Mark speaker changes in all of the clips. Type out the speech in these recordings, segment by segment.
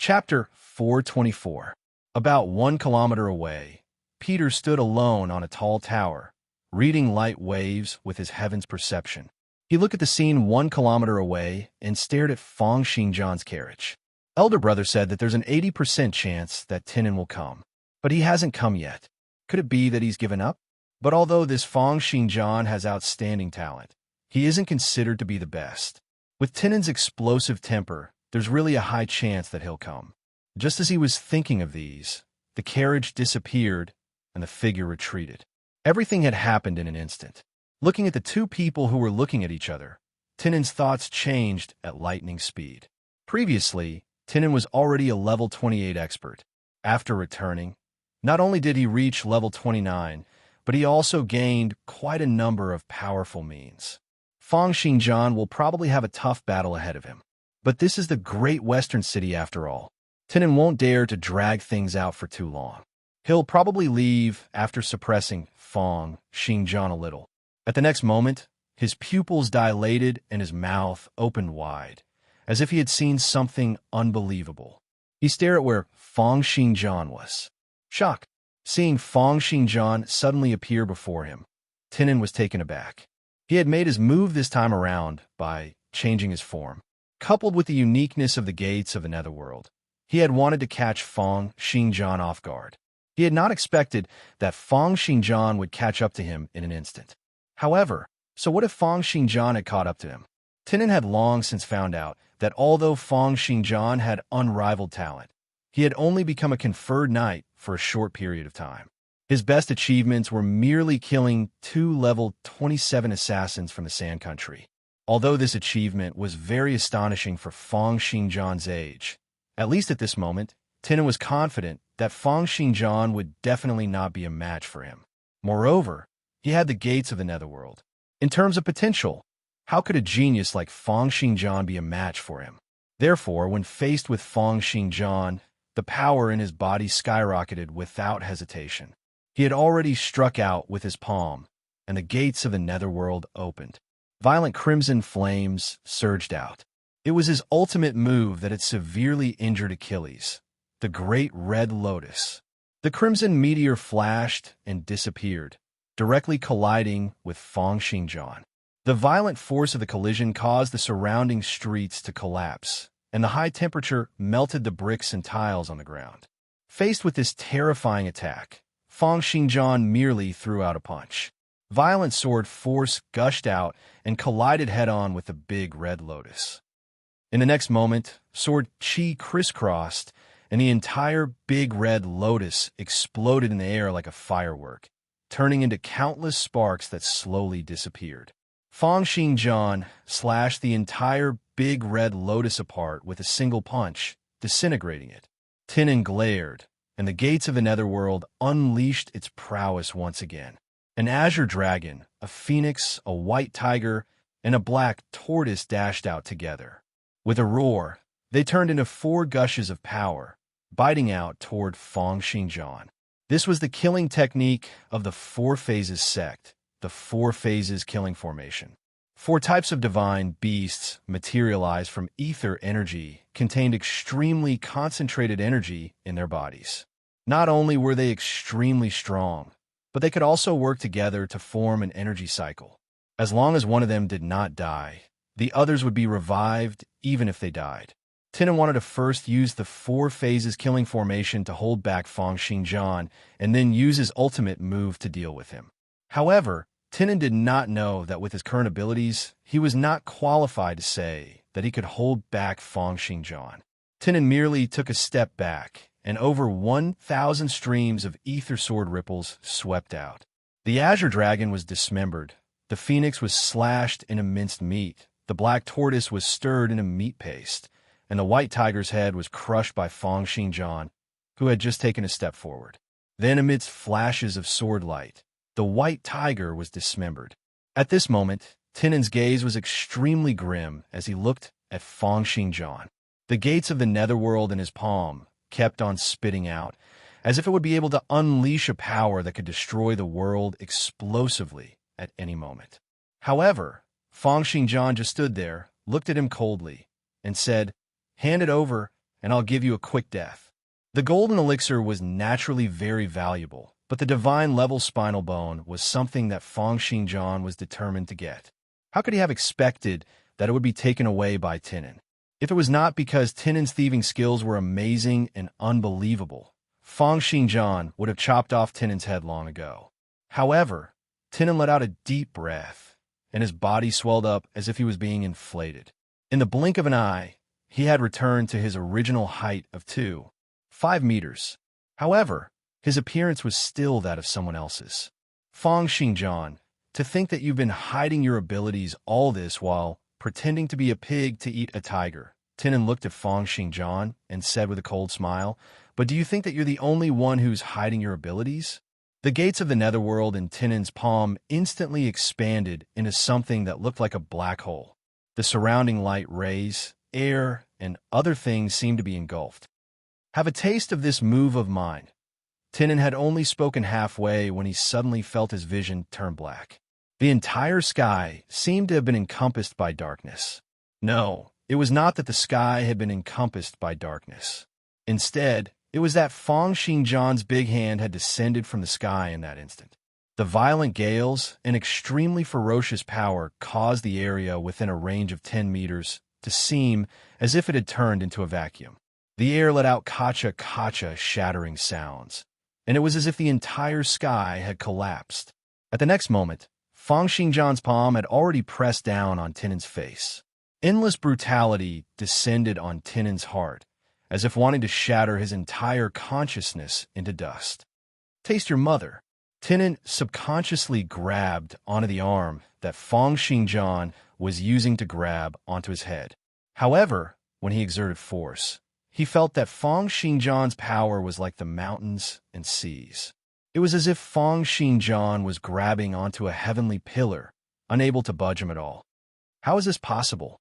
Speaker 1: Chapter 424. About 1 kilometer away, Peter stood alone on a tall tower, reading light waves with his heaven's perception. He looked at the scene 1 kilometer away and stared at Feng Xingjian's carriage. Elder brother said that there's an 80% chance that Tinan will come, but he hasn't come yet. Could it be that he's given up? But although this Feng Xingjian has outstanding talent, he isn't considered to be the best. With Tinan's explosive temper, there's really a high chance that he'll come. Just as he was thinking of these, the carriage disappeared and the figure retreated. Everything had happened in an instant. Looking at the two people who were looking at each other, Tinan's thoughts changed at lightning speed. Previously, Tinan was already a level 28 expert. After returning, not only did he reach level 29, but he also gained quite a number of powerful means. Feng Xingjian will probably have a tough battle ahead of him. But this is the great western city after all. Tinan won't dare to drag things out for too long. He'll probably leave after suppressing Feng Xingjian a little. At the next moment, his pupils dilated and his mouth opened wide, as if he had seen something unbelievable. He stared at where Feng Xingjian was. Shock. Seeing Feng Xingjian suddenly appear before him, Tinan was taken aback. He had made his move this time around by changing his form. Coupled with the uniqueness of the gates of the netherworld, he had wanted to catch Feng Xingjian off guard. He had not expected that Feng Xingjian would catch up to him in an instant. However, so what if Feng Xingjian had caught up to him? Tinan had long since found out that although Feng Xingjian had unrivaled talent, he had only become a conferred knight for a short period of time. His best achievements were merely killing 2 level 27 assassins from the Sand Country. Although this achievement was very astonishing for Feng Xingjian's age, at least at this moment, Tinan was confident that Feng Xingjian would definitely not be a match for him. Moreover, he had the gates of the netherworld. In terms of potential, how could a genius like Feng Xingjian be a match for him? Therefore, when faced with Feng Xingjian, the power in his body skyrocketed without hesitation. He had already struck out with his palm, and the gates of the netherworld opened. Violent crimson flames surged out. It was his ultimate move that had severely injured Achilles, the great red lotus. The crimson meteor flashed and disappeared, directly colliding with Feng Xingjian. The violent force of the collision caused the surrounding streets to collapse, and the high temperature melted the bricks and tiles on the ground. Faced with this terrifying attack, Feng Xingjian merely threw out a punch. Violent sword force gushed out and collided head-on with the big red lotus. In the next moment, sword chi crisscrossed, and the entire big red lotus exploded in the air like a firework, turning into countless sparks that slowly disappeared. Feng Xingjian slashed the entire big red lotus apart with a single punch, disintegrating it. Tinan glared, and the gates of the netherworld unleashed its prowess once again. An azure dragon, a phoenix, a white tiger, and a black tortoise dashed out together. With a roar, they turned into 4 gushes of power, biting out toward Feng Xingjian. This was the killing technique of the 4 phases sect, the 4 phases killing formation. 4 types of divine beasts materialized from ether energy contained extremely concentrated energy in their bodies. Not only were they extremely strong, but they could also work together to form an energy cycle. As long as one of them did not die, the others would be revived even if they died. Tinan wanted to first use the 4 phases killing formation to hold back Feng Xingjian and then use his ultimate move to deal with him. However, Tinan did not know that with his current abilities, he was not qualified to say that he could hold back Feng Xingjian. Tinan merely took a step back, and over 1,000 streams of ether sword ripples swept out. The azure dragon was dismembered, the phoenix was slashed into minced meat, the black tortoise was stirred into meat paste, and the white tiger's head was crushed by Feng Xingjian, who had just taken a step forward. Then, amidst flashes of sword light, the white tiger was dismembered. At this moment, Tinan's gaze was extremely grim as he looked at Feng Xingjian. The gates of the netherworld in his palm kept on spitting out, as if it would be able to unleash a power that could destroy the world explosively at any moment. However, Feng Xingjian just stood there, looked at him coldly, and said, "Hand it over, and I'll give you a quick death." The golden elixir was naturally very valuable, but the divine-level spinal bone was something that Feng Xingjian was determined to get. How could he have expected that it would be taken away by Tinan? If it was not because Tinan's thieving skills were amazing and unbelievable, Feng Xingjian would have chopped off Tinan's head long ago. However, Tinan let out a deep breath, and his body swelled up as if he was being inflated. In the blink of an eye, he had returned to his original height of 2.5 meters. However, his appearance was still that of someone else's. Feng Xingjian, to think that you've been hiding your abilities all this while pretending to be a pig to eat a tiger. Tinan looked at Feng Xingjian and said with a cold smile, "But do you think that you're the only one who's hiding your abilities?" The gates of the netherworld in Tinan's palm instantly expanded into something that looked like a black hole. The surrounding light rays, air, and other things seemed to be engulfed. "Have a taste of this move of mine." Tinan had only spoken halfway when he suddenly felt his vision turn black. The entire sky seemed to have been encompassed by darkness. No, it was not that the sky had been encompassed by darkness. Instead, it was that Feng Xingjian's big hand had descended from the sky in that instant. The violent gales and extremely ferocious power caused the area within a range of 10 meters to seem as if it had turned into a vacuum. The air let out kacha-kacha shattering sounds, and it was as if the entire sky had collapsed. At the next moment, Feng Xingjian's palm had already pressed down on Tinan's face. Endless brutality descended on Tinan's heart, as if wanting to shatter his entire consciousness into dust. "Taste your mother." Tinan subconsciously grabbed onto the arm that Feng Xingjian was using to grab onto his head. However, when he exerted force, he felt that Feng Xingjian's power was like the mountains and seas. It was as if Feng Xingjian was grabbing onto a heavenly pillar, unable to budge him at all. How is this possible?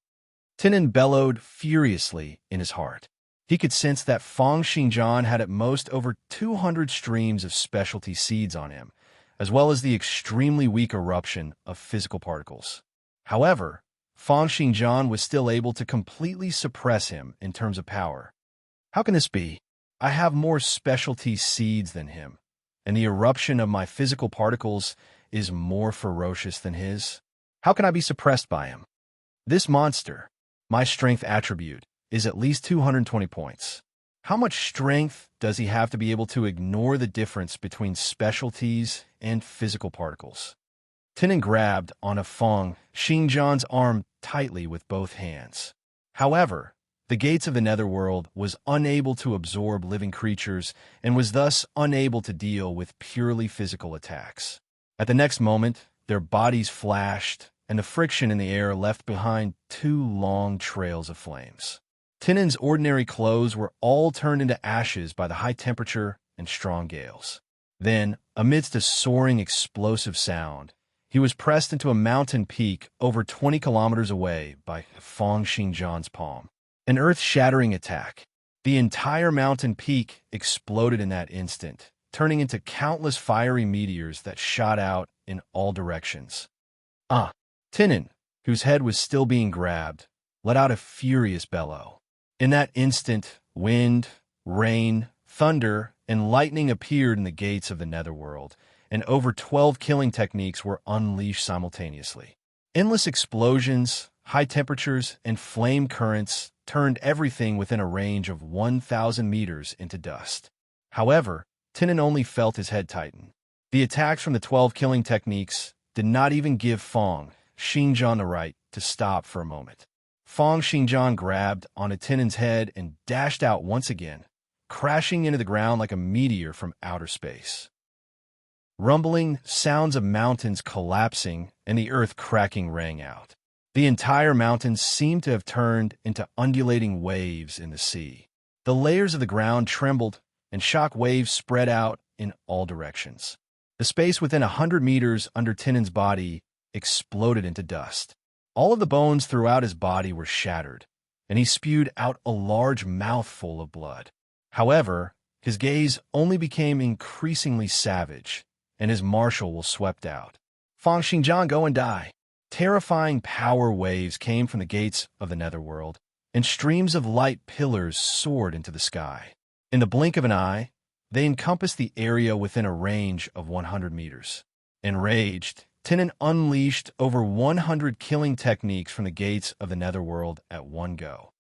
Speaker 1: Tinan bellowed furiously in his heart. He could sense that Feng Xingjian had at most over 200 streams of specialty seeds on him, as well as the extremely weak eruption of physical particles. However, Feng Xingjian was still able to completely suppress him in terms of power. How can this be? I have more specialty seeds than him, and the eruption of my physical particles is more ferocious than his. How can I be suppressed by him? This monster, my strength attribute, is at least 220 points. How much strength does he have to be able to ignore the difference between specialties and physical particles? Tinan grabbed on Feng Xingjian's arm tightly with both hands. However, the gates of the netherworld was unable to absorb living creatures and was thus unable to deal with purely physical attacks. At the next moment, their bodies flashed, and the friction in the air left behind 2 long trails of flames. Tinan's ordinary clothes were all turned into ashes by the high temperature and strong gales. Then, amidst a soaring explosive sound, he was pressed into a mountain peak over 20 kilometers away by Feng Xingjian's palm. An earth-shattering attack. The entire mountain peak exploded in that instant, turning into countless fiery meteors that shot out in all directions. Tinan, whose head was still being grabbed, let out a furious bellow. In that instant, wind, rain, thunder, and lightning appeared in the gates of the netherworld, and over 12 killing techniques were unleashed simultaneously. Endless explosions, high temperatures, and flame currents turned everything within a range of 1,000 meters into dust. However, Tinan only felt his head tighten. The attacks from the 12 killing techniques did not even give Feng Xingjian the right to stop for a moment. Feng Xingjian grabbed onto Tinan's head and dashed out once again, crashing into the ground like a meteor from outer space. Rumbling sounds of mountains collapsing and the earth cracking rang out. The entire mountains seemed to have turned into undulating waves in the sea. The layers of the ground trembled, and shock waves spread out in all directions. The space within 100 meters under Tinan's body exploded into dust. All of the bones throughout his body were shattered, and he spewed out a large mouthful of blood. However, his gaze only became increasingly savage, and his martial will swept out. "Feng Xingjian, go and die." Terrifying power waves came from the gates of the netherworld, and streams of light pillars soared into the sky. In the blink of an eye, they encompassed the area within a range of 100 meters. Enraged, Tinan unleashed over 100 killing techniques from the gates of the netherworld at one go.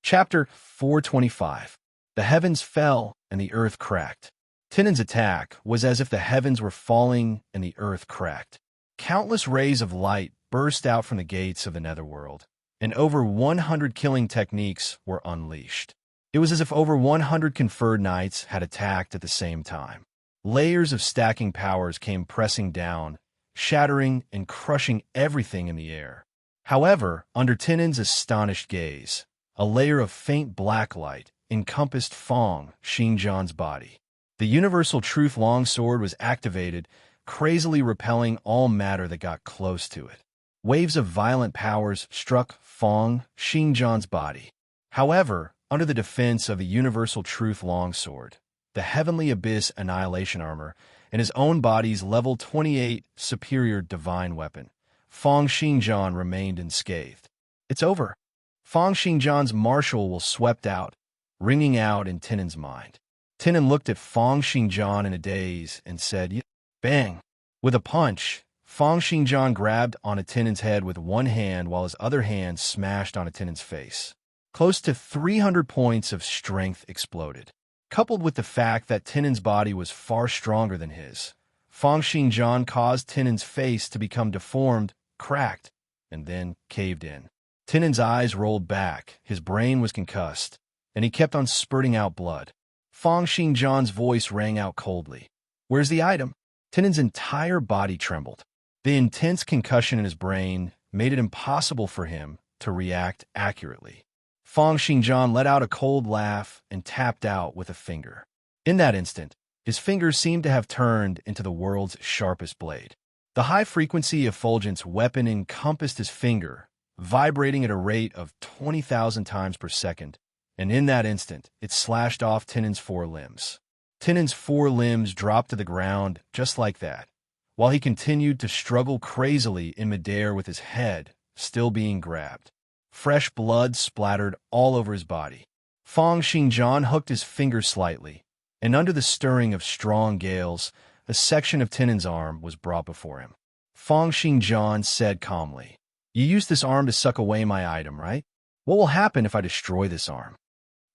Speaker 1: Chapter 425. The heavens fell and the earth cracked. Tinan's attack was as if the heavens were falling and the earth cracked. Countless rays of light burst out from the gates of the netherworld, and over 100 killing techniques were unleashed. It was as if over 100 conferred knights had attacked at the same time. Layers of stacking powers came pressing down, shattering and crushing everything in the air. However, under Tinan's astonished gaze, a layer of faint black light encompassed Fong Xingjian's body. The universal truth longsword was activated, crazily repelling all matter that got close to it. Waves of violent powers struck Fong Xingjian's body. However, under the defense of the universal truth longsword, the heavenly abyss annihilation armor, and his own body's level 28 superior divine weapon, Fong Xingjian remained unscathed. "It's over." Fong Xingjian's martial will swept out, ringing out in Tinan's mind. Tinan looked at Fong Xingjian in a daze and said, "Bang!" With a punch, Fong Xingjian grabbed onto Tinan's head with one hand while his other hand smashed onto Tinan's face. Close to 300 points of strength exploded. Coupled with the fact that Tinan's body was far stronger than his, Fong Xingjian caused Tinan's face to become deformed, cracked, and then caved in. Tinan's eyes rolled back, his brain was concussed, and he kept on spurting out blood. Fong Xingjian's voice rang out coldly. "Where's the item?" Tinan's entire body trembled. The intense concussion in his brain made it impossible for him to react accurately. Fong Xingjian let out a cold laugh and tapped out with a finger. In that instant, his fingers seemed to have turned into the world's sharpest blade. The high-frequency effulgence weapon encompassed his finger, vibrating at a rate of 20,000 times per second, and in that instant, it slashed off Tinan's four limbs. Tinan's four limbs dropped to the ground just like that, while he continued to struggle crazily in midair with his head still being grabbed. Fresh blood splattered all over his body. Fong Xingjian hooked his finger slightly, and under the stirring of strong gales, a section of Tinan's arm was brought before him. Fong Xingjian said calmly, "You used this arm to suck away my item, right? What will happen if I destroy this arm?"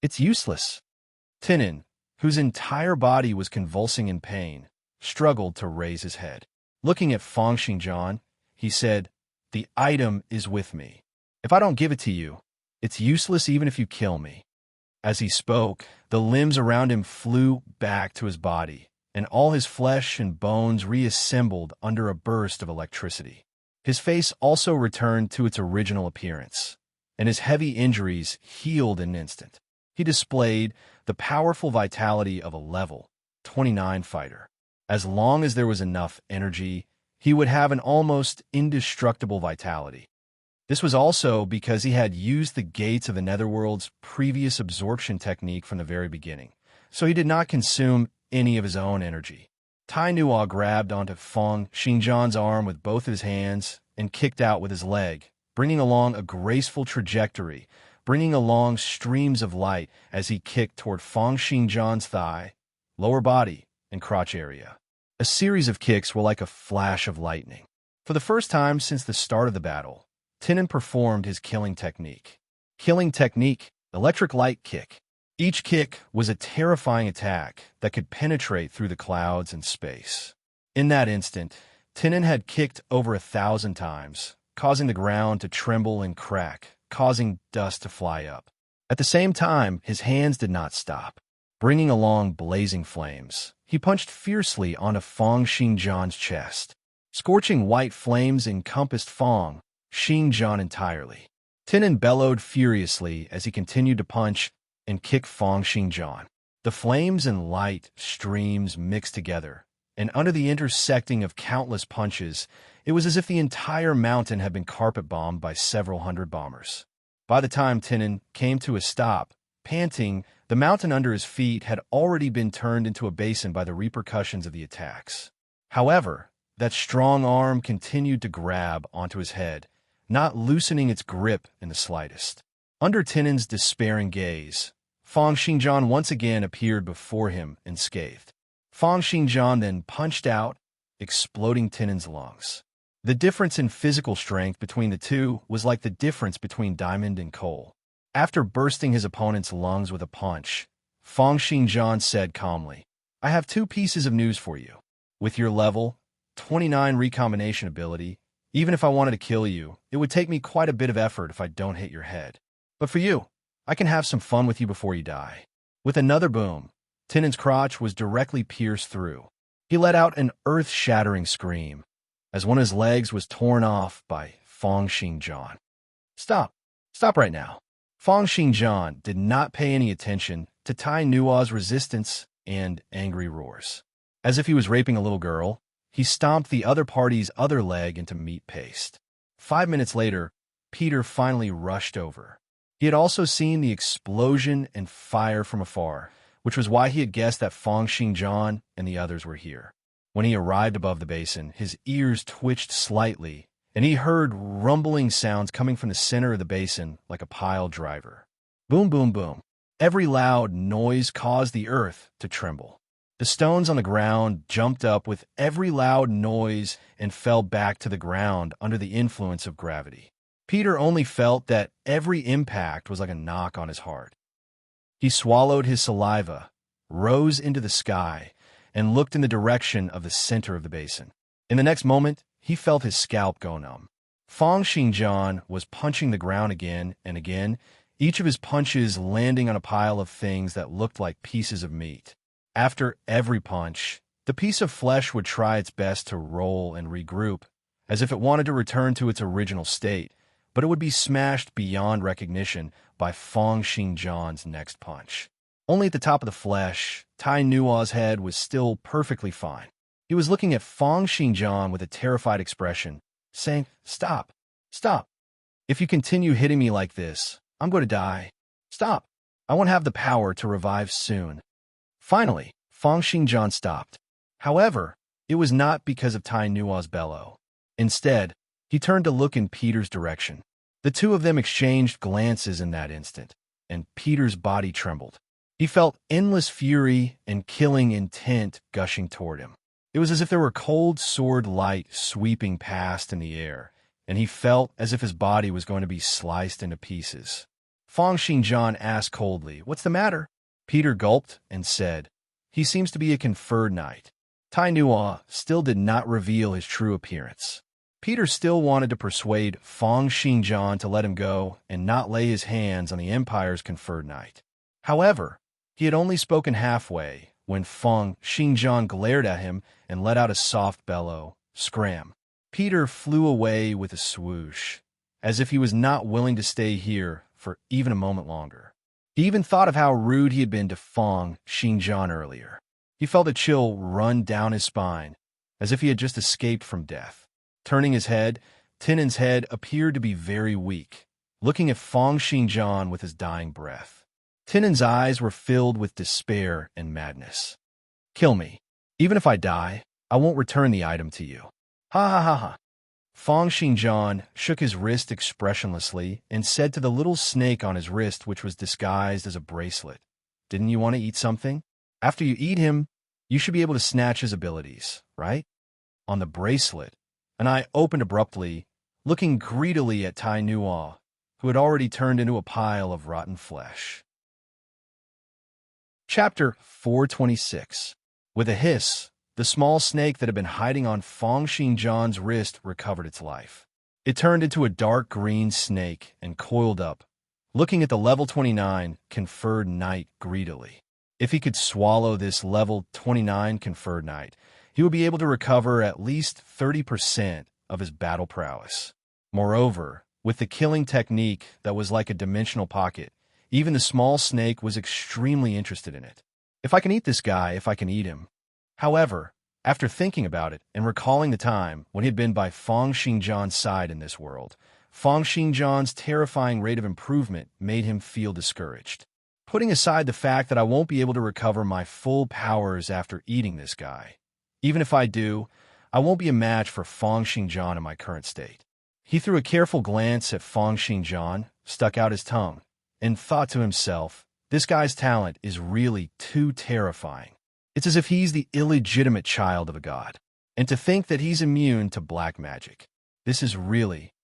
Speaker 1: "It's useless." Tinan, whose entire body was convulsing in pain, struggled to raise his head. Looking at Fong Xingjian, he said, "The item is with me. If I don't give it to you, it's useless even if you kill me." As he spoke, the limbs around him flew back to his body, and all his flesh and bones reassembled under a burst of electricity. His face also returned to its original appearance, and his heavy injuries healed in an instant. He displayed the powerful vitality of a level 29 fighter. As long as there was enough energy, he would have an almost indestructible vitality. This was also because he had used the gates of the netherworld's previous absorption technique from the very beginning, so he did not consume any of his own energy. Tai Nua grabbed onto Fong Xingjian's arm with both of his hands and kicked out with his leg, bringing along a graceful trajectory, bringing along streams of light as he kicked toward Fong Xingjian's thigh, lower body, and crotch area. A series of kicks were like a flash of lightning. For the first time since the start of the battle, Tinan performed his killing technique. Killing technique, electric light kick. Each kick was a terrifying attack that could penetrate through the clouds and space. In that instant, Tinan had kicked over 1,000 times, causing the ground to tremble and crack, causing dust to fly up. At the same time, his hands did not stop. Bringing along blazing flames, he punched fiercely onto Fong Xingjian's chest. Scorching white flames encompassed Fong Xingjian entirely. Tinan bellowed furiously as he continued to punch and kick Fong Xingjian. The flames and light streams mixed together, and under the intersecting of countless punches, it was as if the entire mountain had been carpet-bombed by several hundred bombers. By the time Tinan came to a stop, panting, the mountain under his feet had already been turned into a basin by the repercussions of the attacks. However, that strong arm continued to grab onto his head, not loosening its grip in the slightest. Under Tinnin's despairing gaze, Fang Xingjian once again appeared before him unscathed. Fang Xingjian then punched out, exploding Tinnin's lungs. The difference in physical strength between the two was like the difference between diamond and coal. After bursting his opponent's lungs with a punch, Fang Xingjian said calmly, "I have two pieces of news for you. With your level 29 recombination ability, even if I wanted to kill you, it would take me quite a bit of effort if I don't hit your head. But for you, I can have some fun with you before you die." With another boom, Tinnin's crotch was directly pierced through. He let out an earth-shattering scream, as one of his legs was torn off by Fang Xingjian. Stop! Stop right now. Fang Xingjian did not pay any attention to Tai Nua's resistance and angry roars. As if he was raping a little girl, he stomped the other party's other leg into meat paste. 5 minutes later, Peter finally rushed over. He had also seen the explosion and fire from afar, which was why he had guessed that Fang Xingjian and the others were here. When he arrived above the basin, his ears twitched slightly, and he heard rumbling sounds coming from the center of the basin like a pile driver. Boom, boom, boom. Every loud noise caused the earth to tremble. The stones on the ground jumped up with every loud noise and fell back to the ground under the influence of gravity. Peter only felt that every impact was like a knock on his heart. He swallowed his saliva, rose into the sky, and looked in the direction of the center of the basin. In the next moment, he felt his scalp go numb. Fang Xingjian was punching the ground again and again, each of his punches landing on a pile of things that looked like pieces of meat. After every punch, the piece of flesh would try its best to roll and regroup, as if it wanted to return to its original state, but it would be smashed beyond recognition by Fang Xingjian's next punch. Only at the top of the flesh, Tai Nua's head was still perfectly fine. He was looking at Fang Xingjian with a terrified expression, saying, "Stop, stop. If you continue hitting me like this, I'm going to die. Stop. I won't have the power to revive soon." Finally, Fang Xingjian stopped. However, it was not because of Tai Nua's bellow. Instead, he turned to look in Peter's direction. The two of them exchanged glances in that instant, and Peter's body trembled. He felt endless fury and killing intent gushing toward him. It was as if there were cold sword light sweeping past in the air, and he felt as if his body was going to be sliced into pieces. Fang Xingjian asked coldly, "What's the matter?" Peter gulped and said, "He seems to be a conferred knight." Tai Nua still did not reveal his true appearance. Peter still wanted to persuade Fang Xingjian to let him go and not lay his hands on the Empire's conferred knight. However, he had only spoken halfway when Fang Xingjian glared at him and let out a soft bellow, "Scram." Peter flew away with a swoosh, as if he was not willing to stay here for even a moment longer. He even thought of how rude he had been to Fang Xingjian earlier. He felt a chill run down his spine, as if he had just escaped from death. Turning his head, Tinnin's head appeared to be very weak, looking at Fang Xingjian with his dying breath. Tinnin's eyes were filled with despair and madness. "Kill me. Even if I die, I won't return the item to you." Ha ha ha ha. Fang Xingjian shook his wrist expressionlessly and said to the little snake on his wrist, which was disguised as a bracelet, "Didn't you want to eat something? After you eat him, you should be able to snatch his abilities, right?" On the bracelet, an eye opened abruptly, looking greedily at Tai Nua, who had already turned into a pile of rotten flesh. Chapter 426. With a hiss, the small snake that had been hiding on Fang Xingjian's wrist recovered its life. It turned into a dark green snake and coiled up, looking at the level 29 conferred knight greedily. If he could swallow this level 29 conferred knight, he would be able to recover at least 30% of his battle prowess. Moreover, with the killing technique that was like a dimensional pocket, even the small snake was extremely interested in it. If I can eat this guy, if I can eat him. However, after thinking about it and recalling the time when he had been by Fang Xingjian's side in this world, Fang Xingjian's terrifying rate of improvement made him feel discouraged. Putting aside the fact that I won't be able to recover my full powers after eating this guy, even if I do, I won't be a match for Fang Xingjian in my current state. He threw a careful glance at Fong Xingjian, stuck out his tongue, and thought to himself, this guy's talent is really too terrifying. It's as if he's the illegitimate child of a god. And to think that he's immune to black magic. This is really.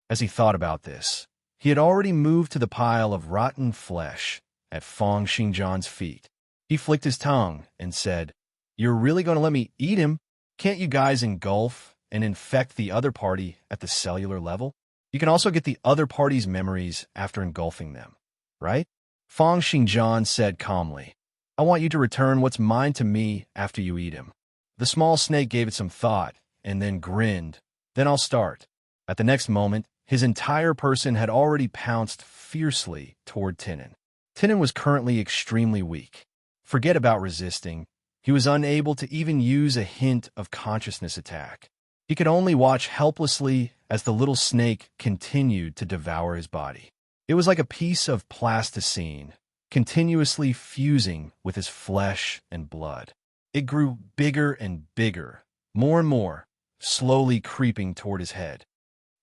Speaker 1: As he thought about this, he had already moved to the pile of rotten flesh at Fong Xingjian's feet. He flicked his tongue and said, "You're really going to let me eat him? Can't you guys engulf and infect the other party at the cellular level? You can also get the other party's memories after engulfing them, right?" Fong Xingjian said calmly, "I want you to return what's mine to me after you eat him." The small snake gave it some thought and then grinned. "Then I'll start." At the next moment, his entire person had already pounced fiercely toward Tinin. Tinin was currently extremely weak. Forget about resisting. He was unable to even use a hint of consciousness attack. He could only watch helplessly as the little snake continued to devour his body. It was like a piece of plasticine, continuously fusing with his flesh and blood. It grew bigger and bigger, more and more, slowly creeping toward his head.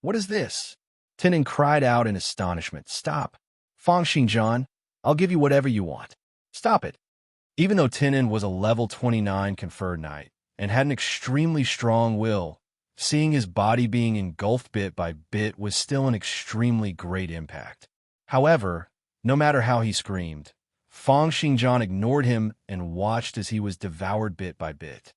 Speaker 1: "What is this?" Tinin cried out in astonishment. "Stop. Fong Xingjian, I'll give you whatever you want. Stop it." Even though Tinin was a level 29 conferred knight and had an extremely strong will, seeing his body being engulfed bit by bit was still an extremely great impact. However, no matter how he screamed, Fong Xingjian ignored him and watched as he was devoured bit by bit.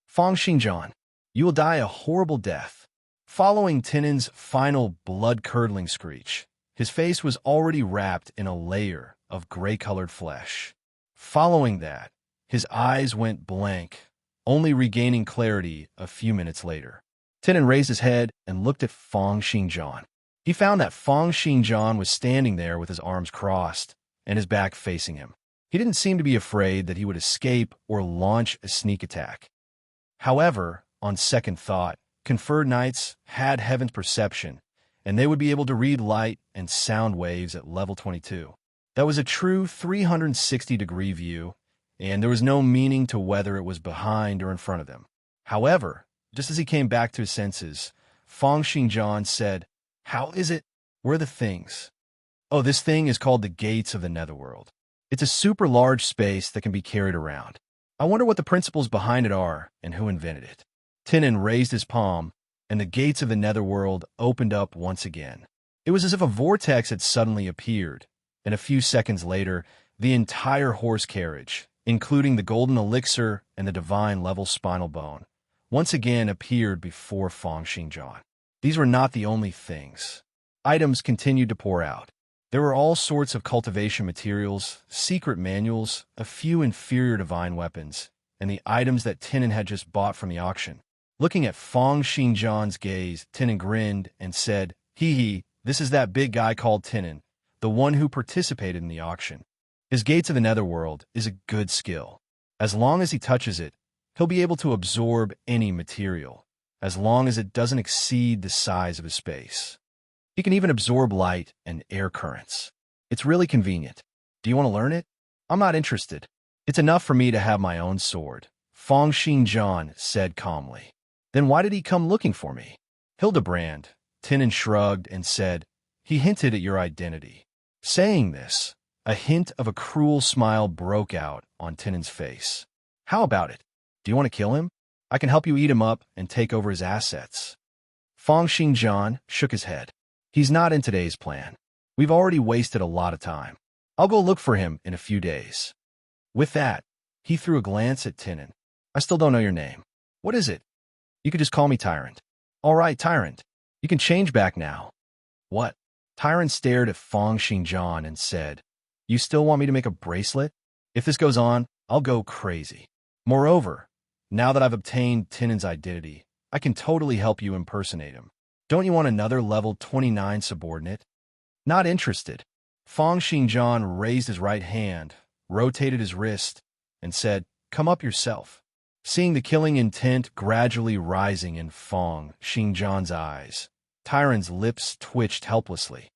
Speaker 1: "Fong Xingjian, you will die a horrible death." Following Tinin's final blood-curdling screech, his face was already wrapped in a layer of gray-colored flesh. Following that, his eyes went blank, only regaining clarity a few minutes later. Tinin raised his head and looked at Fong Xingjian. He found that Fong Xingjian was standing there with his arms crossed and his back facing him. He didn't seem to be afraid that he would escape or launch a sneak attack. However, on second thought, conferred knights had heaven's perception, and they would be able to read light and sound waves at level 22. That was a true 360-degree view, and there was no meaning to whether it was behind or in front of them. However, just as he came back to his senses, Fong Xingjian said, "How is it? Where are the things?" "Oh, this thing is called the Gates of the Netherworld. It's a super large space that can be carried around. I wonder what the principles behind it are and who invented it." Tinin raised his palm, and the gates of the Netherworld opened up once again. It was as if a vortex had suddenly appeared, and a few seconds later, the entire horse carriage, including the golden elixir and the divine level spinal bone, once again appeared before Fong Xingjian. These were not the only things. Items continued to pour out. There were all sorts of cultivation materials, secret manuals, a few inferior divine weapons, and the items that Tinin had just bought from the auction. Looking at Fong Xingjian's gaze, Tinin grinned and said, "Hee, this is that big guy called Tinin, the one who participated in the auction. His Gates of the Netherworld is a good skill. As long as he touches it, he'll be able to absorb any material, as long as it doesn't exceed the size of his space. He can even absorb light and air currents. It's really convenient. Do you want to learn it? I'm not interested. It's enough for me to have my own sword," Fong Xingjian said calmly. "Then why did he come looking for me?" "Hildebrand," Tinin shrugged and said, "he hinted at your identity." Saying this, a hint of a cruel smile broke out on Tinin's face. "How about it? Do you want to kill him? I can help you eat him up and take over his assets." Fong Xingjian shook his head. "He's not in today's plan. We've already wasted a lot of time. I'll go look for him in a few days." With that, he threw a glance at Tinin. "I still don't know your name. What is it?" "You could just call me Tyrant." "All right, Tyrant. You can change back now." "What?" Tyrant stared at Fong Xingjian and said, "You still want me to make a bracelet? If this goes on, I'll go crazy. Moreover, now that I've obtained Tinin's identity, I can totally help you impersonate him. Don't you want another level 29 subordinate?" "Not interested." Fong Xingjian raised his right hand, rotated his wrist, and said, "Come up yourself." Seeing the killing intent gradually rising in Fong Xingjian's eyes, Tyrant's lips twitched helplessly.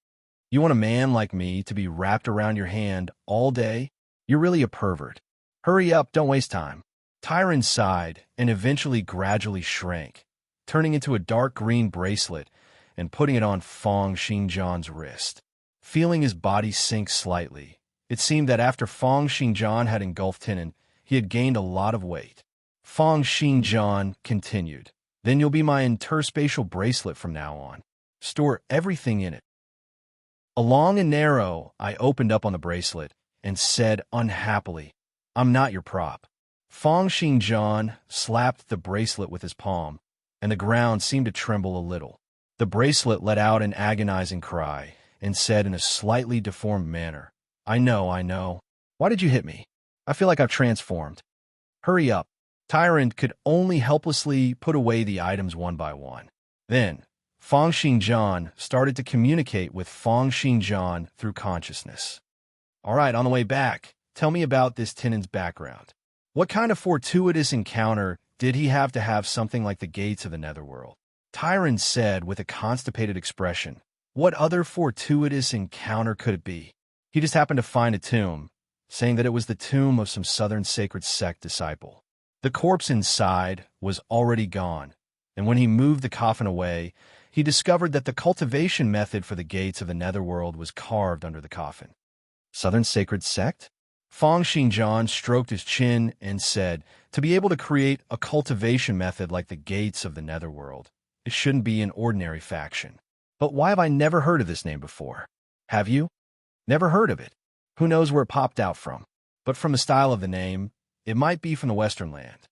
Speaker 1: "You want a man like me to be wrapped around your hand all day? You're really a pervert. Hurry up, don't waste time." Tyrant sighed and eventually gradually shrank, turning into a dark green bracelet and putting it on Feng Xingjian's wrist. Feeling his body sink slightly, it seemed that after Feng Xingjian had engulfed Tinan, he had gained a lot of weight. Feng Xingjian continued, "Then you'll be my interspatial bracelet from now on. Store everything in it." A long and narrow, I opened up on the bracelet and said unhappily, "I'm not your prop." Feng Xingjian slapped the bracelet with his palm, and the ground seemed to tremble a little. The bracelet let out an agonizing cry and said in a slightly deformed manner, I know. Why did you hit me? I feel like I've transformed." "Hurry up." Tyrant could only helplessly put away the items one by one. Then, Feng Xingjian started to communicate with Feng Xingjian through consciousness. "All right, on the way back, tell me about this Tinan's background. What kind of fortuitous encounter did he have to have something like the gates of the netherworld?" Tyrant said with a constipated expression. What other fortuitous encounter could it be? He just happened to find a tomb, saying that it was the tomb of some Southern Sacred Sect disciple. The corpse inside was already gone, and when he moved the coffin away, he discovered that the cultivation method for the gates of the netherworld was carved under the coffin. Southern Sacred Sect? Feng Xingjian stroked his chin and said, "To be able to create a cultivation method like the gates of the netherworld, it shouldn't be an ordinary faction. But why have I never heard of this name before?" "Have you? Never heard of it? Who knows where it popped out from? But from the style of the name, it might be from the Western land."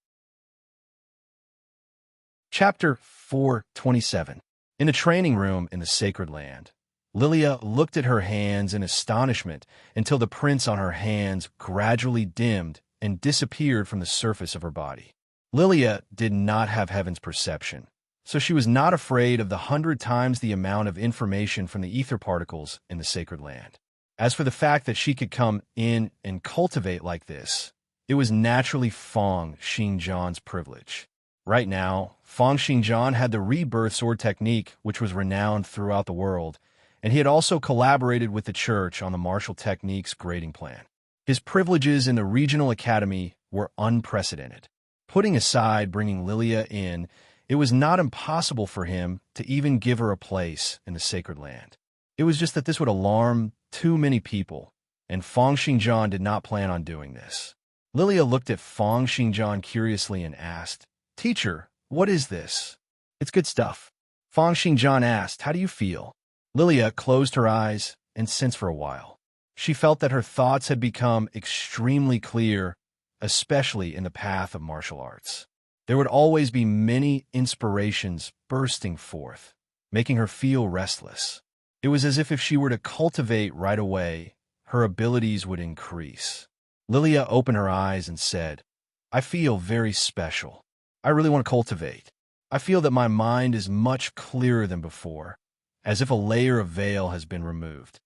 Speaker 1: Chapter 427. In the training room in the Sacred Land, Lilia looked at her hands in astonishment until the prints on her hands gradually dimmed and disappeared from the surface of her body. Lilia did not have Heaven's perception, so she was not afraid of the 100 times the amount of information from the ether particles in the Sacred Land. As for the fact that she could come in and cultivate like this, it was naturally Feng Xingjian's privilege. Right now, Feng Xingjian had the rebirth sword technique, which was renowned throughout the world, and he had also collaborated with the church on the martial techniques grading plan. His privileges in the regional academy were unprecedented. Putting aside bringing Lilia in, it was not impossible for him to even give her a place in the Sacred Land. It was just that this would alarm too many people, and Feng Xingjian did not plan on doing this. Lilia looked at Feng Xingjian curiously and asked, "Teacher, what is this?" "It's good stuff." Feng Xingjian asked, "How do you feel?" Lilia closed her eyes and sensed for a while. She felt that her thoughts had become extremely clear, especially in the path of martial arts. There would always be many inspirations bursting forth, making her feel restless. It was as if she were to cultivate right away, her abilities would increase. Lilia opened her eyes and said, "I feel very special. I really want to cultivate. I feel that my mind is much clearer than before, as if a layer of veil has been removed."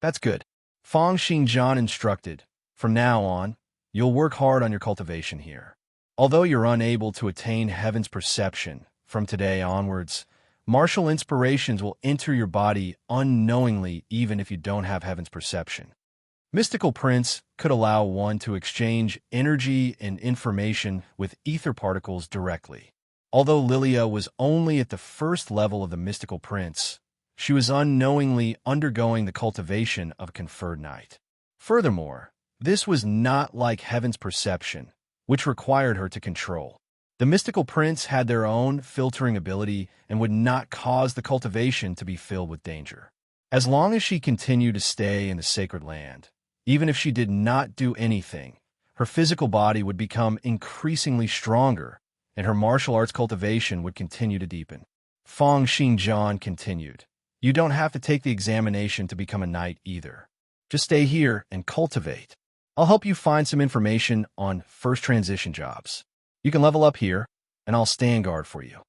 Speaker 1: "That's good." Feng Xingjian instructed, "From now on, you'll work hard on your cultivation here. Although you're unable to attain Heaven's perception, from today onwards, martial inspirations will enter your body unknowingly even if you don't have Heaven's perception." Mystical prints could allow one to exchange energy and information with ether particles directly. Although Lilia was only at the first level of the mystical prints, she was unknowingly undergoing the cultivation of a conferred knight. Furthermore, this was not like Heaven's perception, which required her to control. The mystical prints had their own filtering ability and would not cause the cultivation to be filled with danger. As long as she continued to stay in the Sacred Land, even if she did not do anything, her physical body would become increasingly stronger, and her martial arts cultivation would continue to deepen. Feng Xingjian continued, "You don't have to take the examination to become a knight either. Just stay here and cultivate. I'll help you find some information on first transition jobs. You can level up here, and I'll stand guard for you."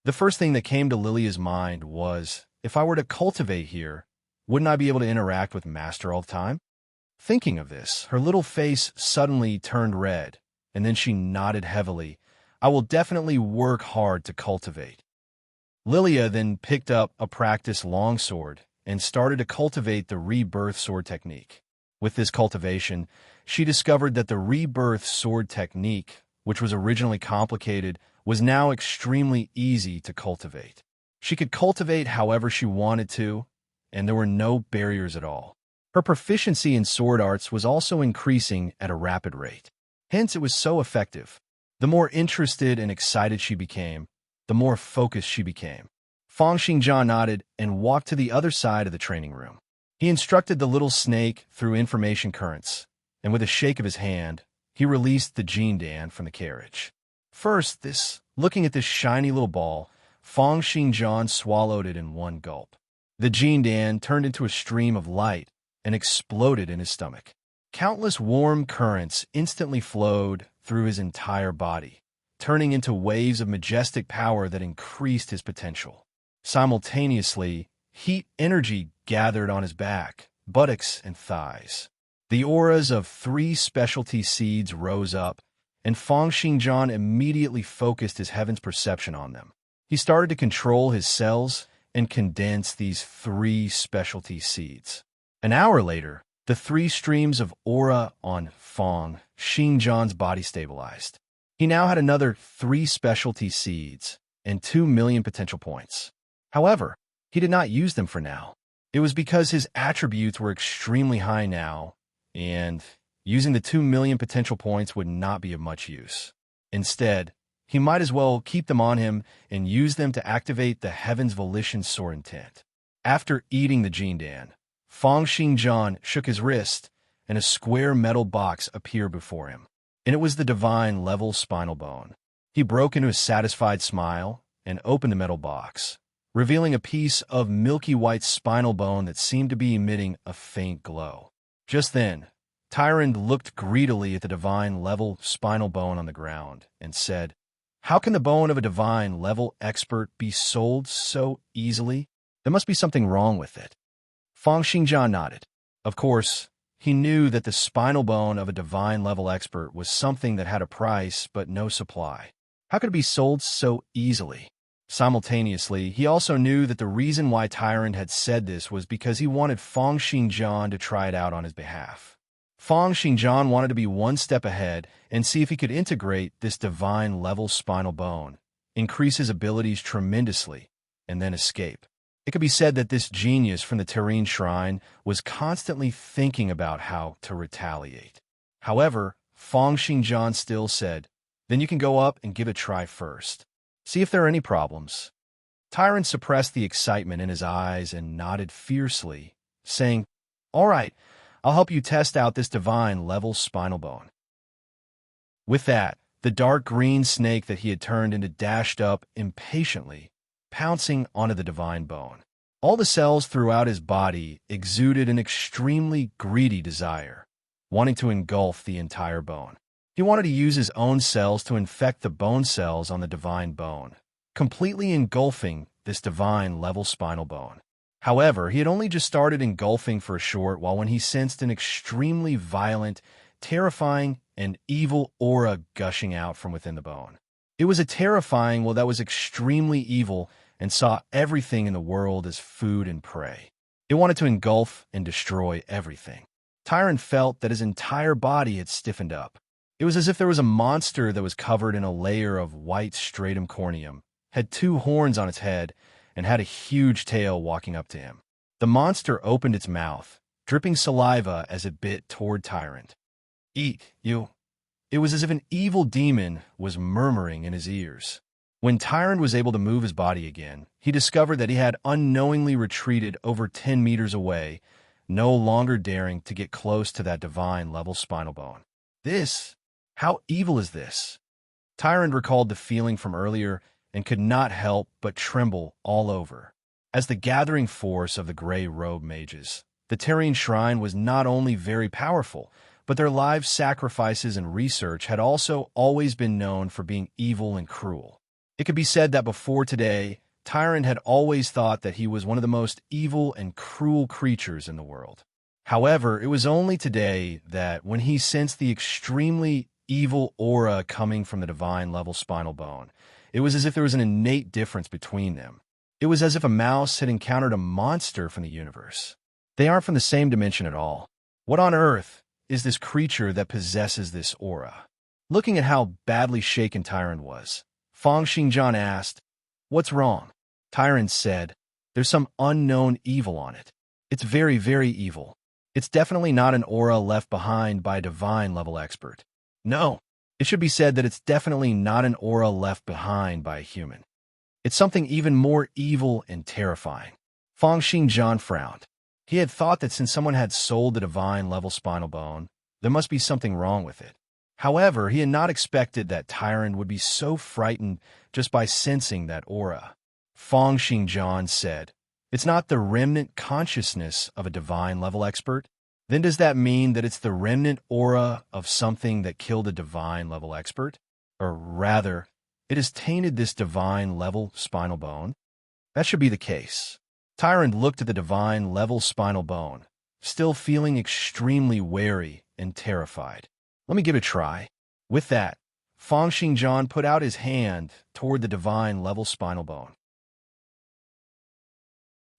Speaker 1: The first thing that came to Lilia's mind was, if I were to cultivate here, wouldn't I be able to interact with Master all the time? Thinking of this, her little face suddenly turned red, and then she nodded heavily. "I will definitely work hard to cultivate." Lilia then picked up a practice longsword and started to cultivate the rebirth sword technique. With this cultivation, she discovered that the rebirth sword technique, which was originally complicated, was now extremely easy to cultivate. She could cultivate however she wanted to, and there were no barriers at all. Her proficiency in sword arts was also increasing at a rapid rate. Hence, it was so effective. The more interested and excited she became, the more focused she became. Fang Xingjian nodded and walked to the other side of the training room. He instructed the little snake through information currents, and with a shake of his hand, he released the Jindan from the carriage. First, looking at this shiny little ball, Fang Xingjian swallowed it in one gulp. The Jindan turned into a stream of light and exploded in his stomach. Countless warm currents instantly flowed through his entire body, turning into waves of majestic power that increased his potential. Simultaneously, heat energy gathered on his back, buttocks, and thighs. The auras of 3 specialty seeds rose up, and Fang Xingjian immediately focused his heaven's perception on them. He started to control his cells and condense these 3 specialty seeds. An hour later, the 3 streams of aura on Fang Xingjian's body stabilized. He now had another 3 specialty seeds and 2 million potential points. However, he did not use them for now. It was because his attributes were extremely high now, and using the 2 million potential points would not be of much use. Instead, he might as well keep them on him and use them to activate the Heaven's Volition Sword Intent. After eating the Jindan, Fang Xingjian shook his wrist, and a square metal box appeared before him, and it was the divine level spinal bone. He broke into a satisfied smile and opened the metal box, revealing a piece of milky white spinal bone that seemed to be emitting a faint glow. Just then, Tyrant looked greedily at the divine level spinal bone on the ground and said, "How can the bone of a divine level expert be sold so easily? There must be something wrong with it." Fang Xingjian nodded. Of course, he knew that the spinal bone of a divine level expert was something that had a price but no supply. How could it be sold so easily? Simultaneously, he also knew that the reason why Tyrant had said this was because he wanted Fang Xingjian to try it out on his behalf. Fang Xingjian wanted to be one step ahead and see if he could integrate this divine level spinal bone, increase his abilities tremendously, and then escape. It could be said that this genius from the Serene Shrine was constantly thinking about how to retaliate. However, Fang Xingjian still said, "Then you can go up and give it a try first. See if there are any problems." Tyrant suppressed the excitement in his eyes and nodded fiercely, saying, "All right, I'll help you test out this divine level spinal bone." With that, the dark green snake that he had turned into dashed up impatiently, pouncing onto the divine bone. All the cells throughout his body exuded an extremely greedy desire, wanting to engulf the entire bone. He wanted to use his own cells to infect the bone cells on the divine bone, completely engulfing this divine level spinal bone. However, he had only just started engulfing for a short while when he sensed an extremely violent, terrifying, and evil aura gushing out from within the bone. It was a terrifying that was extremely evil and saw everything in the world as food and prey. It wanted to engulf and destroy everything. Tyrant felt that his entire body had stiffened up. It was as if there was a monster that was covered in a layer of white stratum corneum, had 2 horns on its head, and had a huge tail walking up to him. The monster opened its mouth, dripping saliva as it bit toward Tyrant. "Eat, you." It was as if an evil demon was murmuring in his ears. When Tyrant was able to move his body again, he discovered that he had unknowingly retreated over 10 meters away, no longer daring to get close to that divine level spinal bone. How evil is this? Tyrant recalled the feeling from earlier and could not help but tremble all over. As the gathering force of the gray robe mages, the Terrene Shrine was not only very powerful, but their live sacrifices and research had also always been known for being evil and cruel. It could be said that before today, Tyrant had always thought that he was one of the most evil and cruel creatures in the world. However, it was only today that when he sensed the extremely evil aura coming from the divine level spinal bone, it was as if there was an innate difference between them. It was as if a mouse had encountered a monster from the universe. They aren't from the same dimension at all. What on earth is this creature that possesses this aura? Looking at how badly shaken Tyrant was, Fang Xingjian asked, "What's wrong?" Tyrant said, "There's some unknown evil on it. It's very, very evil. It's definitely not an aura left behind by a divine-level expert. No, it should be said that it's definitely not an aura left behind by a human. It's something even more evil and terrifying." Fang Xingjian frowned. He had thought that since someone had sold the divine-level spinal bone, there must be something wrong with it. However, he had not expected that Tyrant would be so frightened just by sensing that aura. Fang Xingjian said, "It's not the remnant consciousness of a divine-level expert? Then does that mean that it's the remnant aura of something that killed a divine-level expert? Or rather, it has tainted this divine-level spinal bone? That should be the case." Tyrant looked at the divine-level spinal bone, still feeling extremely wary and terrified. "Let me give it a try." With that, Fang Xingjian put out his hand toward the divine-level spinal bone.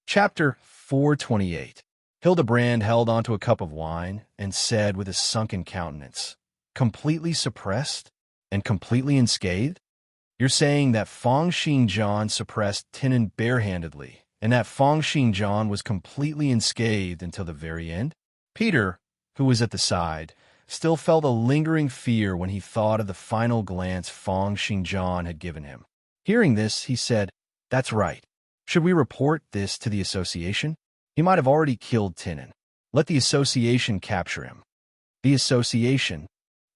Speaker 1: Chapter 428. Hildebrand held onto a cup of wine and said with a sunken countenance, "Completely suppressed and completely unscathed? You're saying that Fang Xingjian suppressed Tinan barehandedly, and that Fang Xingjian was completely unscathed until the very end?" Peter, who was at the side, still felt a lingering fear when he thought of the final glance Fang Xingjian had given him. Hearing this, he said, "That's right. Should we report this to the association? He might have already killed Tinan. Let the association capture him." The association?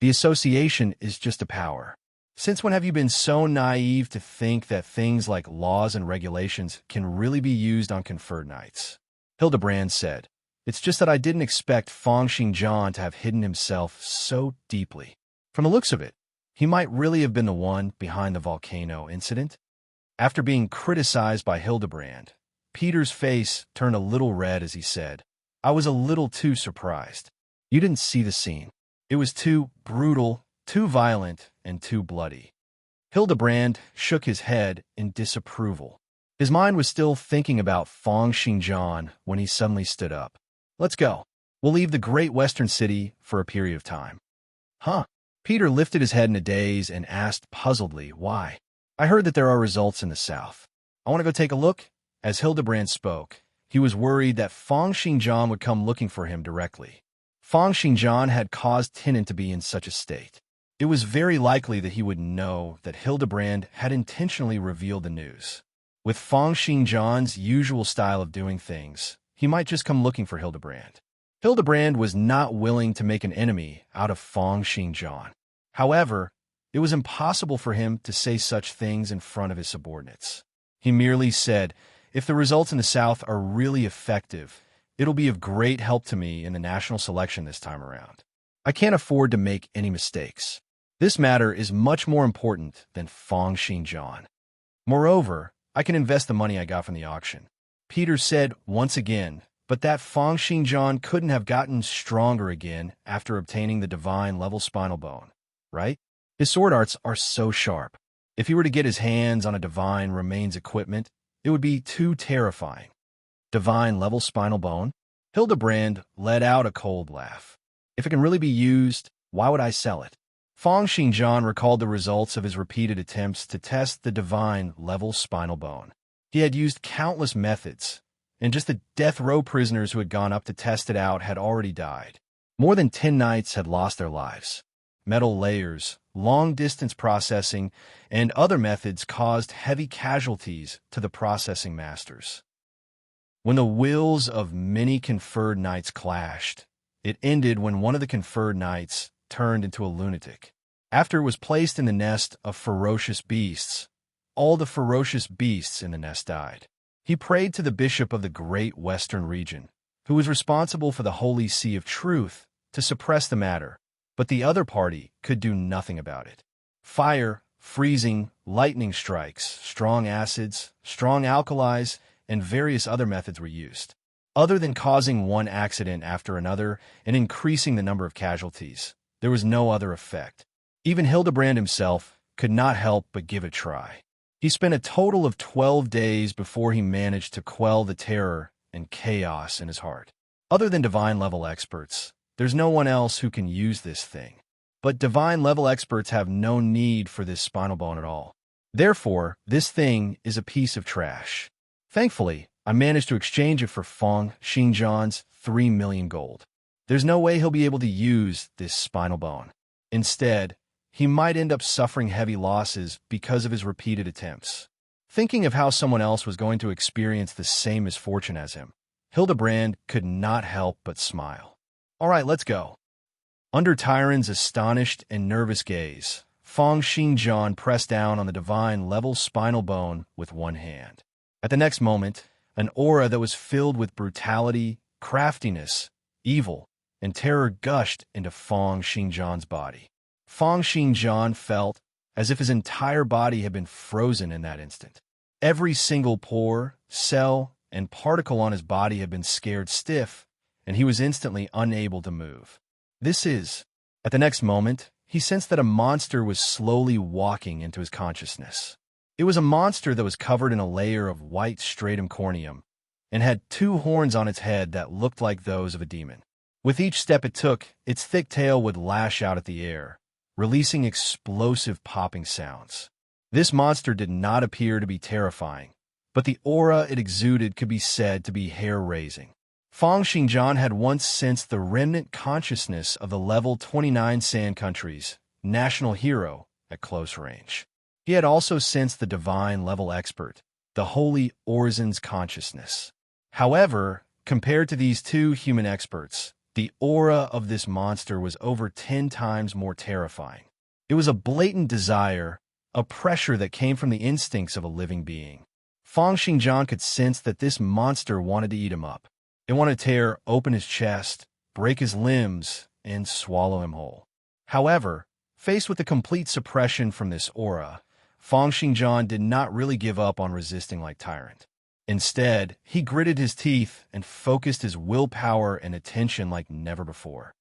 Speaker 1: The association is just a power. Since when have you been so naive to think that things like laws and regulations can really be used on conferred knights? Hildebrand said, "It's just that I didn't expect Fang Xingjian to have hidden himself so deeply. From the looks of it, he might really have been the one behind the volcano incident." After being criticized by Hildebrand, Peter's face turned a little red as he said, "I was a little too surprised. You didn't see the scene. It was too brutal, too violent, and too bloody." Hildebrand shook his head in disapproval. His mind was still thinking about Fang Xingjian when he suddenly stood up. "Let's go. We'll leave the great western city for a period of time." "Huh?" Peter lifted his head in a daze and asked puzzledly, "Why?" "I heard that there are results in the south. I want to go take a look." As Hildebrand spoke, he was worried that Fang Xingjian would come looking for him directly. Fang Xingjian had caused Tinan to be in such a state. It was very likely that he would know that Hildebrand had intentionally revealed the news. With Fang Xingjian's usual style of doing things, he might just come looking for Hildebrand. Hildebrand was not willing to make an enemy out of Fang Xingjian. However, it was impossible for him to say such things in front of his subordinates. He merely said, "If the results in the South are really effective, it'll be of great help to me in the national selection this time around. I can't afford to make any mistakes. This matter is much more important than Fang Xingjian. Moreover, I can invest the money I got from the auction." Peter said once again, but that Fang Xingjian couldn't have gotten stronger again after obtaining the divine-level spinal bone, right? His sword arts are so sharp. If he were to get his hands on a divine remains equipment, it would be too terrifying. Divine-level spinal bone? Hildebrand let out a cold laugh. "If it can really be used, why would I sell it?" Fang Xingjian recalled the results of his repeated attempts to test the divine-level spinal bone. He had used countless methods, and just the death row prisoners who had gone up to test it out had already died. More than 10 knights had lost their lives. Metal layers, long-distance processing, and other methods caused heavy casualties to the processing masters. When the wills of many conferred knights clashed, it ended when one of the conferred knights turned into a lunatic. After it was placed in the nest of ferocious beasts, all the ferocious beasts in the nest died. He prayed to the bishop of the great western region, who was responsible for the holy sea of truth, to suppress the matter, but the other party could do nothing about it. Fire, freezing, lightning strikes, strong acids, strong alkalis, and various other methods were used. Other than causing one accident after another and increasing the number of casualties, there was no other effect. Even Hildebrand himself could not help but give it a try. He spent a total of 12 days before he managed to quell the terror and chaos in his heart. Other than divine-level experts, there's no one else who can use this thing. But divine-level experts have no need for this spinal bone at all. Therefore, this thing is a piece of trash. Thankfully, I managed to exchange it for Feng Xingjian's 3 million gold. There's no way he'll be able to use this spinal bone. Instead, he might end up suffering heavy losses because of his repeated attempts. Thinking of how someone else was going to experience the same misfortune as him, Hildebrand could not help but smile. All right, let's go. Under Tyron's astonished and nervous gaze, Feng Xingjian pressed down on the divine level spinal bone with one hand. At the next moment, an aura that was filled with brutality, craftiness, evil, and terror gushed into Feng Xingjian's body. Feng Xingjian felt as if his entire body had been frozen in that instant. Every single pore, cell, and particle on his body had been scared stiff, and he was instantly unable to move. At the next moment, he sensed that a monster was slowly walking into his consciousness. It was a monster that was covered in a layer of white stratum corneum and had 2 horns on its head that looked like those of a demon. With each step it took, its thick tail would lash out at the air, releasing explosive popping sounds. This monster did not appear to be terrifying, but the aura it exuded could be said to be hair-raising. Feng Xingjian had once sensed the remnant consciousness of the level 29 Sand Country's national hero at close range. He had also sensed the divine level expert, the holy Orzin's consciousness. However, compared to these 2 human experts, the aura of this monster was over 10 times more terrifying. It was a blatant desire, a pressure that came from the instincts of a living being. Feng Xingjian could sense that this monster wanted to eat him up. It wanted to tear open his chest, break his limbs, and swallow him whole. However, faced with the complete suppression from this aura, Feng Xingjian did not really give up on resisting like Tyrant. Instead, he gritted his teeth and focused his willpower and attention like never before.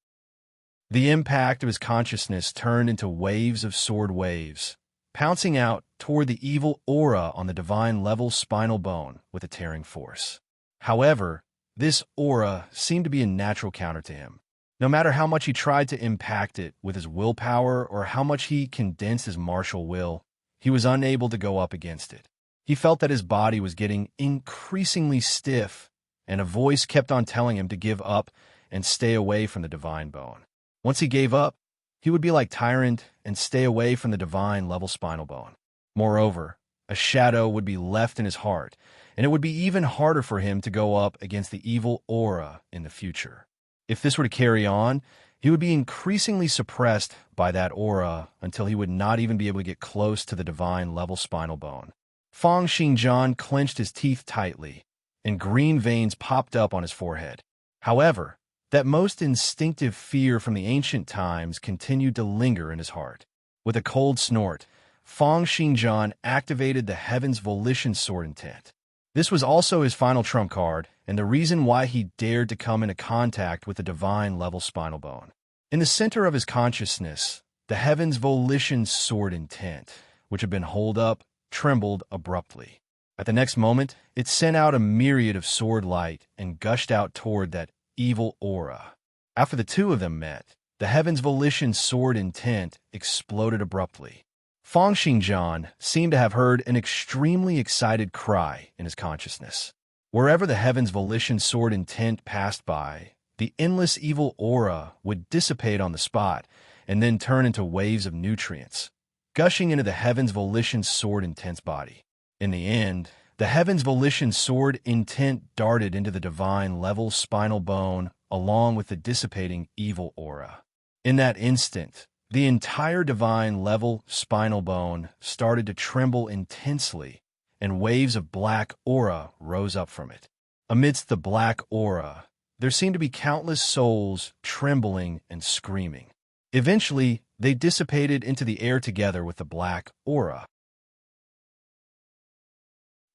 Speaker 1: The impact of his consciousness turned into waves of sword waves, pouncing out toward the evil aura on the divine level spinal bone with a tearing force. However, this aura seemed to be a natural counter to him. No matter how much he tried to impact it with his willpower or how much he condensed his martial will, he was unable to go up against it. He felt that his body was getting increasingly stiff, and a voice kept on telling him to give up and stay away from the divine bone. Once he gave up, he would be like Tyrant and stay away from the divine level spinal bone. Moreover, a shadow would be left in his heart, and it would be even harder for him to go up against the evil aura in the future. If this were to carry on, he would be increasingly suppressed by that aura until he would not even be able to get close to the divine level spinal bone. Feng Xingjian clenched his teeth tightly, and green veins popped up on his forehead. However, that most instinctive fear from the ancient times continued to linger in his heart. With a cold snort, Feng Xingjian activated the Heaven's Volition Sword Intent. This was also his final trump card, and the reason why he dared to come into contact with the divine level spinal bone. In the center of his consciousness, the Heaven's Volition Sword Intent, which had been holed up, trembled abruptly. At the next moment, it sent out a myriad of sword light and gushed out toward that evil aura. After the 2 of them met, the Heaven's Volition Sword Intent exploded abruptly. Feng Xingjian seemed to have heard an extremely excited cry in his consciousness. Wherever the Heaven's Volition Sword Intent passed by, the endless evil aura would dissipate on the spot and then turn into waves of nutrients, gushing into the Heaven's Volition Sword Intent's body. In the end, the Heaven's Volition Sword Intent darted into the divine level spinal bone along with the dissipating evil aura. In that instant, the entire divine level spinal bone started to tremble intensely, and waves of black aura rose up from it. Amidst the black aura, there seemed to be countless souls trembling and screaming. Eventually, they dissipated into the air together with the black aura.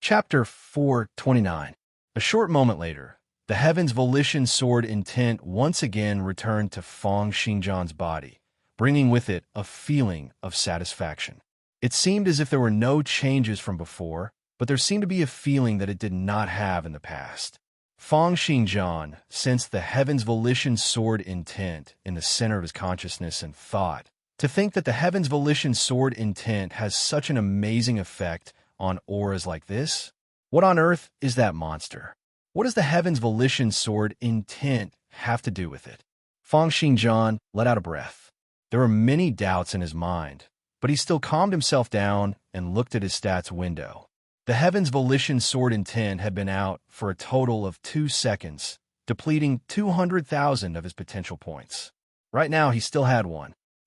Speaker 1: Chapter 429. A short moment later, the Heaven's Volition Sword Intent once again returned to Feng Xingjian's body, bringing with it a feeling of satisfaction. It seemed as if there were no changes from before, but there seemed to be a feeling that it did not have in the past. Feng Xingjian sensed the Heaven's Volition Sword Intent in the center of his consciousness and thought, To think that the Heaven's Volition Sword Intent has such an amazing effect on auras like this? What on earth is that monster? What does the Heaven's Volition Sword Intent have to do with it? Feng Xingjian let out a breath. There were many doubts in his mind, but he still calmed himself down and looked at his stats window. The Heaven's Volition Sword Intent had been out for a total of 2 seconds, depleting 200,000 of his potential points. Right now, he still had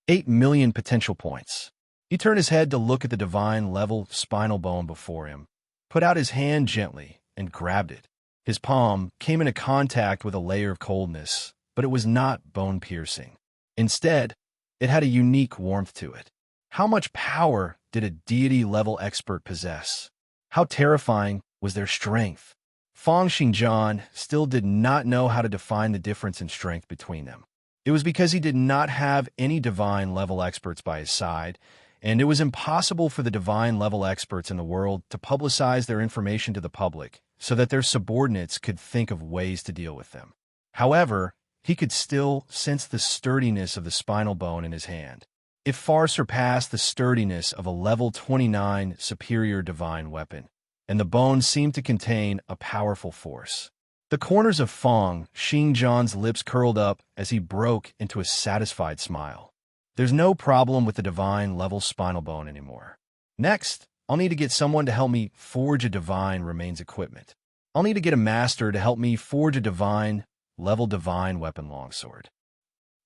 Speaker 1: 8 million potential points. He turned his head to look at the divine level spinal bone before him, put out his hand gently, and grabbed it. His palm came into contact with a layer of coldness, but it was not bone-piercing. Instead, it had a unique warmth to it. How much power did a deity-level expert possess? How terrifying was their strength? Feng Xingjian still did not know how to define the difference in strength between them. It was because he did not have any divine-level experts by his side, and it was impossible for the divine-level experts in the world to publicize their information to the public so that their subordinates could think of ways to deal with them. However, he could still sense the sturdiness of the spinal bone in his hand. It far surpassed the sturdiness of a level 29 superior divine weapon, and the bone seemed to contain a powerful force. The corners of Feng Xingjian's lips curled up as he broke into a satisfied smile. There's no problem with the divine-level spinal bone anymore. Next, I'll need to get someone to help me forge a divine remains equipment. I'll need to get a master to help me forge a divine-level divine weapon longsword.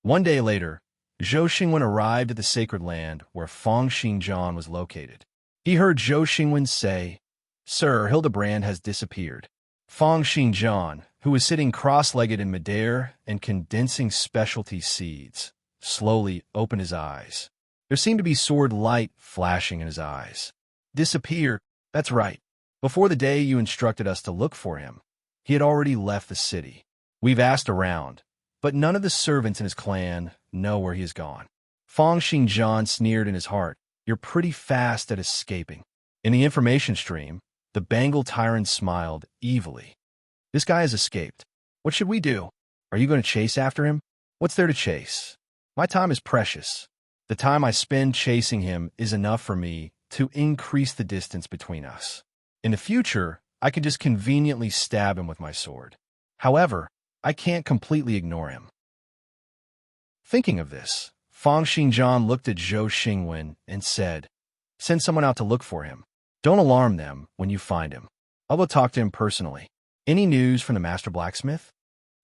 Speaker 1: One day later, Zhou Xingwen arrived at the sacred land where Feng Xingjian was located. He heard Zhou Xingwen say, "Sir, Hildebrand has disappeared." Feng Xingjian, who was sitting cross-legged in midair and condensing specialty seeds, slowly opened his eyes. There seemed to be sword light flashing in his eyes. "Disappear? That's right. Before the day you instructed us to look for him, he had already left the city. We've asked around, but none of the servants in his clan know where he has gone." Feng Xingjian sneered in his heart. "You're pretty fast at escaping." In the information stream, the Bengal tyrant smiled evilly. "This guy has escaped. What should we do? Are you going to chase after him? What's there to chase? My time is precious. The time I spend chasing him is enough for me to increase the distance between us. In the future, I can just conveniently stab him with my sword. However, I can't completely ignore him." Thinking of this, Feng Xingjian looked at Zhou Xingwen and said, "Send someone out to look for him. Don't alarm them when you find him. I'll go talk to him personally. Any news from the master blacksmith?"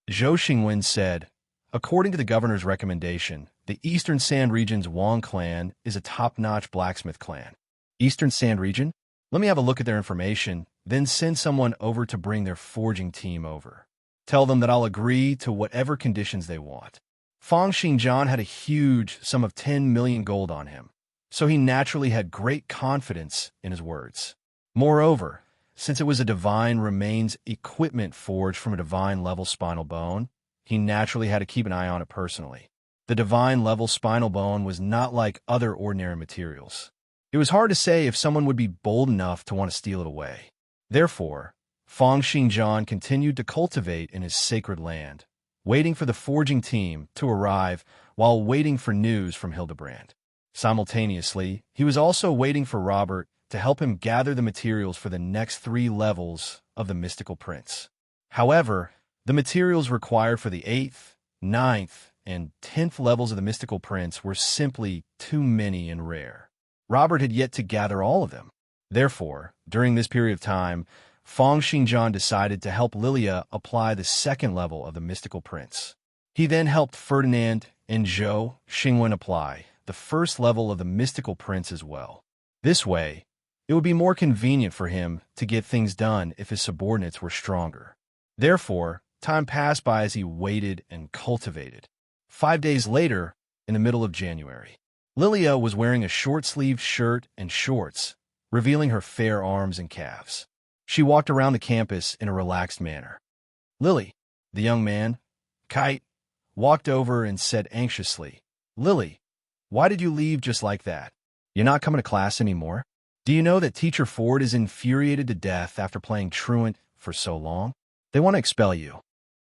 Speaker 1: Zhou Xingwen said, "According to the governor's recommendation, the Eastern Sand Region's Wang clan is a top-notch blacksmith clan." Eastern Sand Region? Let me have a look at their information, then send someone over to bring their forging team over. Tell them that I'll agree to whatever conditions they want. Feng Xingjian had a huge sum of 10 million gold on him, so he naturally had great confidence in his words. Moreover, since it was a divine remains equipment forged from a divine-level spinal bone, he naturally had to keep an eye on it personally. The divine-level spinal bone was not like other ordinary materials. It was hard to say if someone would be bold enough to want to steal it away. Therefore, Feng Xingjian continued to cultivate in his sacred land, waiting for the forging team to arrive while waiting for news from Hildebrand. Simultaneously, he was also waiting for Robert to help him gather the materials for the next 3 levels of the Mystical Prince. However, the materials required for the 8th, 9th, and 10th levels of the Mystical Prince were simply too many and rare. Robert had yet to gather all of them. Therefore, during this period of time, Feng Xingjian decided to help Lilia apply the 2nd level of the Mystical Prince. He then helped Ferdinand and Zhou Xingwen apply the 1st level of the Mystical Prince as well. This way, it would be more convenient for him to get things done if his subordinates were stronger. Therefore, time passed by as he waited and cultivated. 5 days later, in the middle of January, Lilia was wearing a short-sleeved shirt and shorts, revealing her fair arms and calves. She walked around the campus in a relaxed manner. "Lily," the young man, Kite, walked over and said anxiously, "Lily, why did you leave just like that? You're not coming to class anymore? Do you know that Teacher Ford is infuriated to death after playing truant for so long? They want to expel you."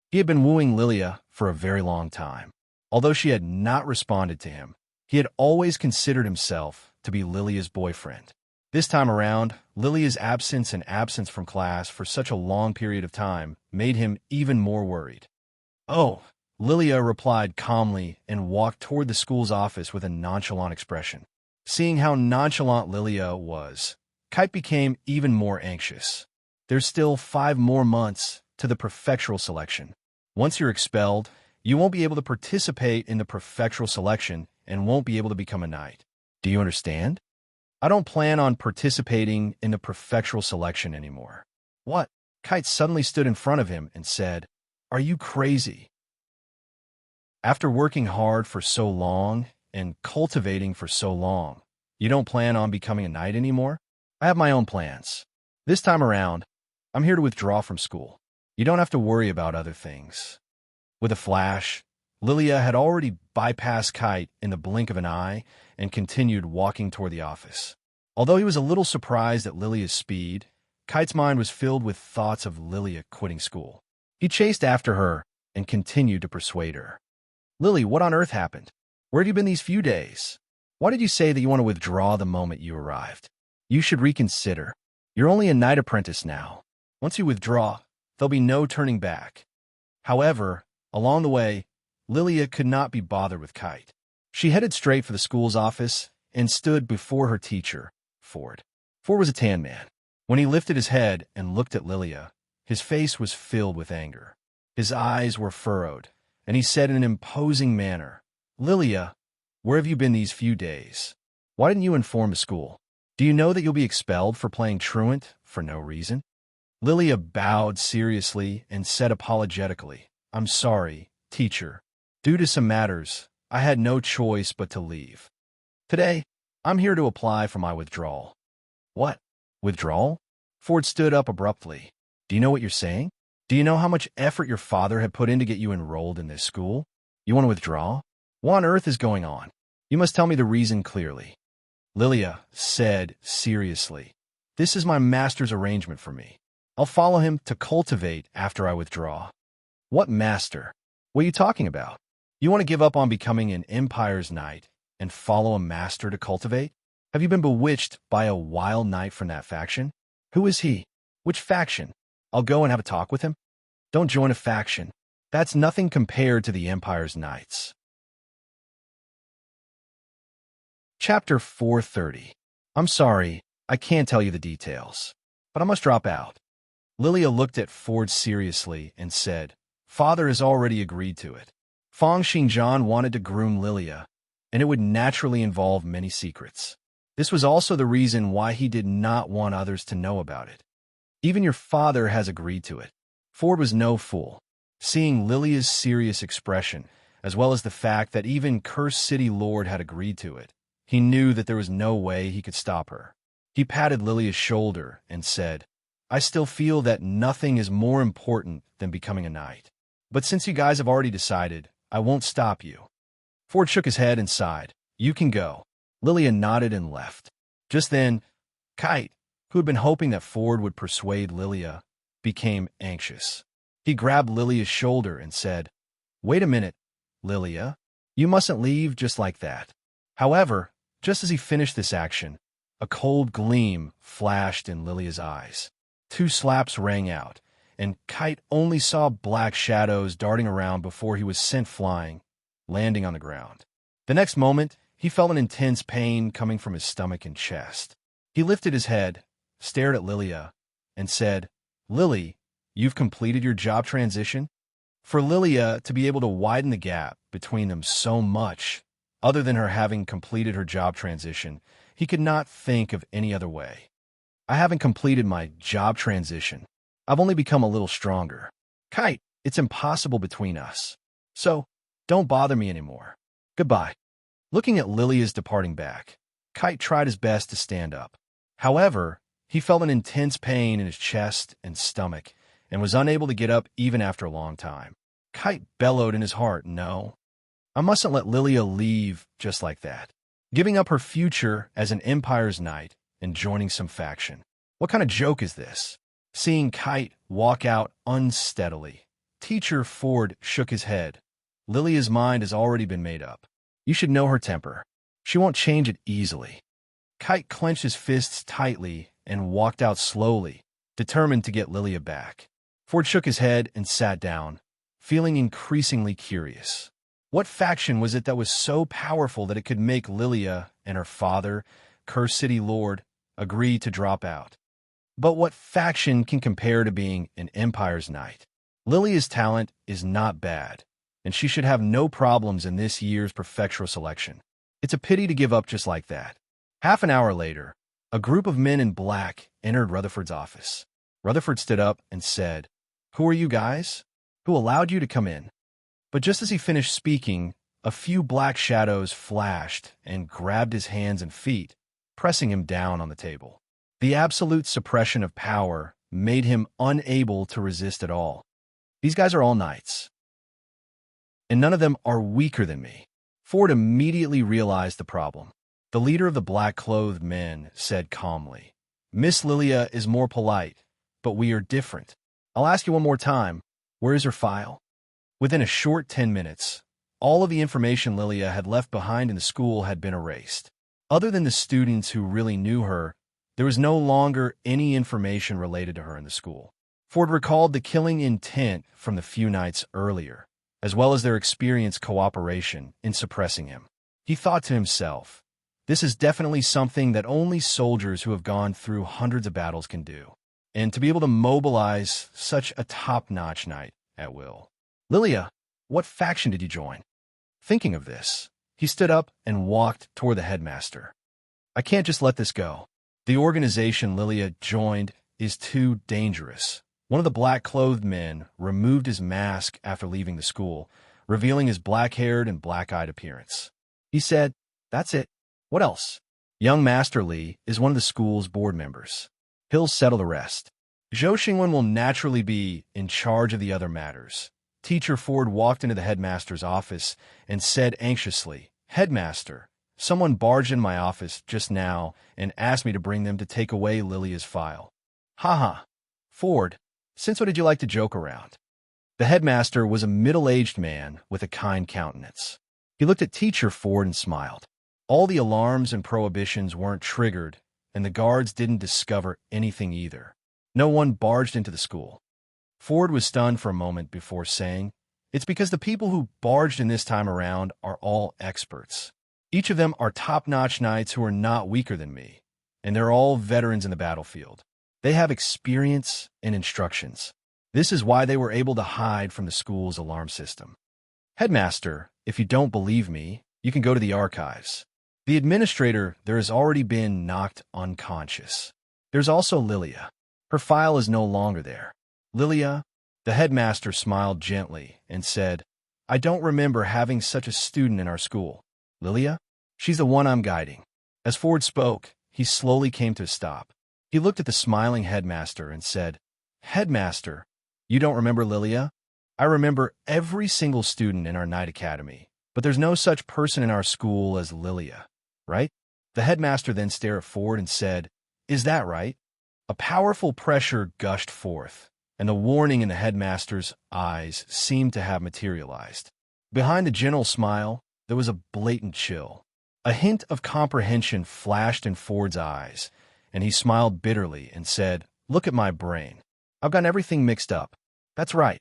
Speaker 1: He had been wooing Lilia for a very long time. Although she had not responded to him, He had always considered himself to be Lilia's boyfriend. This time around, Lilia's absence from class for such a long period of time made him even more worried. "Oh," Lilia replied calmly and walked toward the school's office with a nonchalant expression. Seeing how nonchalant Lilia was, Kite became even more anxious. There's still 5 more months to the prefectural selection. Once you're expelled, you won't be able to participate in the prefectural selection and won't be able to become a knight. Do you understand? I don't plan on participating in the prefectural selection anymore. What? Kite suddenly stood in front of him and said, "Are you crazy? After working hard for so long and cultivating for so long, you don't plan on becoming a knight anymore? I have my own plans. This time around, I'm here to withdraw from school. You don't have to worry about other things." With a flash, Lilia had already bypassed Kite in the blink of an eye and continued walking toward the office. Although he was a little surprised at Lilia's speed, Kite's mind was filled with thoughts of Lilia quitting school. He chased after her and continued to persuade her. "Lily, what on earth happened? Where have you been these few days? Why did you say that you want to withdraw the moment you arrived? You should reconsider. You're only a knight apprentice now. Once you withdraw, there'll be no turning back." However, along the way, Lilia could not be bothered with Kite. She headed straight for the school's office and stood before her teacher, Ford. Ford was a tan man. When he lifted his head and looked at Lilia, his face was filled with anger. His eyes were furrowed, and he said in an imposing manner, "Lilia, where have you been these few days? Why didn't you inform the school? Do you know that you'll be expelled for playing truant for no reason?" Lilia bowed seriously and said apologetically, "I'm sorry, teacher. Due to some matters, I had no choice but to leave. Today, I'm here to apply for my withdrawal." "What? Withdrawal?" Ford stood up abruptly. "Do you know what you're saying? Do you know how much effort your father had put in to get you enrolled in this school? You want to withdraw? What on earth is going on? You must tell me the reason clearly." Lilia said seriously, "This is my master's arrangement for me. I'll follow him to cultivate after I withdraw." "What master? What are you talking about? You want to give up on becoming an Empire's knight and follow a master to cultivate? Have you been bewitched by a wild knight from that faction? Who is he? Which faction? I'll go and have a talk with him." "Don't join a faction. That's nothing compared to the Empire's knights." Chapter 430. "I'm sorry, I can't tell you the details, but I must drop out." Lilia looked at Ford seriously and said, "Father has already agreed to it. Fang Xingjian wanted to groom Lilia, and it would naturally involve many secrets. This was also the reason why he did not want others to know about it. Even your father has agreed to it." Ford was no fool. Seeing Lilia's serious expression, as well as the fact that even Cursed City Lord had agreed to it, he knew that there was no way he could stop her. He patted Lilia's shoulder and said, "I still feel that nothing is more important than becoming a knight. But since you guys have already decided, I won't stop you." Ford shook his head and sighed. "You can go." Lilia nodded and left. Just then, Kite, who had been hoping that Ford would persuade Lilia, became anxious. He grabbed Lilia's shoulder and said, "Wait a minute, Lilia. You mustn't leave just like that." However, just as he finished this action, a cold gleam flashed in Lilia's eyes. 2 slaps rang out, and Kite only saw black shadows darting around before he was sent flying, landing on the ground. The next moment, he felt an intense pain coming from his stomach and chest. He lifted his head, stared at Lilia, and said, "Lily, you've completed your job transition?" For Lilia to be able to widen the gap between them so much, other than her having completed her job transition, he could not think of any other way. "I haven't completed my job transition. I've only become a little stronger. Kite, it's impossible between us. So, don't bother me anymore. Goodbye." Looking at Lilia's departing back, Kite tried his best to stand up. However, he felt an intense pain in his chest and stomach and was unable to get up even after a long time. Kite bellowed in his heart, "No, I mustn't let Lilia leave just like that. Giving up her future as an Empire's knight and joining some faction. What kind of joke is this?" Seeing Kite walk out unsteadily, Teacher Ford shook his head. "Lilia's mind has already been made up. You should know her temper. She won't change it easily. Kite clenched his fists tightly and walked out slowly, determined to get Lilia back. Ford shook his head and sat down, feeling increasingly curious. What faction was it that was so powerful that it could make Lilia and her father, Curse City Lord, agree to drop out? But what faction can compare to being an Empire's knight? Lilia's talent is not bad, and she should have no problems in this year's prefectural selection. It's a pity to give up just like that. Half an hour later, a group of men in black entered Rutherford's office. Rutherford stood up and said, "Who are you guys? Who allowed you to come in?" But just as he finished speaking, a few black shadows flashed and grabbed his hands and feet, pressing him down on the table. The absolute suppression of power made him unable to resist at all. These guys are all knights, and none of them are weaker than me. Ford immediately realized the problem. The leader of the black-clothed men said calmly, "Miss Lilia is more polite, but we are different. I'll ask you one more time, where is her file?" Within a short 10 minutes, all of the information Lilia had left behind in the school had been erased. Other than the students who really knew her, there was no longer any information related to her in the school. Ford recalled the killing intent from the few nights earlier, as well as their experienced cooperation in suppressing him. He thought to himself, this is definitely something that only soldiers who have gone through hundreds of battles can do, and to be able to mobilize such a top-notch knight at will. "Lilia, what faction did you join?" Thinking of this, he stood up and walked toward the headmaster. "I can't just let this go. The organization Lilia joined is too dangerous." One of the black-clothed men removed his mask after leaving the school, revealing his black-haired and black-eyed appearance. He said, "That's it. What else?" "Young Master Li is one of the school's board members. He'll settle the rest. Zhou Xingwen will naturally be in charge of the other matters." Teacher Ford walked into the headmaster's office and said anxiously, "Headmaster, someone barged in my office just now and asked me to bring them to take away Lilia's file." "Haha, Ford, since when did you like to joke around?" The headmaster was a middle-aged man with a kind countenance. He looked at Teacher Ford and smiled. All the alarms and prohibitions weren't triggered, and the guards didn't discover anything either. No one barged into the school. Ford was stunned for a moment before saying, "It's because the people who barged in this time around are all experts. Each of them are top-notch knights who are not weaker than me, and they're all veterans in the battlefield. They have experience and instructions. This is why they were able to hide from the school's alarm system." "Headmaster, if you don't believe me, you can go to the archives. The administrator there has already been knocked unconscious. There's also Lilia. Her file is no longer there." "Lilia?" The headmaster smiled gently and said, "I don't remember having such a student in our school." "Lilia? She's the one I'm guiding." As Ford spoke, he slowly came to a stop. He looked at the smiling headmaster and said, "Headmaster, you don't remember Lilia? I remember every single student in our night academy, but there's no such person in our school as Lilia, right?" The headmaster then stared at Ford and said, "Is that right?" A powerful pressure gushed forth, and the warning in the headmaster's eyes seemed to have materialized. Behind the gentle smile, there was a blatant chill. A hint of comprehension flashed in Ford's eyes, and he smiled bitterly and said, "Look at my brain. I've gotten everything mixed up. That's right.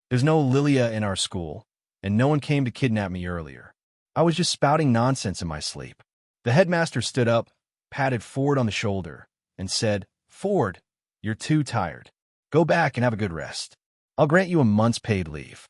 Speaker 1: There's no Lilia in our school, and no one came to kidnap me earlier. I was just spouting nonsense in my sleep." The headmaster stood up, patted Ford on the shoulder, and said, "Ford, you're too tired. Go back and have a good rest. I'll grant you a month's paid leave."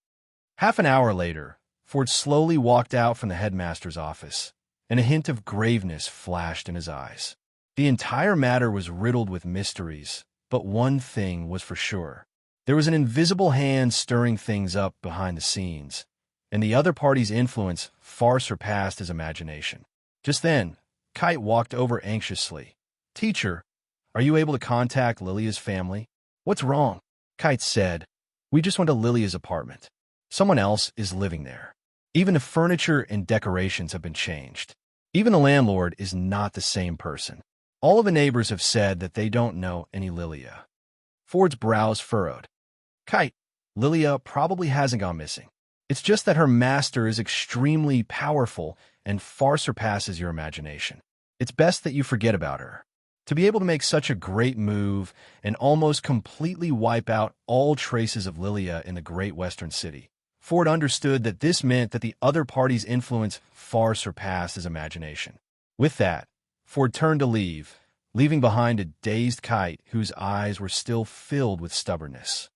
Speaker 1: Half an hour later, Ford slowly walked out from the headmaster's office, and a hint of graveness flashed in his eyes. The entire matter was riddled with mysteries, but one thing was for sure. There was an invisible hand stirring things up behind the scenes, and the other party's influence far surpassed his imagination. Just then, Kite walked over anxiously. "Teacher, are you able to contact Lilia's family?" "What's wrong?" Kite said. "We just went to Lilia's apartment. Someone else is living there. Even the furniture and decorations have been changed. Even the landlord is not the same person. All of the neighbors have said that they don't know any Lilia." Ford's brows furrowed. "Kite, Lilia probably hasn't gone missing. It's just that her master is extremely powerful and far surpasses your imagination. It's best that you forget about her. To be able to make such a great move and almost completely wipe out all traces of Lilia in the great western city, Ford understood that this meant that the other party's influence far surpassed his imagination. With that, Ford turned to leave, leaving behind a dazed Kite whose eyes were still filled with stubbornness.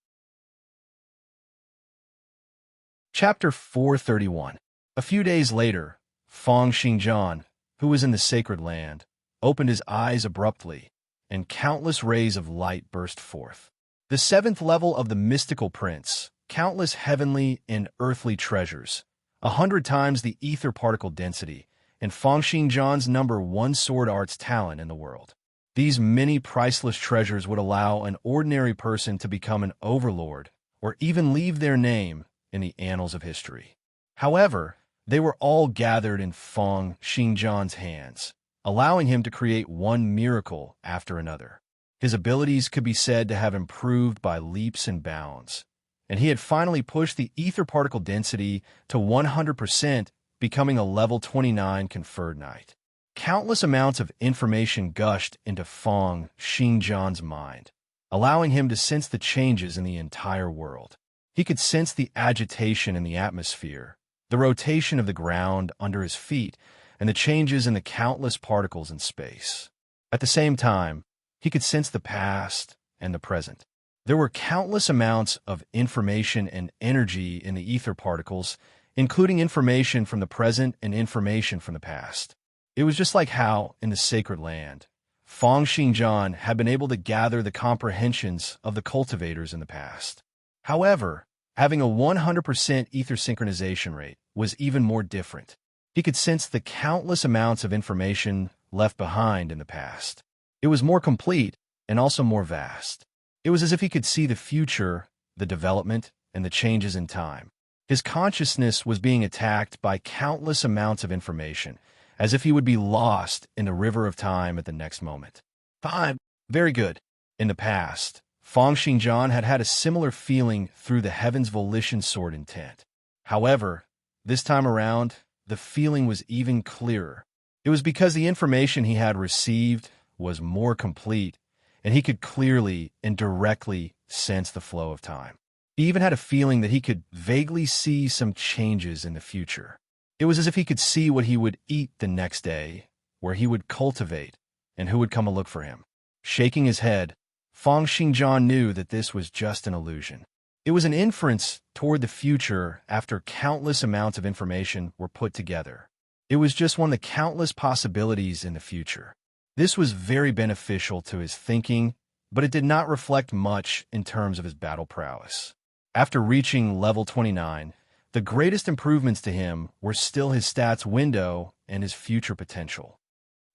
Speaker 1: Chapter 431. A few days later, Fang Xingjian, who was in the sacred land, opened his eyes abruptly, and countless rays of light burst forth. The seventh level of the mystical prince, countless heavenly and earthly treasures, 100 times the ether particle density, and Fang Xingjian's #1 sword arts talent in the world. These many priceless treasures would allow an ordinary person to become an overlord, or even leave their name in the annals of history. However, they were all gathered in Fang Xingjian's hands, allowing him to create one miracle after another. His abilities could be said to have improved by leaps and bounds, and he had finally pushed the ether particle density to 100%, becoming a level 29 conferred knight. Countless amounts of information gushed into Fang Xingjian's mind, allowing him to sense the changes in the entire world. He could sense the agitation in the atmosphere, the rotation of the ground under his feet, and the changes in the countless particles in space. At the same time, he could sense the past and the present. There were countless amounts of information and energy in the ether particles, including information from the present and information from the past. It was just like how, in the sacred land, Fang Xingjian had been able to gather the comprehensions of the cultivators in the past. However, having a 100% ether synchronization rate was even more different. He could sense the countless amounts of information left behind in the past. It was more complete and also more vast. It was as if he could see the future, the development, and the changes in time. His consciousness was being attacked by countless amounts of information, as if he would be lost in the river of time at the next moment. Fine. Very good. In the past, Fang Xingjian had had a similar feeling through the Heaven's Volition sword intent. However, this time around, the feeling was even clearer. It was because the information he had received was more complete, and he could clearly and directly sense the flow of time. He even had a feeling that he could vaguely see some changes in the future. It was as if he could see what he would eat the next day, where he would cultivate, and who would come to look for him. Shaking his head, Fang Xingjian knew that this was just an illusion. It was an inference toward the future after countless amounts of information were put together. It was just one of the countless possibilities in the future. This was very beneficial to his thinking, but it did not reflect much in terms of his battle prowess. After reaching level 29, the greatest improvements to him were still his stats window and his future potential.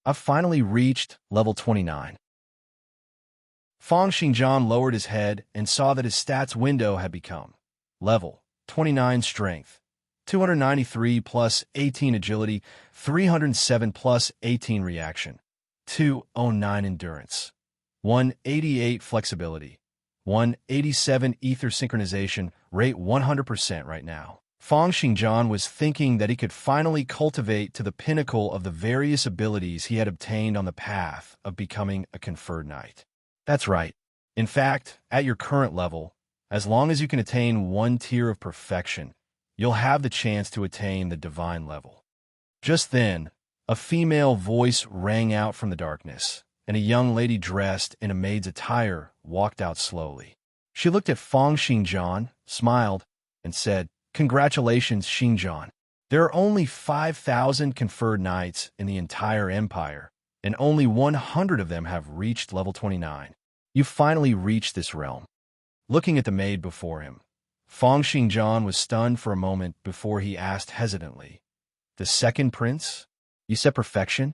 Speaker 1: I've finally reached level 29. Fang Xingjian lowered his head and saw that his stats window had become level 29 strength, 293 plus 18 agility, 307 plus 18 reaction, 209 endurance, 188 flexibility, 187 ether synchronization, rate 100% right now. Fang Xingjian was thinking that he could finally cultivate to the pinnacle of the various abilities he had obtained on the path of becoming a conferred knight. That's right. In fact, at your current level, as long as you can attain one tier of perfection, you'll have the chance to attain the divine level. Just then, a female voice rang out from the darkness, and a young lady dressed in a maid's attire walked out slowly. She looked at Fang Xingjian, smiled, and said, "Congratulations, Xingjian. There are only 5,000 conferred knights in the entire empire, and only 100 of them have reached level 29. You finally reached this realm." Looking at the maid before him, Fang Xingjian was stunned for a moment before he asked hesitantly, "The second prince? You said perfection?"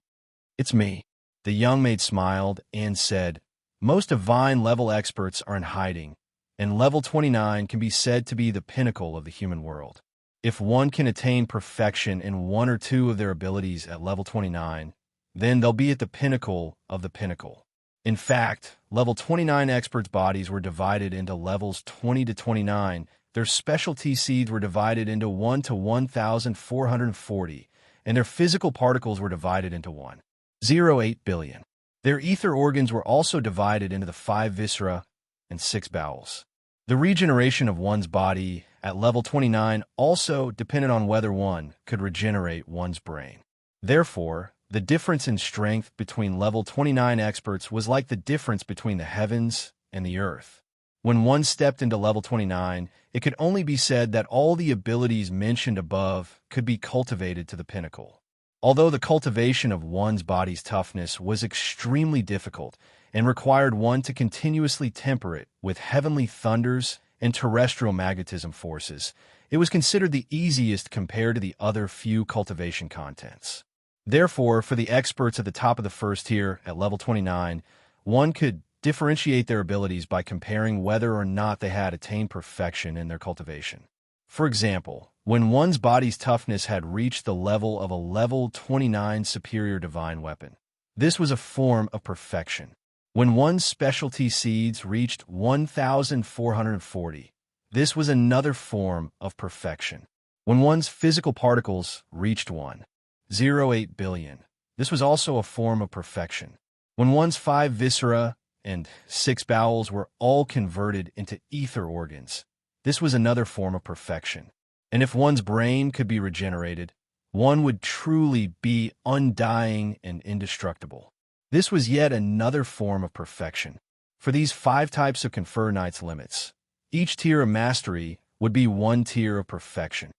Speaker 1: "It's me." The young maid smiled and said, "Most divine level experts are in hiding, and level 29 can be said to be the pinnacle of the human world. If one can attain perfection in one or two of their abilities at level 29, then they'll be at the pinnacle of the pinnacle. In fact, level 29 experts' bodies were divided into levels 20 to 29 their specialty seeds were divided into 1 to 1,440, and their physical particles were divided into 1.08 billion. Their ether organs were also divided into the 5 viscera and 6 bowels. The regeneration of one's body at level 29 also depended on whether one could regenerate one's brain. Therefore, the difference in strength between level 29 experts was like the difference between the heavens and the earth. When one stepped into level 29, it could only be said that all the abilities mentioned above could be cultivated to the pinnacle. Although the cultivation of one's body's toughness was extremely difficult and required one to continuously temper it with heavenly thunders and terrestrial magnetism forces, it was considered the easiest compared to the other few cultivation contents. Therefore, for the experts at the top of the first tier at level 29, one could differentiate their abilities by comparing whether or not they had attained perfection in their cultivation. For example, when one's body's toughness had reached the level of a level 29 superior divine weapon, this was a form of perfection. When one's specialty seeds reached 1,440, this was another form of perfection. When one's physical particles reached 1.08 billion, this was also a form of perfection. When one's 5 viscera and 6 bowels were all converted into ether organs, this was another form of perfection. And if one's brain could be regenerated, one would truly be undying and indestructible. This was yet another form of perfection. For these 5 types of Confer Knight's limits, each tier of mastery would be 1 tier of perfection.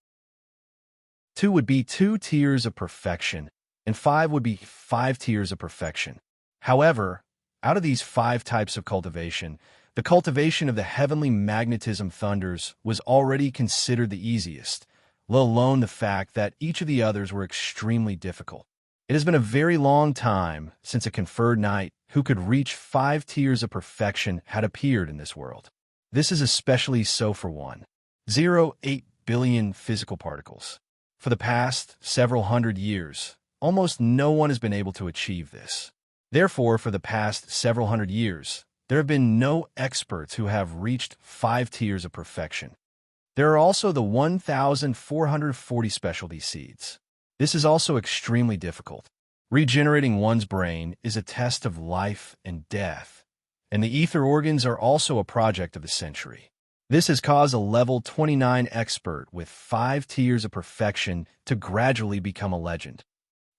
Speaker 1: 2 would be 2 tiers of perfection, and 5 would be 5 tiers of perfection. However, out of these 5 types of cultivation, the cultivation of the heavenly magnetism thunders was already considered the easiest, let alone the fact that each of the others were extremely difficult. It has been a very long time since a conferred knight who could reach 5 tiers of perfection had appeared in this world. This is especially so for 1.08 billion physical particles. For the past several hundred years, almost no one has been able to achieve this. Therefore, for the past several hundred years, there have been no experts who have reached 5 tiers of perfection. There are also the 1,440 specialty seeds. This is also extremely difficult. Regenerating one's brain is a test of life and death, and the ether organs are also a project of the century. This has caused a level 29 expert with 5 tiers of perfection to gradually become a legend.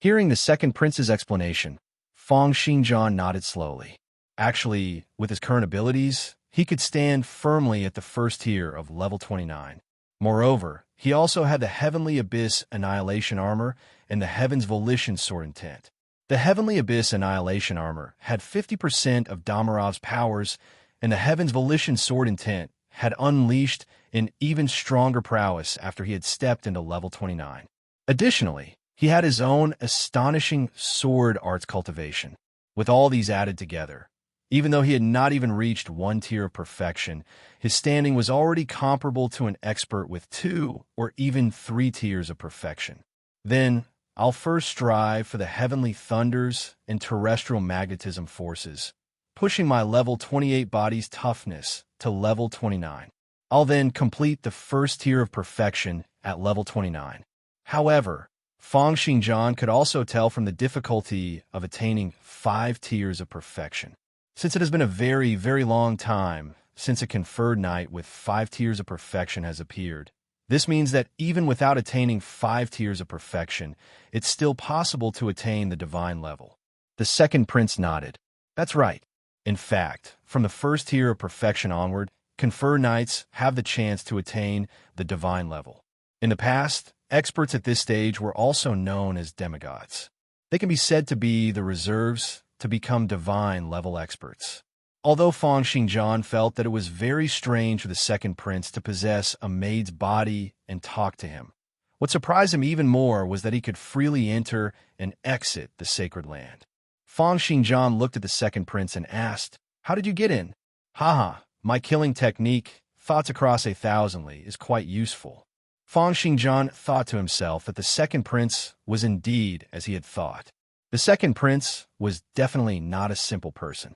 Speaker 1: Hearing the second prince's explanation, Feng Xingjian nodded slowly. Actually, with his current abilities, he could stand firmly at the first tier of level 29. Moreover, he also had the Heavenly Abyss Annihilation Armor and the Heaven's Volition Sword Intent. The Heavenly Abyss Annihilation Armor had 50% of Damarov's powers, and the Heaven's Volition Sword Intent had unleashed an even stronger prowess after he had stepped into level 29. Additionally, he had his own astonishing sword arts cultivation. With all these added together, even though he had not even reached 1 tier of perfection, his standing was already comparable to an expert with 2 or even 3 tiers of perfection. Then, I'll first strive for the heavenly thunders and terrestrial magnetism forces, pushing my level 28 body's toughness to level 29. I'll then complete the first tier of perfection at level 29. However, Feng Xingjian could also tell from the difficulty of attaining 5 tiers of perfection. Since it has been a very, very long time since a conferred knight with 5 tiers of perfection has appeared, this means that even without attaining 5 tiers of perfection, it's still possible to attain the divine level. The second prince nodded. That's right. In fact, from the first tier of perfection onward, conferred knights have the chance to attain the divine level. In the past, experts at this stage were also known as demigods. They can be said to be the reserves to become divine level experts. Although Feng Xingjian felt that it was very strange for the second prince to possess a maid's body and talk to him, what surprised him even more was that he could freely enter and exit the sacred land. Feng Xingjian looked at the second prince and asked, "How did you get in?" "Haha, my killing technique, thoughts across 1,000 li, is quite useful." Feng Xingjian thought to himself that the second prince was indeed as he had thought. The second prince was definitely not a simple person.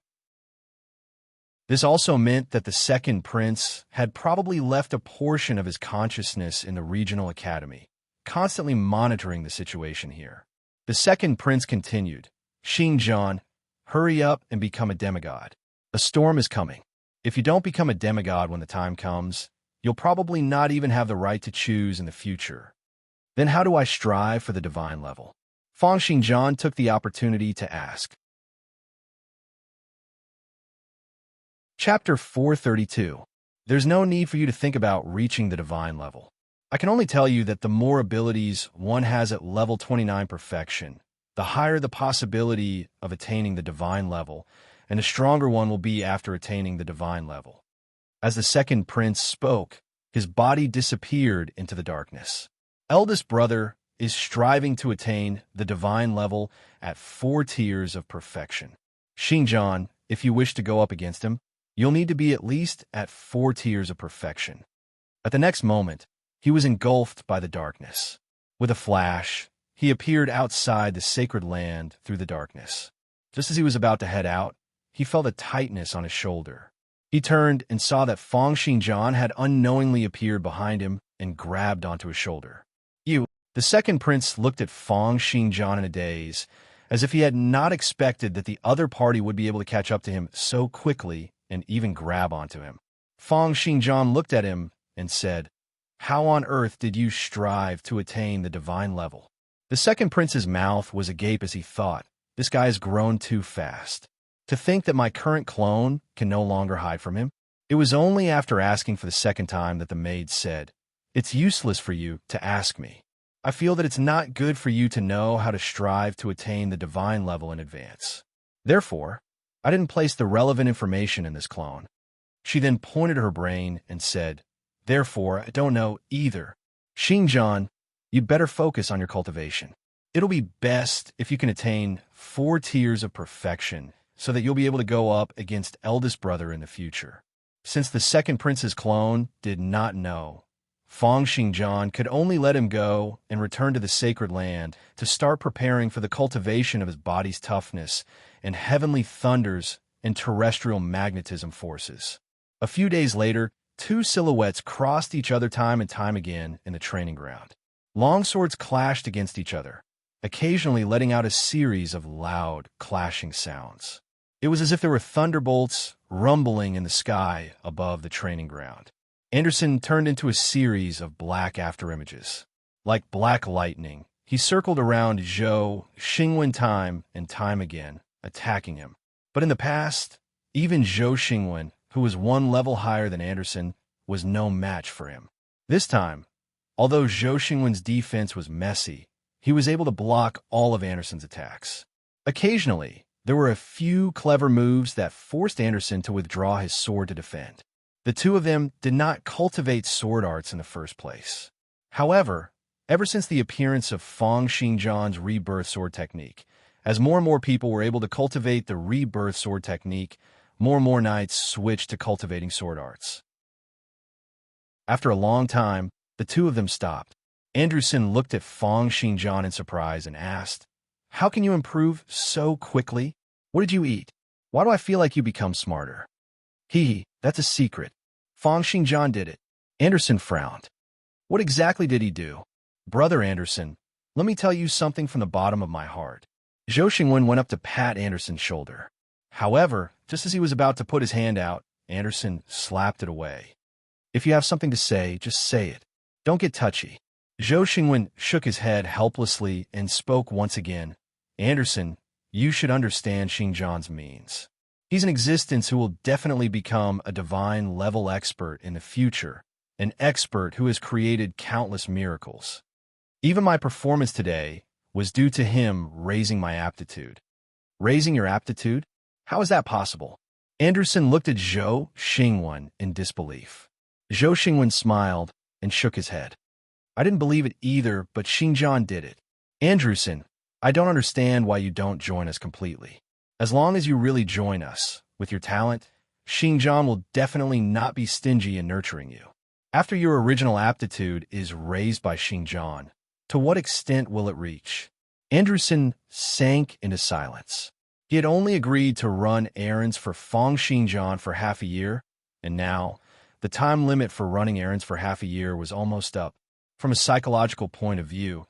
Speaker 1: This also meant that the second prince had probably left a portion of his consciousness in the regional academy, constantly monitoring the situation here. The second prince continued, Xinjiang, hurry up and become a demigod. A storm is coming. If you don't become a demigod when the time comes, you'll probably not even have the right to choose in the future. Then how do I strive for the divine level? Fang Xinjiang took the opportunity to ask. Chapter 432. There's no need for you to think about reaching the divine level. I can only tell you that the more abilities one has at level 29 perfection, the higher the possibility of attaining the divine level, and the stronger one will be after attaining the divine level. As the second prince spoke, his body disappeared into the darkness. Eldest brother is striving to attain the divine level at 4 tiers of perfection. Xinjiang, if you wish to go up against him, you'll need to be at least at 4 tiers of perfection. At the next moment, he was engulfed by the darkness. With a flash, he appeared outside the sacred land through the darkness. Just as he was about to head out, he felt a tightness on his shoulder. He turned and saw that Fang Xinjiang had unknowingly appeared behind him and grabbed onto his shoulder. The second prince looked at Fang Xinjiang in a daze, as if he had not expected that the other party would be able to catch up to him so quickly and even grab onto him. Fang Xinjiang looked at him and said, How on earth did you strive to attain the divine level? The second prince's mouth was agape as he thought, This guy has grown too fast. To think that my current clone can no longer hide from him? It was only after asking for the second time that the maid said, It's useless for you to ask me. I feel that it's not good for you to know how to strive to attain the divine level in advance. Therefore, I didn't place the relevant information in this clone. She then pointed her brain and said, Therefore, I don't know either. Xinjiang, you'd better focus on your cultivation. It'll be best if you can attain 4 tiers of perfection so that you'll be able to go up against eldest brother in the future. Since the second prince's clone did not know, Fang Xinjiang could only let him go and return to the sacred land to start preparing for the cultivation of his body's toughness and heavenly thunders and terrestrial magnetism forces. A few days later, 2 silhouettes crossed each other time and time again in the training ground. Longswords clashed against each other, occasionally letting out a series of loud, clashing sounds. It was as if there were thunderbolts rumbling in the sky above the training ground. Anderson turned into a series of black afterimages. Like black lightning, he circled around Zhou Xingwen time and time again, attacking him. But in the past, even Zhou Xingwen, who was 1 level higher than Anderson, was no match for him. This time, although Zhou Xingwen's defense was messy, he was able to block all of Anderson's attacks. Occasionally, there were a few clever moves that forced Anderson to withdraw his sword to defend. The two of them did not cultivate sword arts in the first place. However, ever since the appearance of Fang Xinjiang's rebirth sword technique, as more and more people were able to cultivate the rebirth sword technique, more and more knights switched to cultivating sword arts. After a long time, the two of them stopped. Anderson looked at Fang Xinjiang in surprise and asked, How can you improve so quickly? What did you eat? Why do I feel like you become smarter? That's a secret. Fang Xinjiang did it. Anderson frowned. What exactly did he do? Brother Anderson, let me tell you something from the bottom of my heart. Zhou Xingwen went up to pat Anderson's shoulder. However, just as he was about to put his hand out, Anderson slapped it away. If you have something to say, just say it. Don't get touchy. Zhou Xingwen shook his head helplessly and spoke once again. Anderson, you should understand Xinjiang's means. He's an existence who will definitely become a divine level expert in the future, an expert who has created countless miracles. Even my performance today was due to him raising my aptitude. Raising your aptitude? How is that possible? Anderson looked at Zhou Xingwen in disbelief. Zhou Xingwen smiled and shook his head. I didn't believe it either, but Xinjiang did it. Anderson, I don't understand why you don't join us completely. As long as you really join us, with your talent, Xinjiang will definitely not be stingy in nurturing you. After your original aptitude is raised by Xinjiang, to what extent will it reach? Anderson sank into silence. He had only agreed to run errands for Fong Xinjian for half a year, and now, the time limit for running errands for half a year was almost up. From a psychological point of view,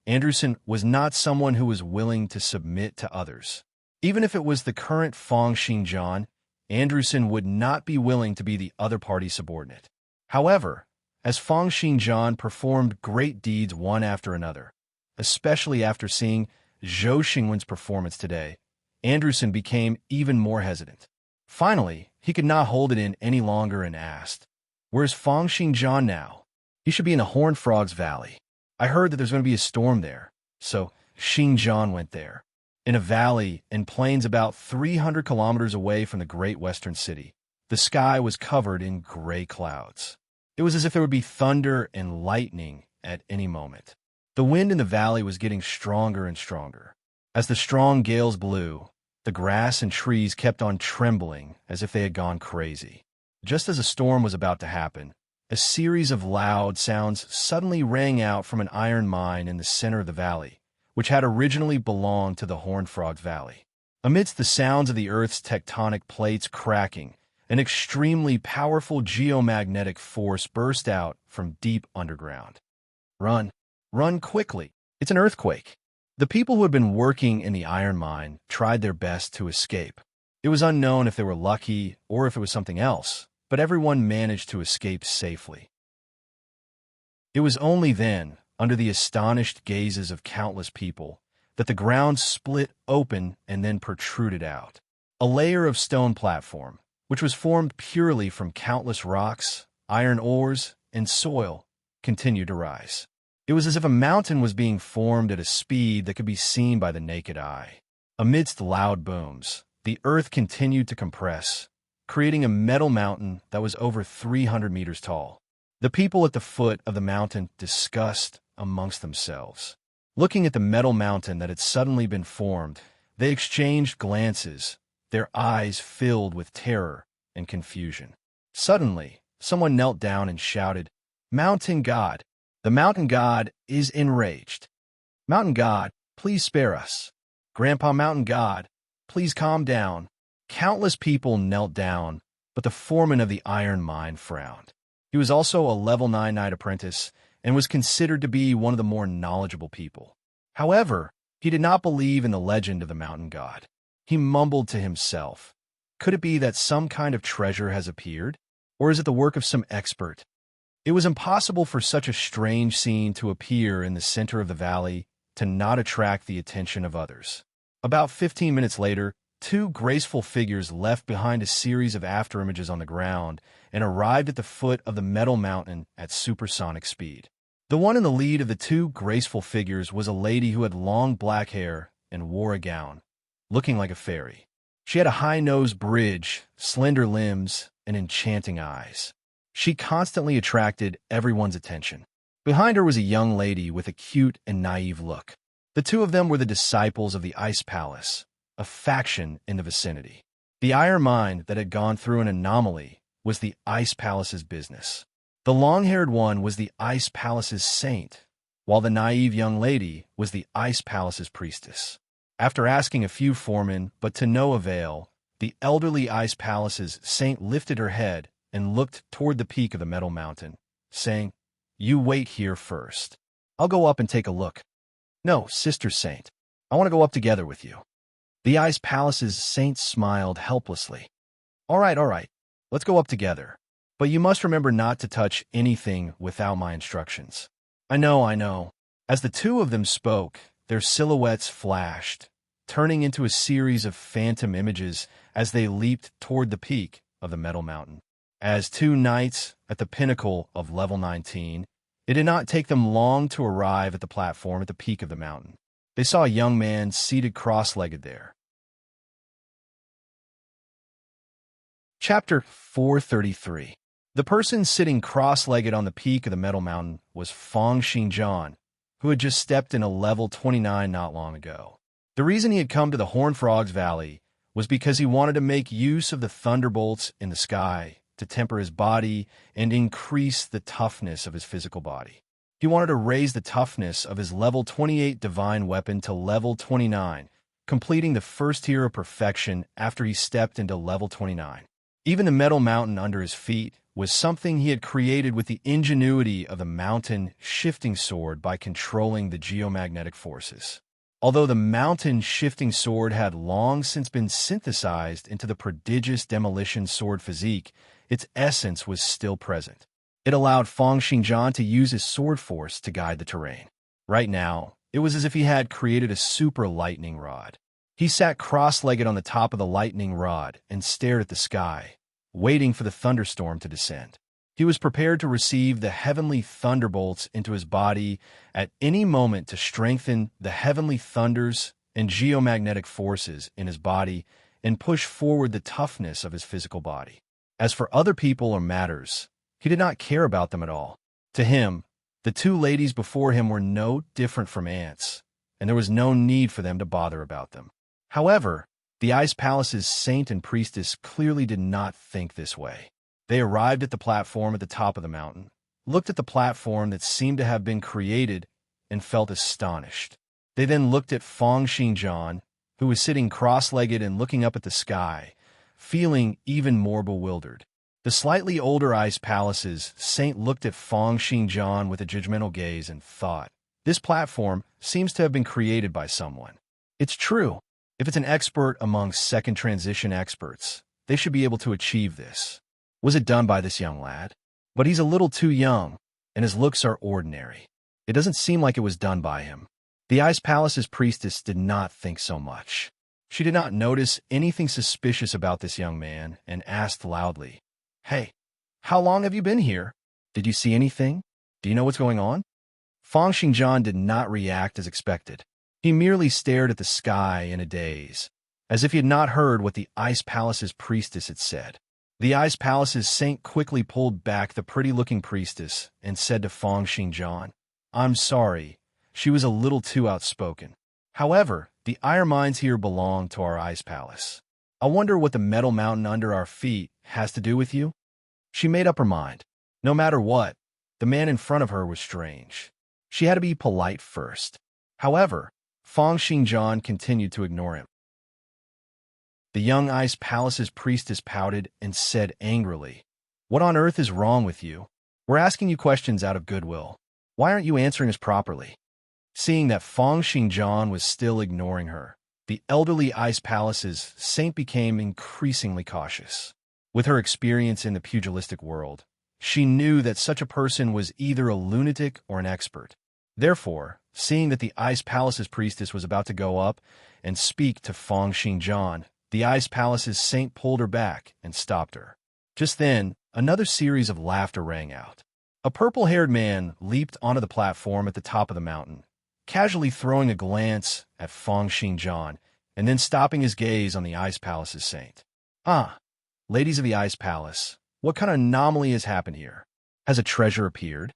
Speaker 1: Anderson was not someone who was willing to submit to others. Even if it was the current Fong Xinjian, Anderson would not be willing to be the other party's subordinate. However, as Fong Xinjian performed great deeds one after another, especially after seeing Zhou Xingwen's performance today, Anderson became even more hesitant. Finally, he could not hold it in any longer and asked, "Where's Fong Xinjian now?" "He should be in the Horned Frogs Valley. I heard that there's going to be a storm there, so Xinjian went there." In a valley in plains about 300 kilometers away from the great western city, the sky was covered in gray clouds. It was as if there would be thunder and lightning at any moment. The wind in the valley was getting stronger and stronger. As the strong gales blew, the grass and trees kept on trembling as if they had gone crazy. Just as a storm was about to happen, a series of loud sounds suddenly rang out from an iron mine in the center of the valley, which had originally belonged to the Horned Frogs Valley. Amidst the sounds of the Earth's tectonic plates cracking, an extremely powerful geomagnetic force burst out from deep underground. "Run! Run quickly! It's an earthquake!" The people who had been working in the iron mine tried their best to escape. It was unknown if they were lucky or if it was something else, but everyone managed to escape safely. It was only then, under the astonished gazes of countless people, that the ground split open and then protruded out. A layer of stone platform, which was formed purely from countless rocks, iron ores, and soil, continued to rise. It was as if a mountain was being formed at a speed that could be seen by the naked eye. Amidst loud booms, the earth continued to compress, creating a metal mountain that was over 300 meters tall. The people at the foot of the mountain discussed amongst themselves. Looking at the metal mountain that had suddenly been formed, they exchanged glances, their eyes filled with terror and confusion. Suddenly, someone knelt down and shouted, "Mountain God! The mountain god is enraged. Mountain god, please spare us. Grandpa Mountain God, please calm down." Countless people knelt down, but the foreman of the iron mine frowned. He was also a level 9 knight apprentice and was considered to be one of the more knowledgeable people. However, he did not believe in the legend of the mountain god. He mumbled to himself, "Could it be that some kind of treasure has appeared? Or is it the work of some expert?" It was impossible for such a strange scene to appear in the center of the valley to not attract the attention of others. About 15 minutes later, two graceful figures left behind a series of afterimages on the ground and arrived at the foot of the metal mountain at supersonic speed. The one in the lead of the two graceful figures was a lady who had long black hair and wore a gown, looking like a fairy. She had a high-nosed bridge, slender limbs, and enchanting eyes. She constantly attracted everyone's attention. Behind her was a young lady with a cute and naive look. The two of them were the disciples of the Ice Palace, a faction in the vicinity. The iron mine that had gone through an anomaly was the Ice Palace's business. The long-haired one was the Ice Palace's saint, while the naive young lady was the Ice Palace's priestess. After asking a few foremen, but to no avail, the elderly Ice Palace's saint lifted her head and looked toward the peak of the metal mountain, saying, "You wait here first. I'll go up and take a look." "No, Sister Saint. I want to go up together with you." The Ice Palace's saint smiled helplessly. All right. Let's go up together. But you must remember not to touch anything without my instructions." I know. As the two of them spoke, their silhouettes flashed, turning into a series of phantom images as they leaped toward the peak of the metal mountain. As two knights at the pinnacle of level 19, it did not take them long to arrive at the platform at the peak of the mountain. They saw a young man seated cross-legged there. Chapter 433. The person sitting cross-legged on the peak of the metal mountain was Fong Xinjian, who had just stepped in a level 29 not long ago. The reason he had come to the Horned Frogs Valley was because he wanted to make use of the thunderbolts in the sky to temper his body and increase the toughness of his physical body. He wanted to raise the toughness of his level 28 divine weapon to level 29, completing the first tier of perfection after he stepped into level 29. Even the metal mountain under his feet was something he had created with the ingenuity of the mountain shifting sword by controlling the geomagnetic forces. Although the mountain shifting sword had long since been synthesized into the prodigious demolition sword physique, its essence was still present. It allowed Feng Xingjian to use his sword force to guide the terrain. Right now, it was as if he had created a super lightning rod. He sat cross-legged on the top of the lightning rod and stared at the sky, waiting for the thunderstorm to descend. He was prepared to receive the heavenly thunderbolts into his body at any moment to strengthen the heavenly thunders and geomagnetic forces in his body and push forward the toughness of his physical body. As for other people or matters, he did not care about them at all. To him, the two ladies before him were no different from ants, and there was no need for them to bother about them. However, the Ice Palace's saint and priestess clearly did not think this way. They arrived at the platform at the top of the mountain, looked at the platform that seemed to have been created, and felt astonished. They then looked at Feng Xingjian, who was sitting cross-legged and looking up at the sky, feeling even more bewildered. The slightly older Ice Palace's saint looked at Feng Xingjian with a judgmental gaze and thought, "This platform seems to have been created by someone. It's true. If it's an expert among second transition experts, they should be able to achieve this. Was it done by this young lad? But he's a little too young, and his looks are ordinary. It doesn't seem like it was done by him." The Ice Palace's priestess did not think so much. She did not notice anything suspicious about this young man and asked loudly, "Hey, how long have you been here? Did you see anything? Do you know what's going on?" Feng Xingjian did not react as expected. He merely stared at the sky in a daze, as if he had not heard what the Ice Palace's priestess had said. The Ice Palace's saint quickly pulled back the pretty-looking priestess and said to Feng Xingjian, "I'm sorry, she was a little too outspoken. However, the iron mines here belong to our Ice Palace. I wonder what the metal mountain under our feet has to do with you?" She made up her mind. No matter what, the man in front of her was strange. She had to be polite first. However, Feng Xingjian continued to ignore him. The young Ice Palace's priestess pouted and said angrily, "What on earth is wrong with you? We're asking you questions out of goodwill. Why aren't you answering us properly?" Seeing that Feng Xingjian was still ignoring her, the elderly Ice Palace's saint became increasingly cautious. With her experience in the pugilistic world, she knew that such a person was either a lunatic or an expert. Therefore, seeing that the Ice Palace's priestess was about to go up and speak to Feng Xingjian, the Ice Palace's saint pulled her back and stopped her. Just then, another series of laughter rang out. A purple-haired man leaped onto the platform at the top of the mountain, casually throwing a glance at Feng Xingjian and then stopping his gaze on the Ice Palace's saint. "Ah, ladies of the Ice Palace, what kind of anomaly has happened here? Has a treasure appeared?"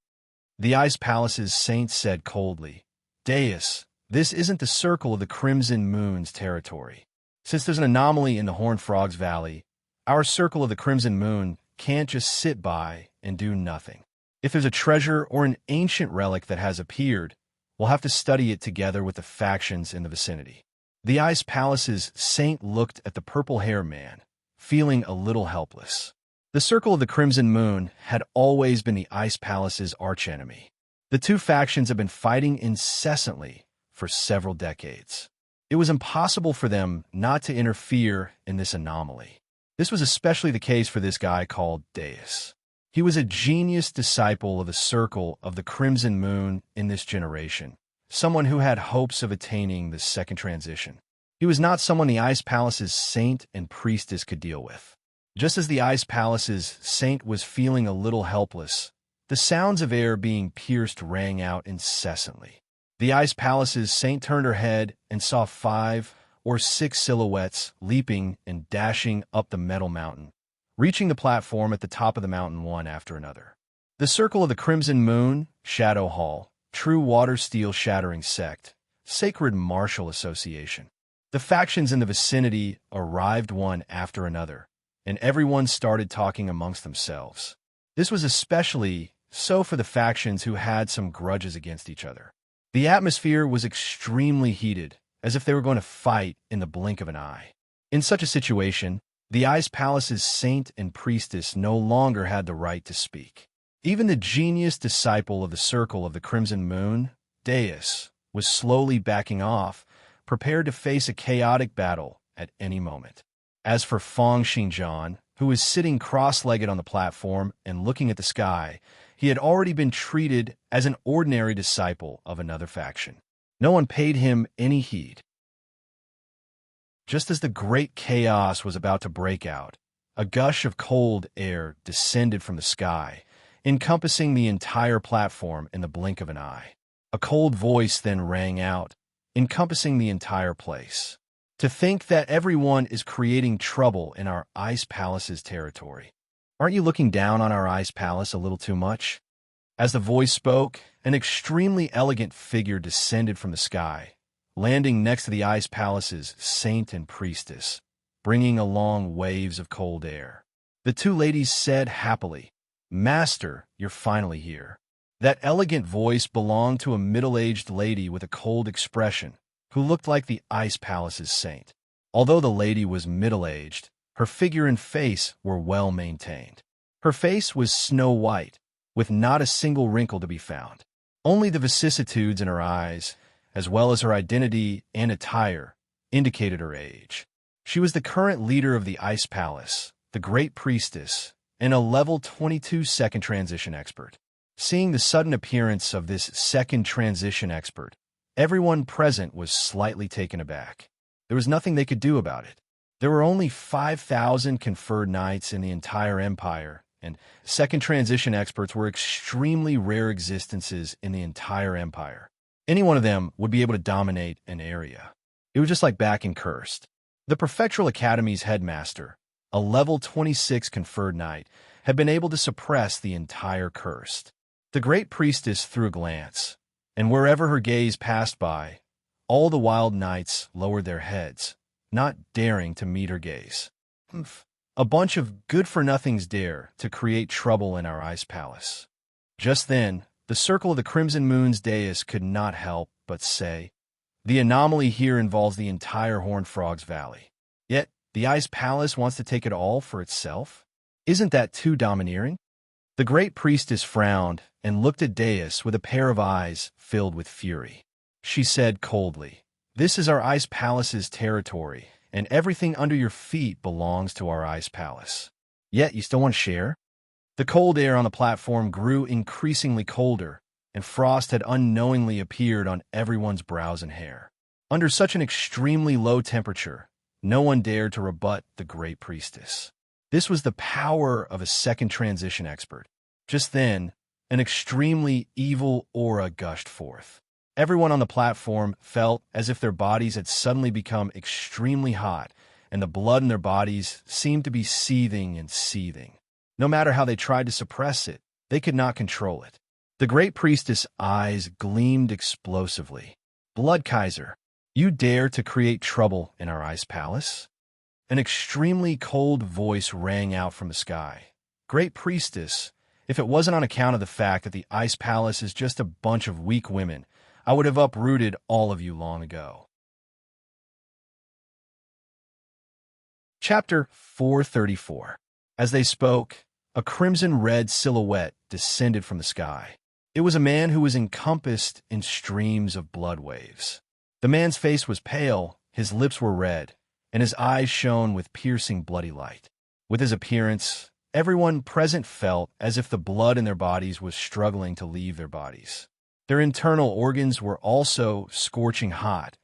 Speaker 1: The Ice Palace's saint said coldly, "Deus, this isn't the circle of the Crimson Moon's territory. Since there's an anomaly in the Horned Frogs Valley, our circle of the Crimson Moon can't just sit by and do nothing. If there's a treasure or an ancient relic that has appeared, we'll have to study it together with the factions in the vicinity." The Ice Palace's saint looked at the purple-haired man, feeling a little helpless. The Circle of the Crimson Moon had always been the Ice Palace's archenemy. The two factions had been fighting incessantly for several decades. It was impossible for them not to interfere in this anomaly. This was especially the case for this guy called Deus. He was a genius disciple of the Circle of the Crimson Moon in this generation, someone who had hopes of attaining the second transition. He was not someone the Ice Palace's saint and priestess could deal with. Just as the Ice Palace's saint was feeling a little helpless, the sounds of air being pierced rang out incessantly. The Ice Palace's saint turned her head and saw 5 or 6 silhouettes leaping and dashing up the metal mountain, reaching the platform at the top of the mountain one after another. The Circle of the Crimson Moon, Shadow Hall, True Water Steel Shattering Sect, Sacred Martial Association. The factions in the vicinity arrived one after another, and everyone started talking amongst themselves. This was especially so for the factions who had some grudges against each other. The atmosphere was extremely heated as if they were going to fight in the blink of an eye. In such a situation, the Ice Palace's saint and priestess no longer had the right to speak. Even the genius disciple of the Circle of the Crimson Moon, Deities, was slowly backing off, prepared to face a chaotic battle at any moment. As for Feng Xinjian, who was sitting cross-legged on the platform and looking at the sky, he had already been treated as an ordinary disciple of another faction. No one paid him any heed. Just as the great chaos was about to break out, a gush of cold air descended from the sky, encompassing the entire platform in the blink of an eye. A cold voice then rang out, encompassing the entire place. To think that everyone is creating trouble in our Ice Palace's territory. Aren't you looking down on our Ice Palace a little too much? As the voice spoke, an extremely elegant figure descended from the sky, landing next to the Ice Palace's saint and priestess, bringing along waves of cold air. The two ladies said happily, "Master, you're finally here." That elegant voice belonged to a middle-aged lady with a cold expression, who looked like the Ice Palace's saint. Although the lady was middle-aged, her figure and face were well maintained. Her face was snow white, with not a single wrinkle to be found. Only the vicissitudes in her eyes, as well as her identity and attire, indicated her age. She was the current leader of the Ice Palace, the Great Priestess, and a level 22 second transition expert. Seeing the sudden appearance of this second transition expert, everyone present was slightly taken aback. There was nothing they could do about it. There were only 5,000 conferred knights in the entire empire, and second transition experts were extremely rare existences in the entire empire. Any one of them would be able to dominate an area. It was just like back in Cursed. The Prefectural Academy's headmaster, a level 26 conferred knight, had been able to suppress the entire Cursed. The Great Priestess threw a glance, and wherever her gaze passed by, all the wild knights lowered their heads, not daring to meet her gaze. A bunch of good-for-nothings dare to create trouble in our Ice Palace. Just then, the Circle of the Crimson Moon's dais could not help but say, "The anomaly here involves the entire Horned Frogs Valley. Yet, the Ice Palace wants to take it all for itself? Isn't that too domineering?" The Great Priestess frowned and looked at Dais with a pair of eyes filled with fury. She said coldly, "This is our Ice Palace's territory, and everything under your feet belongs to our Ice Palace. Yet you still want to share?" The cold air on the platform grew increasingly colder, and frost had unknowingly appeared on everyone's brows and hair. Under such an extremely low temperature, no one dared to rebut the Great Priestess. This was the power of a second transition expert. Just then, an extremely evil aura gushed forth. Everyone on the platform felt as if their bodies had suddenly become extremely hot, and the blood in their bodies seemed to be seething and seething. No matter how they tried to suppress it, they could not control it. The Great Priestess' eyes gleamed explosively. "Blood Kaiser, you dare to create trouble in our Ice Palace?" An extremely cold voice rang out from the sky. "Great Priestess, if it wasn't on account of the fact that the Ice Palace is just a bunch of weak women, I would have uprooted all of you long ago." Chapter 434. As they spoke, a crimson-red silhouette descended from the sky. It was a man who was encompassed in streams of blood waves. The man's face was pale, his lips were red, and his eyes shone with piercing bloody light. With his appearance, everyone present felt as if the blood in their bodies was struggling to leave their bodies. Their internal organs were also scorching hot,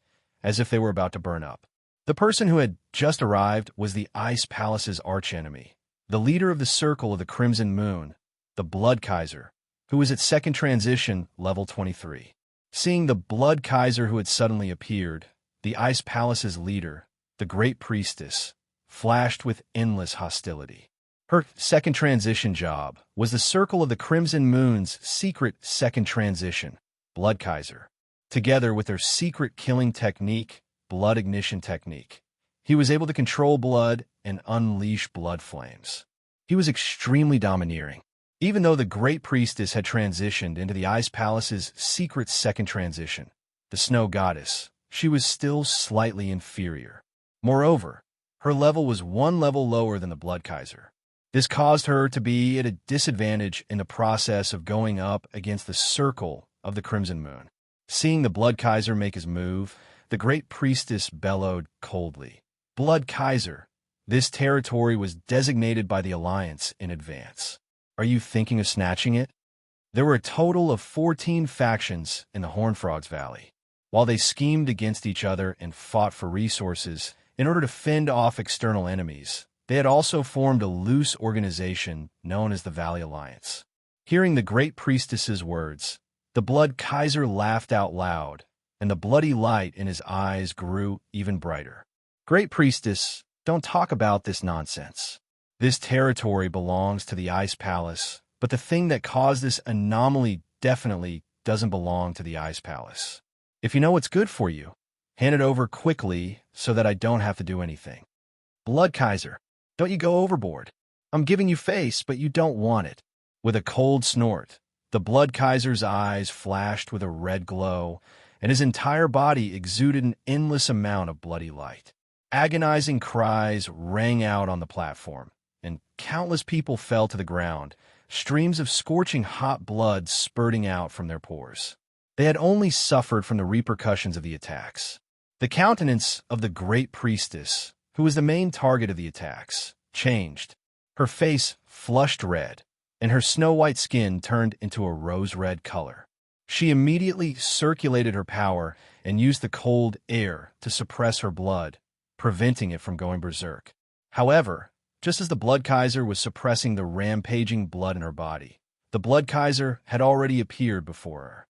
Speaker 1: as if they were about to burn up. The person who had just arrived was the Ice Palace's archenemy, the leader of the Circle of the Crimson Moon, the Blood Kaiser, who was at second transition, level 23. Seeing the Blood Kaiser who had suddenly appeared, the Ice Palace's leader, the Great Priestess, flashed with endless hostility. Her second transition job was the Circle of the Crimson Moon's secret second transition, Blood Kaiser. Together with their secret killing technique, Blood Ignition Technique, he was able to control blood and unleash blood flames. He was extremely domineering. Even though the Great Priestess had transitioned into the Ice Palace's secret second transition, the Snow Goddess, she was still slightly inferior. Moreover, her level was one level lower than the Blood Kaiser. This caused her to be at a disadvantage in the process of going up against the circle of the Crimson Moon. Seeing the Blood Kaiser make his move, the Great Priestess bellowed coldly, "Blood Kaiser, this territory was designated by the Alliance in advance. Are you thinking of snatching it?" There were a total of 14 factions in the Hornfrogs Valley. While they schemed against each other and fought for resources in order to fend off external enemies, they had also formed a loose organization known as the Valley Alliance. Hearing the Great Priestess's words, the Blood Kaiser laughed out loud, and the bloody light in his eyes grew even brighter. "Great Priestess, don't talk about this nonsense. This territory belongs to the Ice Palace, but the thing that caused this anomaly definitely doesn't belong to the Ice Palace. If you know what's good for you, hand it over quickly so that I don't have to do anything." "Blood Kaiser, don't you go overboard. I'm giving you face, but you don't want it." With a cold snort, the Blood Kaiser's eyes flashed with a red glow, and his entire body exuded an endless amount of bloody light. Agonizing cries rang out on the platform, and countless people fell to the ground, streams of scorching hot blood spurting out from their pores. They had only suffered from the repercussions of the attacks. The countenance of the Great Priestess, who was the main target of the attacks, changed. Her face flushed red, and her snow-white skin turned into a rose-red color. She immediately circulated her power and used the cold air to suppress her blood, preventing it from going berserk. However, just as the Blood Kaiser was suppressing the rampaging blood in her body, the Blood Kaiser had already appeared before her.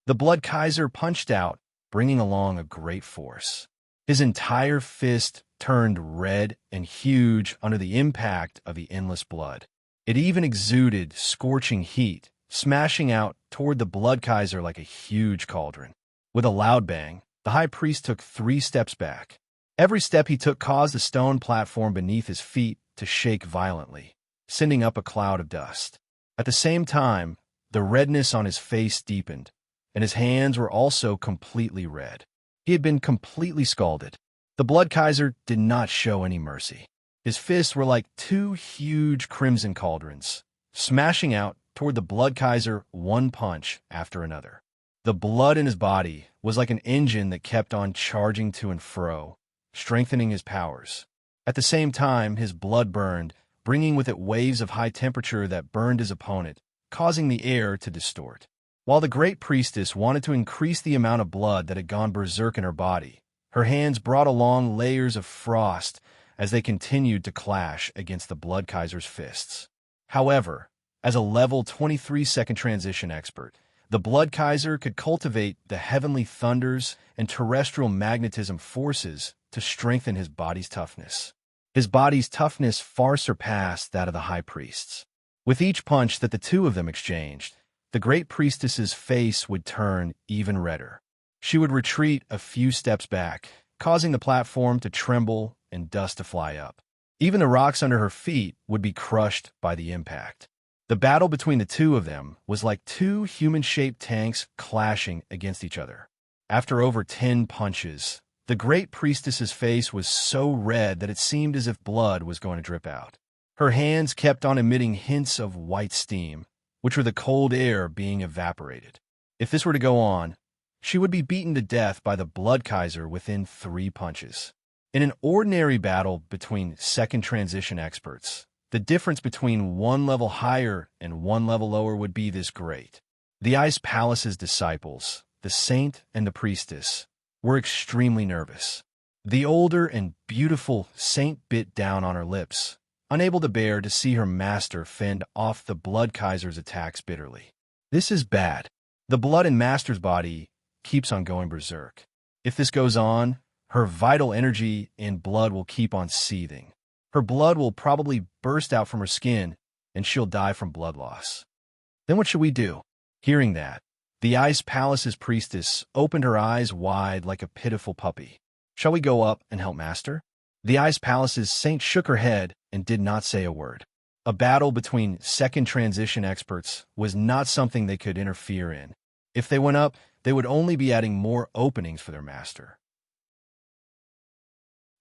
Speaker 1: The Blood Kaiser punched out, bringing along a great force. His entire fist turned red and huge under the impact of the endless blood. It even exuded scorching heat, smashing out toward the Blood Kaiser like a huge cauldron. With a loud bang, the High Priest took 3 steps back. Every step he took caused the stone platform beneath his feet to shake violently, sending up a cloud of dust. At the same time, the redness on his face deepened, and his hands were also completely red. He had been completely scalded. The Blood Kaiser did not show any mercy. His fists were like 2 huge crimson cauldrons, smashing out toward the Blood Kaiser one punch after another. The blood in his body was like an engine that kept on charging to and fro, strengthening his powers. At the same time, his blood burned, bringing with it waves of high temperature that burned his opponent, causing the air to distort. While the Great Priestess wanted to increase the amount of blood that had gone berserk in her body, her hands brought along layers of frost as they continued to clash against the Blood Kaiser's fists. However, as a level 23 second transition expert, the Blood Kaiser could cultivate the heavenly thunders and terrestrial magnetism forces to strengthen his body's toughness. His body's toughness far surpassed that of the High Priest's. With each punch that the two of them exchanged, the Great Priestess's face would turn even redder. She would retreat a few steps back, causing the platform to tremble and dust to fly up. Even the rocks under her feet would be crushed by the impact. The battle between the two of them was like 2 human-shaped tanks clashing against each other. After over 10 punches, the Great Priestess's face was so red that it seemed as if blood was going to drip out. Her hands kept on emitting hints of white steam, which were the cold air being evaporated. If this were to go on, she would be beaten to death by the Blood Kaiser within 3 punches. In an ordinary battle between second transition experts, the difference between 1 level higher and 1 level lower would be this great. The Ice Palace's disciples, the Saint and the Priestess, were extremely nervous. The older and beautiful Saint bit down on her lips, unable to bear to see her master fend off the Blood Kaiser's attacks bitterly. This is bad. The blood in Master's body keeps on going berserk. If this goes on, her vital energy and blood will keep on seething. Her blood will probably burst out from her skin, and she'll die from blood loss. Then what should we do? Hearing that, the Ice Palace's priestess opened her eyes wide like a pitiful puppy. Shall we go up and help Master? The Ice Palace's saint shook her head and did not say a word. A battle between second transition experts was not something they could interfere in. If they went up, they would only be adding more openings for their master.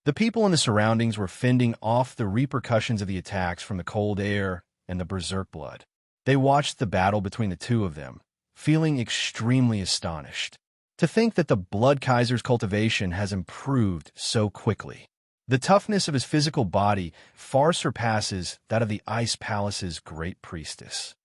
Speaker 1: The people in the surroundings were fending off the repercussions of the attacks from the cold air and the berserk blood. They watched the battle between the two of them, feeling extremely astonished. To think that the Blood Kaiser's cultivation has improved so quickly. The toughness of his physical body far surpasses that of the Ice Palace's great priestess.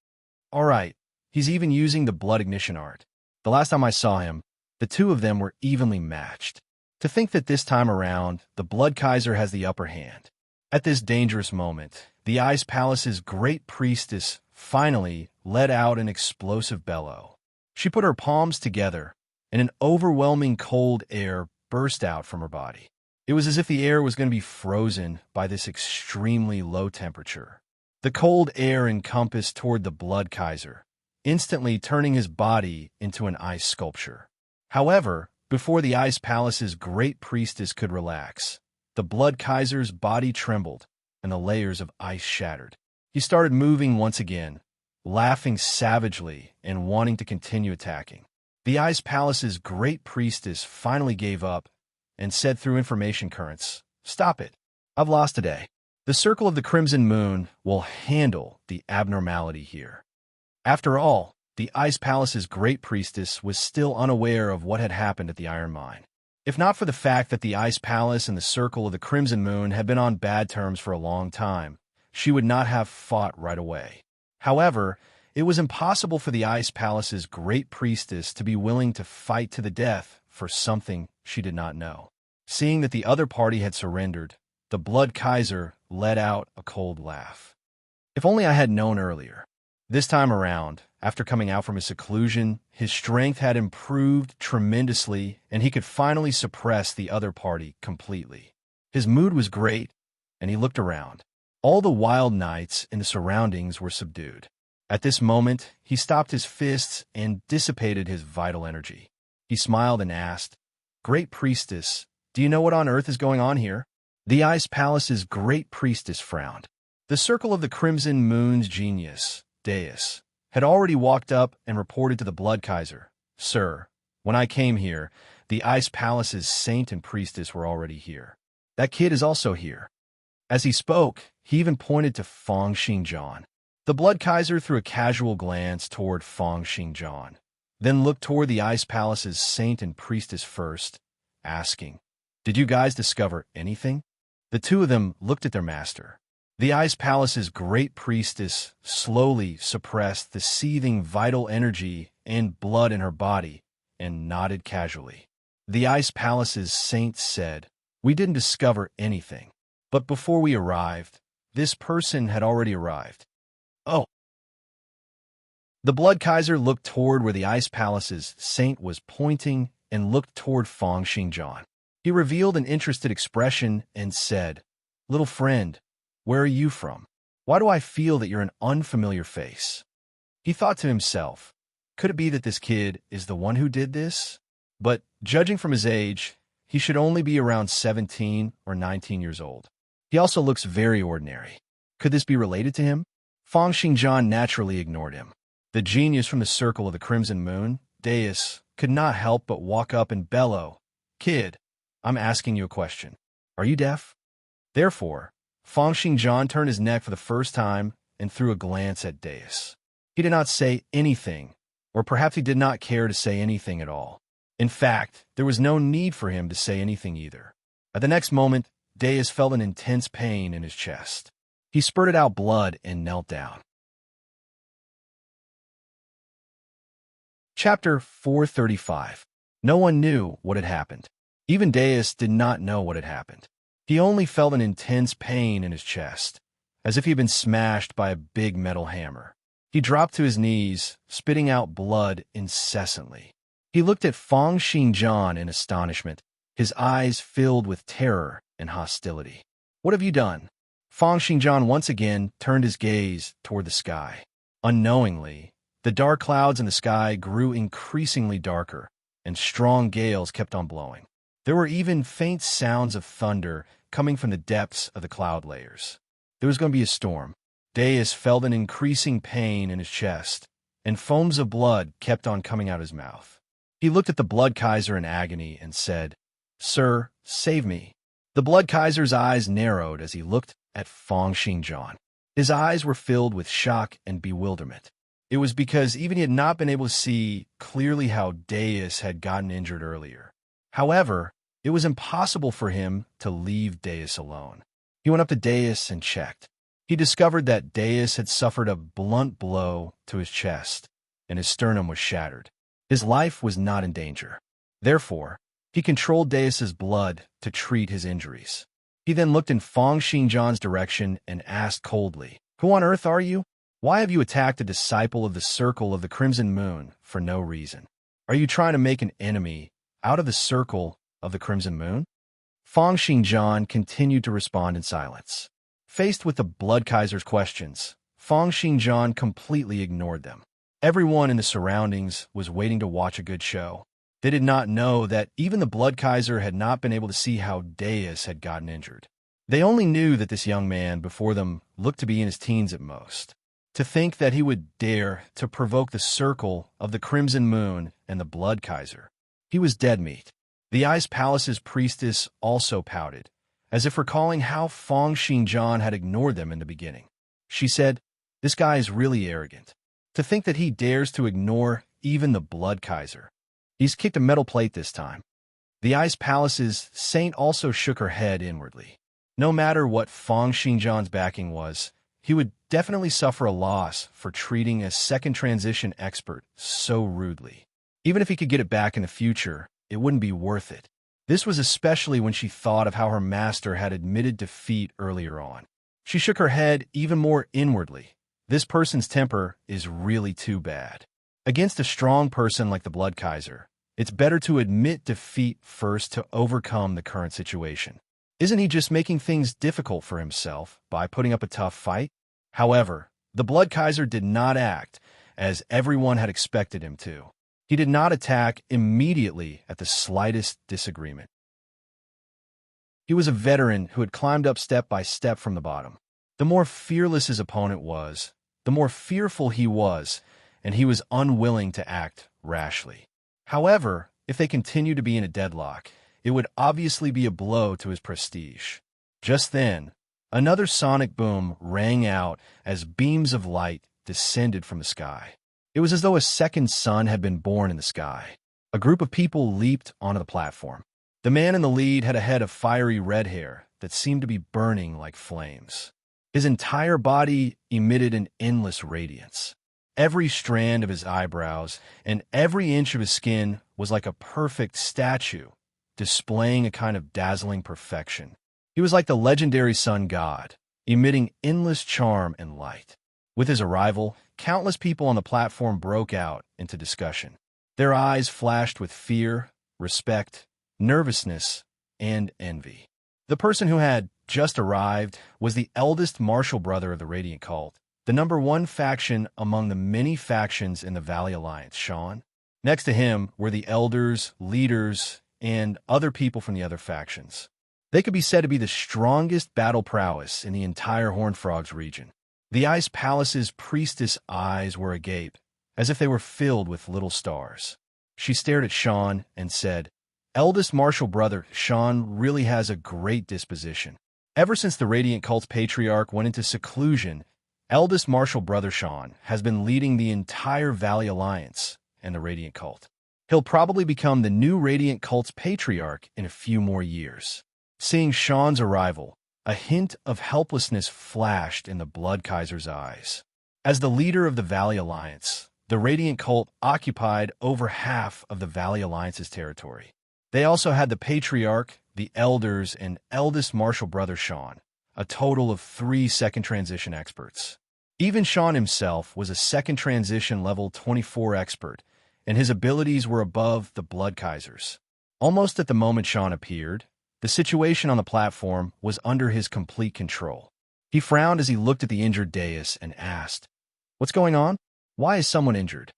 Speaker 1: All right, he's even using the blood ignition art. The last time I saw him, the two of them were evenly matched. To think that this time around, the Blood Kaiser has the upper hand. At this dangerous moment, the Ice Palace's great priestess finally let out an explosive bellow. She put her palms together, and an overwhelming cold air burst out from her body. It was as if the air was going to be frozen by this extremely low temperature. The cold air encompassed toward the Blood Kaiser, instantly turning his body into an ice sculpture. However, before the Ice Palace's great priestess could relax, the Blood Kaiser's body trembled, and the layers of ice shattered. He started moving once again, laughing savagely and wanting to continue attacking. The Ice Palace's great priestess finally gave up and said through information currents, "Stop it. I've lost today. The Circle of the Crimson Moon will handle the abnormality here." After all, the Ice Palace's great priestess was still unaware of what had happened at the Iron Mine. If not for the fact that the Ice Palace and the Circle of the Crimson Moon had been on bad terms for a long time, she would not have fought right away. However, it was impossible for the Ice Palace's great priestess to be willing to fight to the death for something she did not know. Seeing that the other party had surrendered, the Blood Kaiser let out a cold laugh. If only I had known earlier. This time around, after coming out from his seclusion, his strength had improved tremendously, and he could finally suppress the other party completely. His mood was great, and he looked around. All the wild knights in the surroundings were subdued. At this moment, he stopped his fists and dissipated his vital energy. He smiled and asked, "Great Priestess, do you know what on earth is going on here?" The Ice Palace's great priestess frowned. The Circle of the Crimson Moon's genius, Deities, had already walked up and reported to the Blood Kaiser, "Sir, when I came here, the Ice Palace's saint and priestess were already here. That kid is also here." As he spoke, he even pointed to Feng Xingjian. The Blood Kaiser threw a casual glance toward Feng Xingjian, then looked toward the Ice Palace's saint and priestess first, asking, "Did you guys discover anything?" The two of them looked at their master. The Ice Palace's great priestess slowly suppressed the seething vital energy and blood in her body and nodded casually. The Ice Palace's saint said, "We didn't discover anything. But before we arrived, this person had already arrived." "Oh." The Blood Kaiser looked toward where the Ice Palace's saint was pointing and looked toward Feng Xingjian. He revealed an interested expression and said, "Little friend, where are you from? Why do I feel that you're an unfamiliar face?" He thought to himself, could it be that this kid is the one who did this? But, judging from his age, he should only be around 17 or 19 years old. He also looks very ordinary. Could this be related to him? Feng Xingjian naturally ignored him. The genius from the Circle of the Crimson Moon, Deities, could not help but walk up and bellow, "Kid, I'm asking you a question. Are you deaf?" Therefore, Feng Xingjian turned his neck for the first time and threw a glance at Deities. He did not say anything, or perhaps he did not care to say anything at all. In fact, there was no need for him to say anything either. At the next moment, Deities felt an intense pain in his chest. He spurted out blood and knelt down. Chapter 435. No one knew what had happened. Even Deities did not know what had happened. He only felt an intense pain in his chest, as if he had been smashed by a big metal hammer. He dropped to his knees, spitting out blood incessantly. He looked at Feng Xingjian in astonishment, his eyes filled with terror and hostility. "What have you done?" Feng Xingjian once again turned his gaze toward the sky. Unknowingly, the dark clouds in the sky grew increasingly darker, and strong gales kept on blowing. There were even faint sounds of thunder coming from the depths of the cloud layers. There was going to be a storm. Deities felt an increasing pain in his chest, and foams of blood kept on coming out his mouth. He looked at the Blood Kaiser in agony and said, "Sir, save me." The Blood Kaiser's eyes narrowed as he looked at Feng Xingjian. His eyes were filled with shock and bewilderment. It was because even he had not been able to see clearly how Deus had gotten injured earlier. However, it was impossible for him to leave Deus alone. He went up to Deus and checked. He discovered that Deus had suffered a blunt blow to his chest, and his sternum was shattered. His life was not in danger. Therefore, he controlled Deus's blood to treat his injuries. He then looked in Feng Xingjian's direction and asked coldly, "Who on earth are you? Why have you attacked a disciple of the Circle of the Crimson Moon for no reason? Are you trying to make an enemy out of the Circle of the Crimson Moon?" Feng Xingjian continued to respond in silence. Faced with the Blood Kaiser's questions, Feng Xingjian completely ignored them. Everyone in the surroundings was waiting to watch a good show. They did not know that even the Blood Kaiser had not been able to see how Deus had gotten injured. They only knew that this young man before them looked to be in his teens at most. To think that he would dare to provoke the Circle of the Crimson Moon and the Blood Kaiser. He was dead meat. The Ice Palace's priestess also pouted, as if recalling how Feng Xingjian had ignored them in the beginning. She said, "This guy is really arrogant. To think that he dares to ignore even the Blood Kaiser. He's kicked a metal plate this time." The Ice Palace's saint also shook her head inwardly. No matter what Feng Xingjian's backing was, he would definitely suffer a loss for treating a second transition expert so rudely. Even if he could get it back in the future, it wouldn't be worth it. This was especially when she thought of how her master had admitted defeat earlier on. She shook her head even more inwardly. This person's temper is really too bad. Against a strong person like the Blood Kaiser, it's better to admit defeat first to overcome the current situation. Isn't he just making things difficult for himself by putting up a tough fight? However, the Blood Kaiser did not act as everyone had expected him to. He did not attack immediately at the slightest disagreement. He was a veteran who had climbed up step by step from the bottom. The more fearless his opponent was, the more fearful he was, and he was unwilling to act rashly. However, if they continued to be in a deadlock, it would obviously be a blow to his prestige. Just then, another sonic boom rang out as beams of light descended from the sky. It was as though a second sun had been born in the sky. A group of people leaped onto the platform. The man in the lead had a head of fiery red hair that seemed to be burning like flames. His entire body emitted an endless radiance. Every strand of his eyebrows and every inch of his skin was like a perfect statue, displaying a kind of dazzling perfection. He was like the legendary sun god, emitting endless charm and light. With his arrival, countless people on the platform broke out into discussion. Their eyes flashed with fear, respect, nervousness, and envy. The person who had just arrived was the eldest martial brother of the Radiant Cult, the #1 faction among the many factions in the Valley Alliance, Sean. Next to him were the elders, leaders, and other people from the other factions. They could be said to be the strongest battle prowess in the entire Horned Frogs region. The Ice Palace's priestess eyes were agape, as if they were filled with little stars. She stared at Sean and said, "Eldest martial brother, Sean really has a great disposition. Ever since the Radiant Cult's patriarch went into seclusion, eldest martial brother Sean has been leading the entire Valley Alliance and the Radiant Cult. He'll probably become the new Radiant Cult's patriarch in a few more years." Seeing Sean's arrival, a hint of helplessness flashed in the Blood Kaiser's eyes. As the leader of the Valley Alliance, the Radiant Cult occupied over half of the Valley Alliance's territory. They also had the Patriarch, the Elders, and eldest martial brother Sean, a total of 3 second transition experts. Even Sean himself was a second transition level 24 expert, and his abilities were above the Blood Kaiser's. Almost at the moment Sean appeared, the situation on the platform was under his complete control. He frowned as he looked at the injured Deus and asked, "What's going on? Why is someone injured?"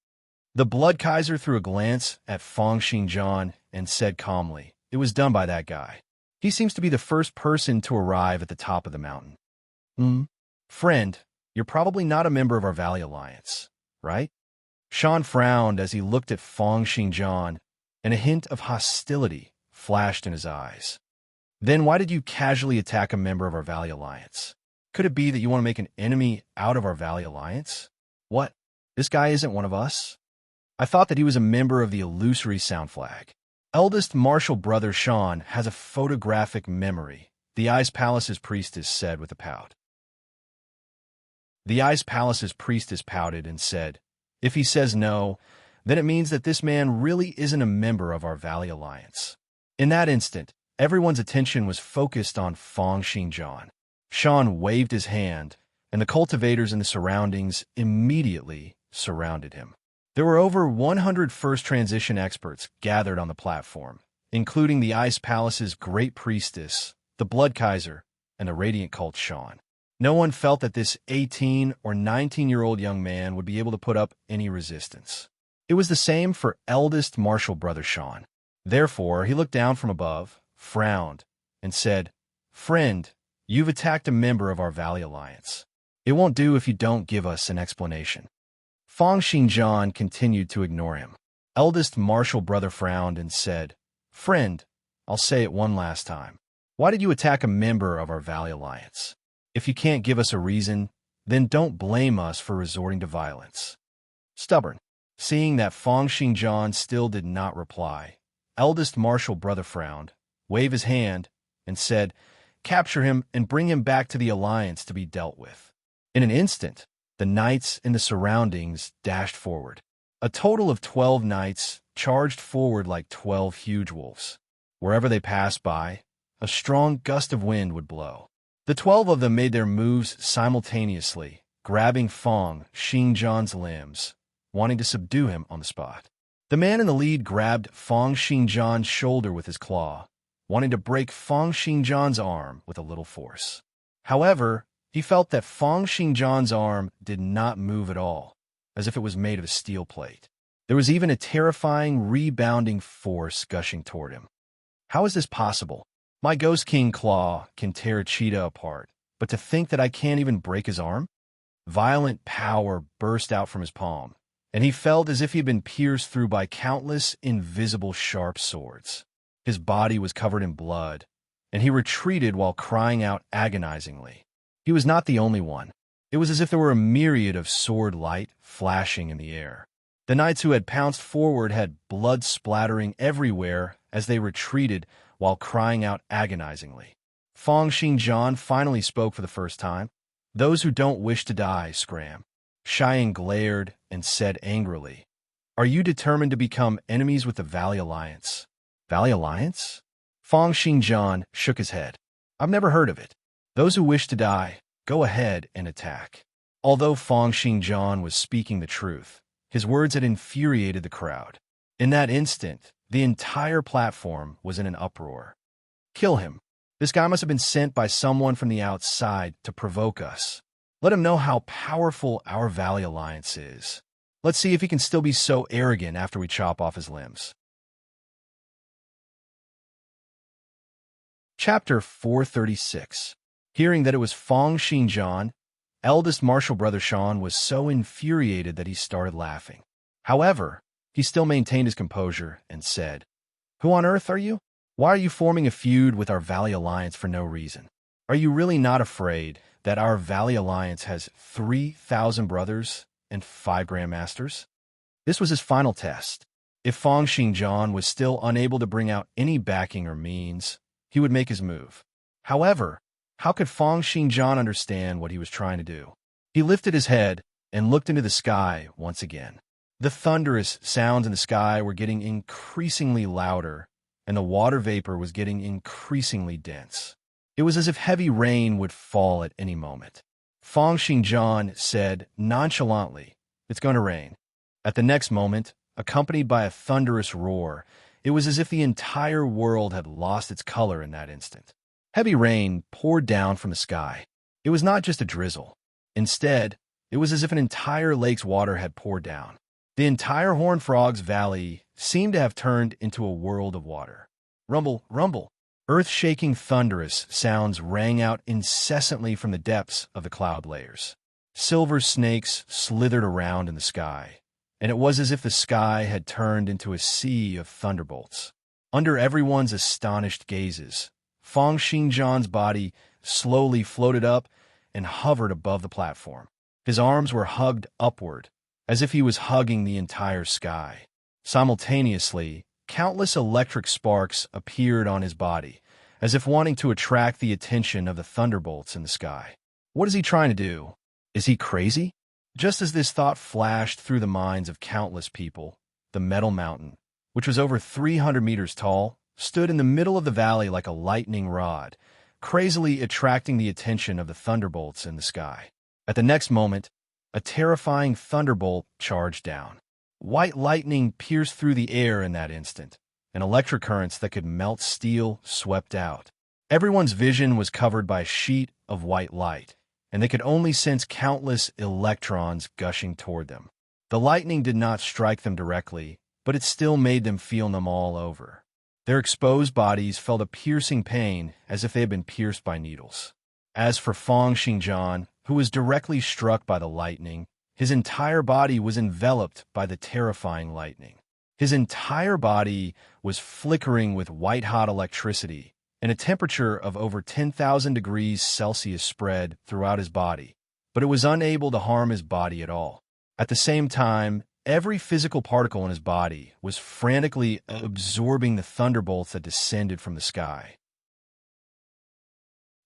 Speaker 1: The Blood Kaiser threw a glance at Feng Xingjian and said calmly, "It was done by that guy. He seems to be the first person to arrive at the top of the mountain." Friend, you're probably not a member of our Valley Alliance, right?" Sean frowned as he looked at Feng Xingjian and a hint of hostility flashed in his eyes. Then why did you casually attack a member of our Valley Alliance? Could it be that you want to make an enemy out of our Valley Alliance? What? This guy isn't one of us? I thought that he was a member of the illusory Sound Flag. Eldest Marshal Brother Sean has a photographic memory, the Ice Palace's priestess said with a pout. The Ice Palace's priestess pouted and said, if he says no, then it means that this man really isn't a member of our Valley Alliance. In that instant, everyone's attention was focused on Feng Xingjian. Sean waved his hand, and the cultivators in the surroundings immediately surrounded him. There were over 100 First Transition experts gathered on the platform, including the Ice Palace's Great Priestess, the Blood Kaiser, and the Radiant Cult Sean. No one felt that this 18 or 19-year-old young man would be able to put up any resistance. It was the same for eldest Marshal Brother Sean. Therefore, he looked down from above, frowned, and said, friend, you've attacked a member of our Valley Alliance. It won't do if you don't give us an explanation. Feng Xingjian continued to ignore him. Eldest Marshal Brother frowned and said, friend, I'll say it one last time. Why did you attack a member of our Valley Alliance? If you can't give us a reason, then don't blame us for resorting to violence. Stubborn. Seeing that Feng Xingjian still did not reply, eldest Marshal Brother frowned, waved his hand, and said, capture him and bring him back to the Alliance to be dealt with. In an instant, the knights in the surroundings dashed forward. A total of 12 knights charged forward like 12 huge wolves. Wherever they passed by, a strong gust of wind would blow. The 12 of them made their moves simultaneously, grabbing Feng Xingjian's limbs, wanting to subdue him on the spot. The man in the lead grabbed Feng Xingjian's shoulder with his claw, wanting to break Feng Xingjian's arm with a little force. However, he felt that Feng Xingjian's arm did not move at all, as if it was made of steel plate. There was even a terrifying, rebounding force gushing toward him. How is this possible? My Ghost King claw can tear a cheetah apart, but to think that I can't even break his arm? Violent power burst out from his palm, and he felt as if he had been pierced through by countless invisible sharp swords. His body was covered in blood, and he retreated while crying out agonizingly. He was not the only one. It was as if there were a myriad of sword light flashing in the air. The knights who had pounced forward had blood splattering everywhere as they retreated while crying out agonizingly. Feng Xingjian finally spoke for the first time. Those who don't wish to die, scram. Cheyenne glared and said angrily, are you determined to become enemies with the Valley Alliance? Valley Alliance? Feng Xingjian shook his head. I've never heard of it. Those who wish to die, go ahead and attack. Although Feng Xingjian was speaking the truth, his words had infuriated the crowd. In that instant, the entire platform was in an uproar. Kill him. This guy must have been sent by someone from the outside to provoke us. Let him know how powerful our Valley Alliance is. Let's see if he can still be so arrogant after we chop off his limbs. Chapter 436. Hearing that it was Feng Xingjian, eldest Marshal Brother Sean was so infuriated that he started laughing. However, he still maintained his composure and said, who on earth are you? Why are you forming a feud with our Valley Alliance for no reason? Are you really not afraid that our Valley Alliance has 3,000 brothers and 5 grandmasters? This was his final test. If Feng Xingjian was still unable to bring out any backing or means, he would make his move. However, how could Feng Xingjian understand what he was trying to do? He lifted his head and looked into the sky once again. The thunderous sounds in the sky were getting increasingly louder, and the water vapor was getting increasingly dense. It was as if heavy rain would fall at any moment. Feng Xingjian said nonchalantly, it's going to rain. At the next moment, accompanied by a thunderous roar, it was as if the entire world had lost its color in that instant. Heavy rain poured down from the sky. It was not just a drizzle. Instead, it was as if an entire lake's water had poured down. The entire Horned Frog's Valley seemed to have turned into a world of water. Rumble, rumble. Earth-shaking thunderous sounds rang out incessantly from the depths of the cloud layers. Silver snakes slithered around in the sky, and it was as if the sky had turned into a sea of thunderbolts. Under everyone's astonished gazes, Feng Xingjian's body slowly floated up and hovered above the platform. His arms were hugged upward, as if he was hugging the entire sky. Simultaneously, countless electric sparks appeared on his body, as if wanting to attract the attention of the thunderbolts in the sky. What is he trying to do? Is he crazy? Just as this thought flashed through the minds of countless people, the metal mountain, which was over 300 meters tall, stood in the middle of the valley like a lightning rod, crazily attracting the attention of the thunderbolts in the sky. At the next moment, a terrifying thunderbolt charged down. White lightning pierced through the air in that instant, and electric currents that could melt steel swept out. Everyone's vision was covered by a sheet of white light, and they could only sense countless electrons gushing toward them. The lightning did not strike them directly, but it still made them feel numb all over. Their exposed bodies felt a piercing pain as if they had been pierced by needles. As for Feng Xingjian, who was directly struck by the lightning, his entire body was enveloped by the terrifying lightning. His entire body was flickering with white-hot electricity, and a temperature of over 10,000 degrees Celsius spread throughout his body, but it was unable to harm his body at all. At the same time, every physical particle in his body was frantically absorbing the thunderbolts that descended from the sky.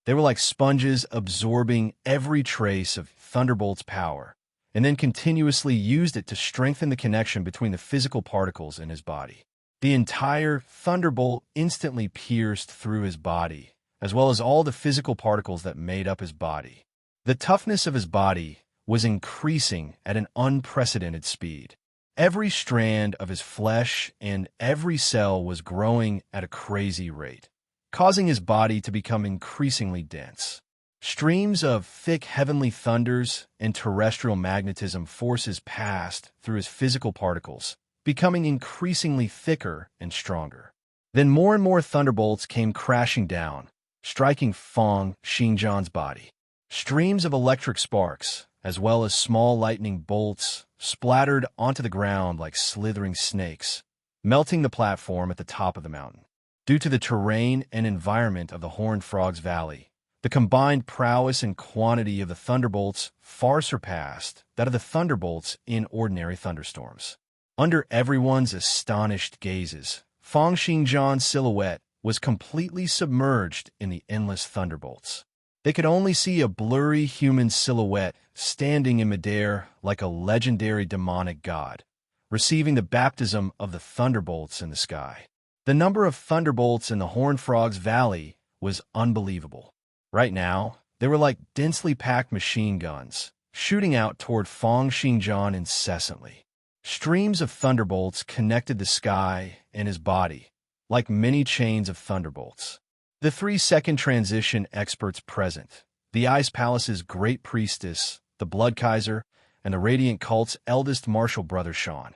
Speaker 1: They were like sponges absorbing every trace of Thunderbolt's power, and then continuously used it to strengthen the connection between the physical particles in his body. The entire thunderbolt instantly pierced through his body, as well as all the physical particles that made up his body. The toughness of his body was increasing at an unprecedented speed. Every strand of his flesh and every cell was growing at a crazy rate, causing his body to become increasingly dense. Streams of thick heavenly thunders and terrestrial magnetism forces passed through his physical particles, becoming increasingly thicker and stronger. Then more and more thunderbolts came crashing down, striking Feng Xingjian's body. Streams of electric sparks, as well as small lightning bolts, splattered onto the ground like slithering snakes, melting the platform at the top of the mountain. Due to the terrain and environment of the Horned Frog's Valley, the combined prowess and quantity of the thunderbolts far surpassed that of the thunderbolts in ordinary thunderstorms. Under everyone's astonished gazes, Feng Xingjian's silhouette was completely submerged in the endless thunderbolts. They could only see a blurry human silhouette standing in midair like a legendary demonic god, receiving the baptism of the thunderbolts in the sky. The number of thunderbolts in the Horned Frog's Valley was unbelievable. Right now, they were like densely packed machine guns, shooting out toward Feng Xingjian incessantly. Streams of thunderbolts connected the sky and his body, like many chains of thunderbolts. The 3-second transition experts present, the Ice Palace's Great Priestess, the Blood Kaiser, and the Radiant Cult's eldest martial brother Sean,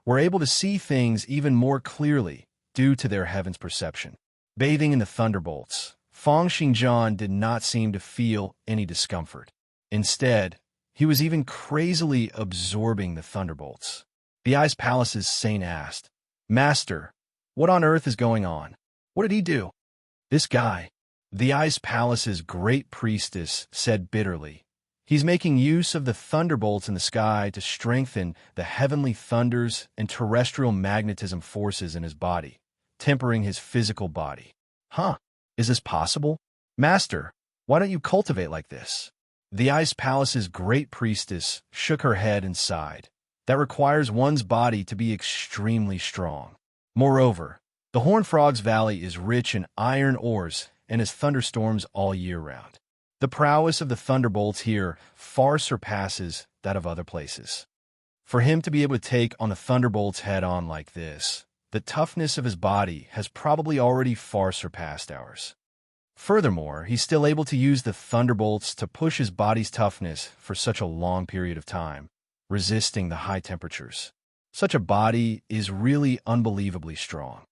Speaker 1: were able to see things even more clearly due to their heaven's perception. Bathing in the thunderbolts, Feng Xingjian did not seem to feel any discomfort. Instead, he was even crazily absorbing the thunderbolts. The Ice Palace's saint asked, "Master, what on earth is going on? What did he do?" "This guy," the Ice Palace's Great Priestess said bitterly. "He's making use of the thunderbolts in the sky to strengthen the heavenly thunders and terrestrial magnetism forces in his body, tempering his physical body." "Huh? Is this possible? Master, why don't you cultivate like this?" The Ice Palace's Great Priestess shook her head and sighed. "That requires one's body to be extremely strong. Moreover, the Horned Frog's Valley is rich in iron ores and has thunderstorms all year round. The prowess of the thunderbolts here far surpasses that of other places. For him to be able to take on the thunderbolts head-on like this, the toughness of his body has probably already far surpassed ours. Furthermore, he's still able to use the thunderbolts to push his body's toughness for such a long period of time, resisting the high temperatures. Such a body is really unbelievably strong.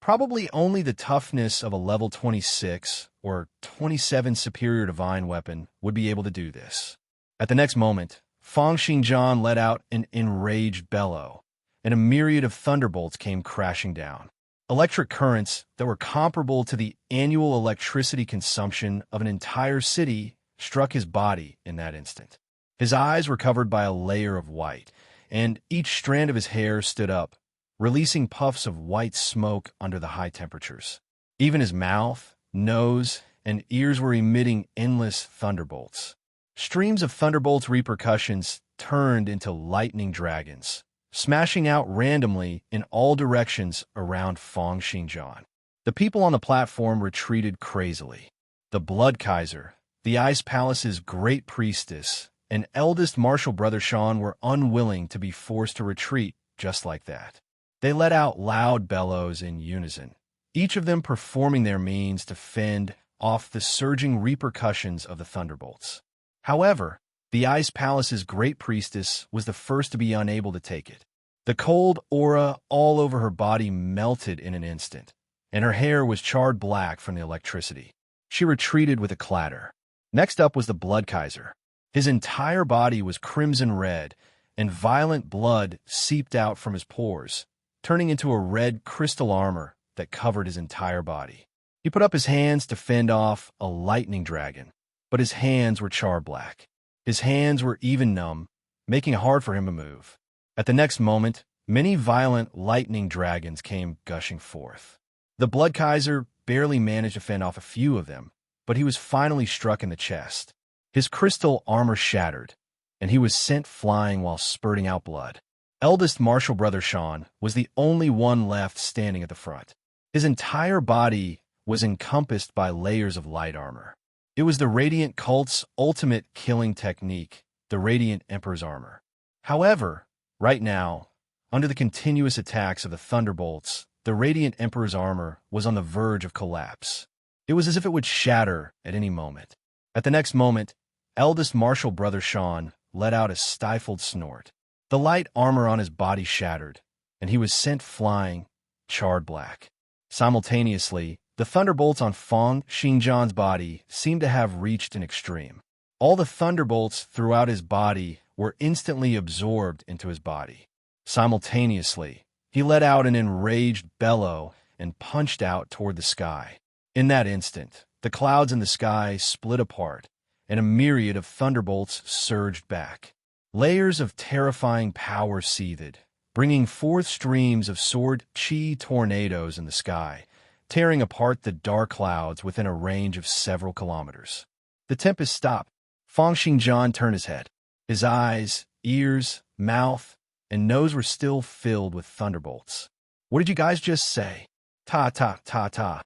Speaker 1: Probably only the toughness of a level 26 or 27 superior divine weapon would be able to do this." At the next moment, Fang Xingjian let out an enraged bellow, and a myriad of thunderbolts came crashing down. Electric currents that were comparable to the annual electricity consumption of an entire city struck his body in that instant. His eyes were covered by a layer of white, and each strand of his hair stood up, releasing puffs of white smoke under the high temperatures. Even his mouth, nose, and ears were emitting endless thunderbolts. Streams of thunderbolts' repercussions turned into lightning dragons, smashing out randomly in all directions around Fang Xingjian. The people on the platform retreated crazily. The Blood Kaiser, the Ice Palace's great priestess, and eldest martial brother Shan were unwilling to be forced to retreat just like that. They let out loud bellows in unison, each of them performing their means to fend off the surging repercussions of the thunderbolts. However, the Ice Palace's great priestess was the first to be unable to take it. The cold aura all over her body melted in an instant, and her hair was charred black from the electricity. She retreated with a clatter. Next up was the Blood Kaiser. His entire body was crimson red, and violent blood seeped out from his pores, turning into a red crystal armor that covered his entire body. He put up his hands to fend off a lightning dragon, but his hands were charred black. His hands were even numb, making it hard for him to move. At the next moment, many violent lightning dragons came gushing forth. The Blood Kaiser barely managed to fend off a few of them, but he was finally struck in the chest. His crystal armor shattered, and he was sent flying while spurting out blood. Eldest martial brother Shan was the only one left standing at the front. His entire body was encompassed by layers of light armor. It was the Radiant Cult's ultimate killing technique, the Radiant Emperor's armor. However, right now, under the continuous attacks of the thunderbolts, the Radiant Emperor's armor was on the verge of collapse. It was as if it would shatter at any moment. At the next moment, eldest martial brother Shan let out a stifled snort. The light armor on his body shattered, and he was sent flying, charred black. Simultaneously, the thunderbolts on Fang Xingjian's body seemed to have reached an extreme. All the thunderbolts throughout his body were instantly absorbed into his body. Simultaneously, he let out an enraged bellow and punched out toward the sky. In that instant, the clouds in the sky split apart, and a myriad of thunderbolts surged back. Layers of terrifying power seethed, bringing forth streams of sword chi tornadoes in the sky, tearing apart the dark clouds within a range of several kilometers. The tempest stopped. Fang Xingjian turned his head. His eyes, ears, mouth, and nose were still filled with thunderbolts. What did you guys just say? Ta ta ta ta.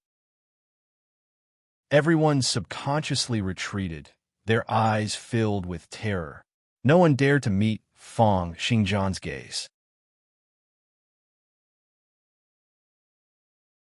Speaker 1: Everyone subconsciously retreated, their eyes filled with terror. No one dared to meet Fang Xingjian's gaze.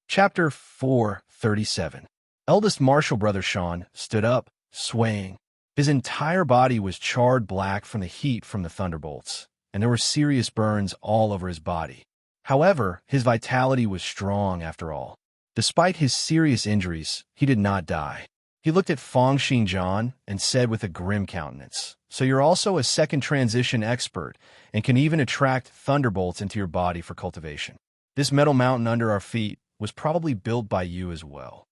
Speaker 1: Chapter 437. Eldest martial brother Shan stood up, swaying. His entire body was charred black from the heat from the thunderbolts, and there were serious burns all over his body. However, his vitality was strong after all. Despite his serious injuries, he did not die. He looked at Fang Xingjian and said with a grim countenance, "So you're also a second transition expert and can even attract thunderbolts into your body for cultivation. This metal mountain under our feet was probably built by you as well."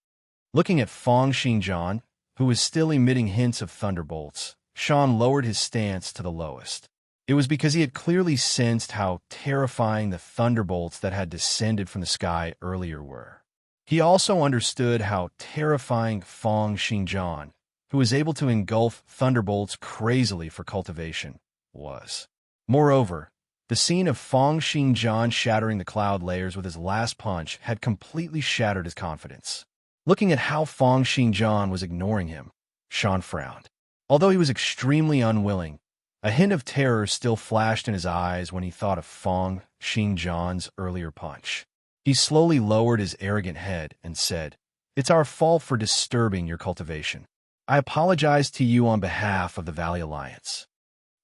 Speaker 1: Looking at Fang Xingjian, who was still emitting hints of thunderbolts, Shan lowered his stance to the lowest. It was because he had clearly sensed how terrifying the thunderbolts that had descended from the sky earlier were. He also understood how terrifying Fang Xingjian, who was able to engulf thunderbolts crazily for cultivation, was. Moreover, the scene of Fang Xingjian shattering the cloud layers with his last punch had completely shattered his confidence. Looking at how Fang Xingjian was ignoring him, Shan frowned. Although he was extremely unwilling, a hint of terror still flashed in his eyes when he thought of Fang Xingjian's earlier punch. He slowly lowered his arrogant head and said, "It's our fault for disturbing your cultivation. I apologize to you on behalf of the Valley Alliance."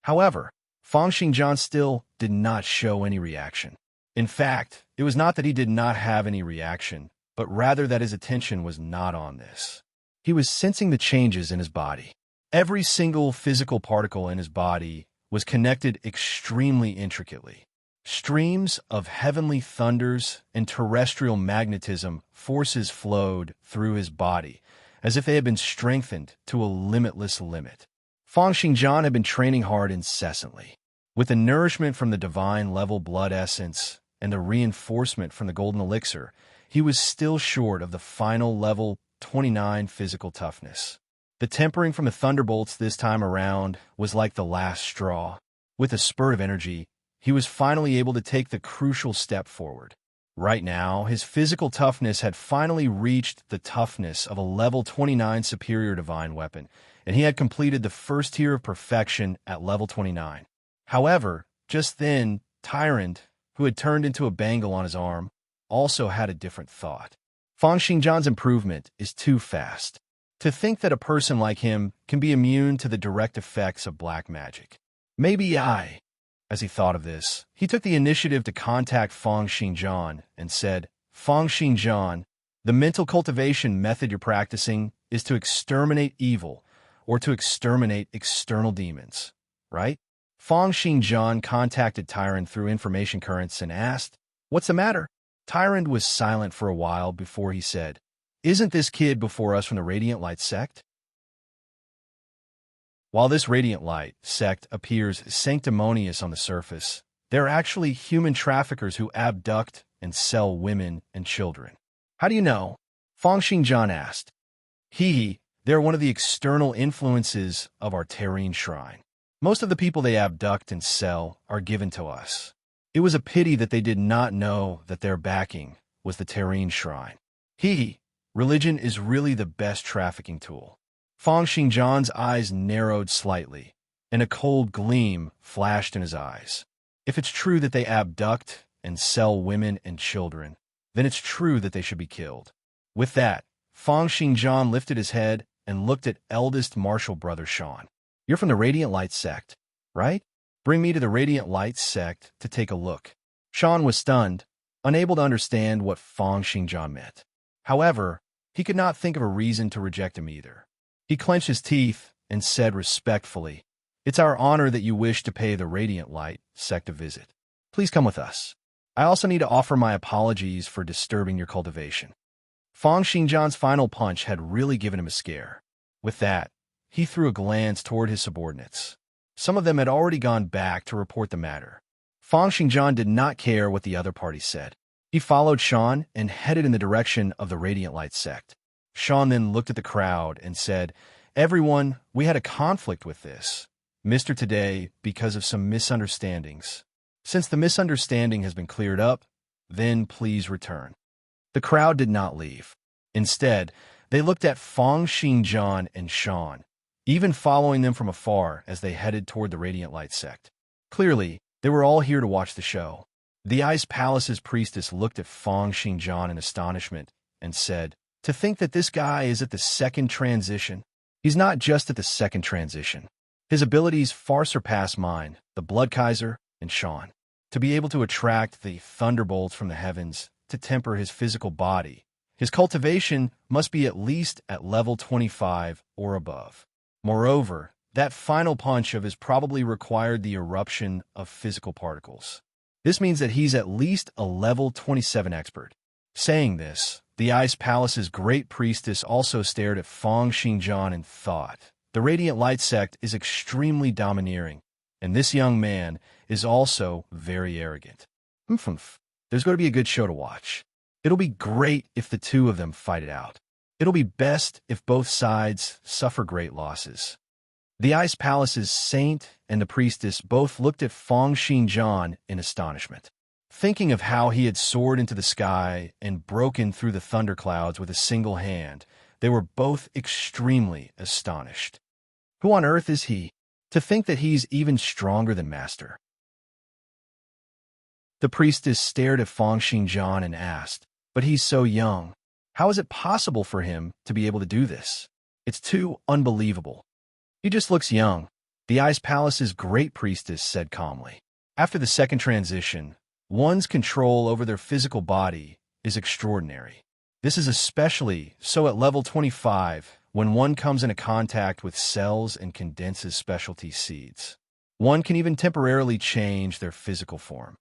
Speaker 1: However, Fang Xingjian still did not show any reaction. In fact, it was not that he did not have any reaction, but rather that his attention was not on this. He was sensing the changes in his body. Every single physical particle in his body was connected extremely intricately. Streams of heavenly thunders and terrestrial magnetism forces flowed through his body, as if they had been strengthened to a limitless limit. Fang Xingjian had been training hard incessantly. With the nourishment from the divine-level blood essence and the reinforcement from the golden elixir, he was still short of the final level 29 physical toughness. The tempering from the thunderbolts this time around was like the last straw. With a spurt of energy, he was finally able to take the crucial step forward. Right now, his physical toughness had finally reached the toughness of a level 29 superior divine weapon, and he had completed the first tier of perfection at level 29. However, just then, Tyrant, who had turned into a bangle on his arm, also had a different thought. Fang Xingjian's improvement is too fast. To think that a person like him can be immune to the direct effects of black magic. Maybe I... As he thought of this, he took the initiative to contact Fang Xingjian and said, Fang Xingjian, the mental cultivation method you're practicing is to exterminate evil or to exterminate external demons, right? Fang Xingjian contacted Tyrant through information currents and asked, What's the matter? Tyrant was silent for a while before he said, Isn't this kid before us from the Radiant Light sect? While this Radiant Light sect appears sanctimonious on the surface, they're actually human traffickers who abduct and sell women and children. How do you know? Fang Xingjian asked. They're one of the external influences of our Terrene shrine. Most of the people they abduct and sell are given to us. It was a pity that they did not know that their backing was the Terrene shrine. Religion is really the best trafficking tool. Fang Xingjian's eyes narrowed slightly, and a cold gleam flashed in his eyes. If it's true that they abduct and sell women and children, then it's true that they should be killed. With that, Fang Xingjian lifted his head and looked at eldest martial brother Sean. You're from the Radiant Light sect, right? Bring me to the Radiant Light sect to take a look. Sean was stunned, unable to understand what Fang Xingjian meant. However, he could not think of a reason to reject him either. He clenched his teeth and said respectfully, It's our honor that you wish to pay the Radiant Light sect a visit. Please come with us. I also need to offer my apologies for disturbing your cultivation. Fang Xingjian's final punch had really given him a scare. With that, he threw a glance toward his subordinates. Some of them had already gone back to report the matter. Fang Xingjian did not care what the other party said. He followed Sean and headed in the direction of the Radiant Light sect. Sean then looked at the crowd and said, Everyone, we had a conflict with this, Mr. Today, because of some misunderstandings. Since the misunderstanding has been cleared up, then please return. The crowd did not leave. Instead, they looked at Fang Xingjian and Sean, even following them from afar as they headed toward the Radiant Light sect. Clearly, they were all here to watch the show. The Ice Palace's priestess looked at Fang Xingjian in astonishment and said, To think that this guy is at the second transition. He's not just at the second transition. His abilities far surpass mine, the Blood Kaiser, and Sean. To be able to attract the thunderbolts from the heavens to temper his physical body, his cultivation must be at least at level 25 or above. Moreover, that final punch of his probably required the eruption of physical particles. This means that he's at least a level 27 expert. Saying this, the Ice Palace's great priestess also stared at Fang Xingjian and thought, The Radiant Light sect is extremely domineering, and this young man is also very arrogant. There's going to be a good show to watch. It'll be great if the two of them fight it out. It'll be best if both sides suffer great losses. The Ice Palace's saint and the priestess both looked at Fang Xingjian in astonishment. Thinking of how he had soared into the sky and broken through the thunderclouds with a single hand, they were both extremely astonished. Who on earth is he? To think that he's even stronger than Master. The priestess stared at Fang Xingjian and asked, But he's so young. How is it possible for him to be able to do this? It's too unbelievable. He just looks young, the Ice Palace's great priestess said calmly. After the second transition, one's control over their physical body is extraordinary. This is especially so at level 25, when one comes into contact with cells and condenses specialty seeds. One can even temporarily change their physical form.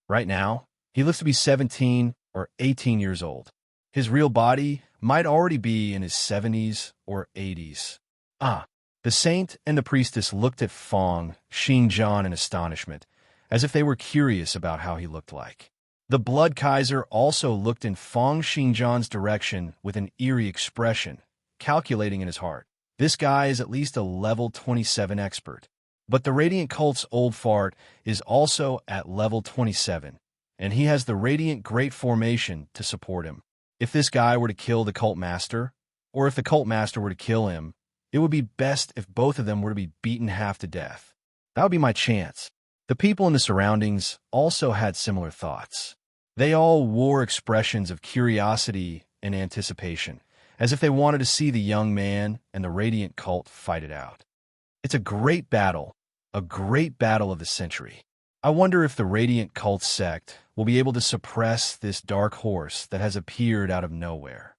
Speaker 1: Right now, he looks to be 17 or 18 years old. His real body might already be in his 70s or 80s. The saint and the priestess looked at Fong Xingjian in astonishment, as if they were curious about how he looked like. The Blood Kaiser also looked in Fong Xingjian's direction with an eerie expression, calculating in his heart. This guy is at least a level 27 expert. But the Radiant Cult's old fart is also at level 27, and he has the Radiant Great Formation to support him. If this guy were to kill the Cult Master, or if the Cult Master were to kill him, it would be best if both of them were to be beaten half to death. That would be my chance. The people in the surroundings also had similar thoughts. They all wore expressions of curiosity and anticipation, as if they wanted to see the young man and the Radiant Cult fight it out. It's a great battle of the century. I wonder if the Radiant Cult sect will be able to suppress this dark horse that has appeared out of nowhere.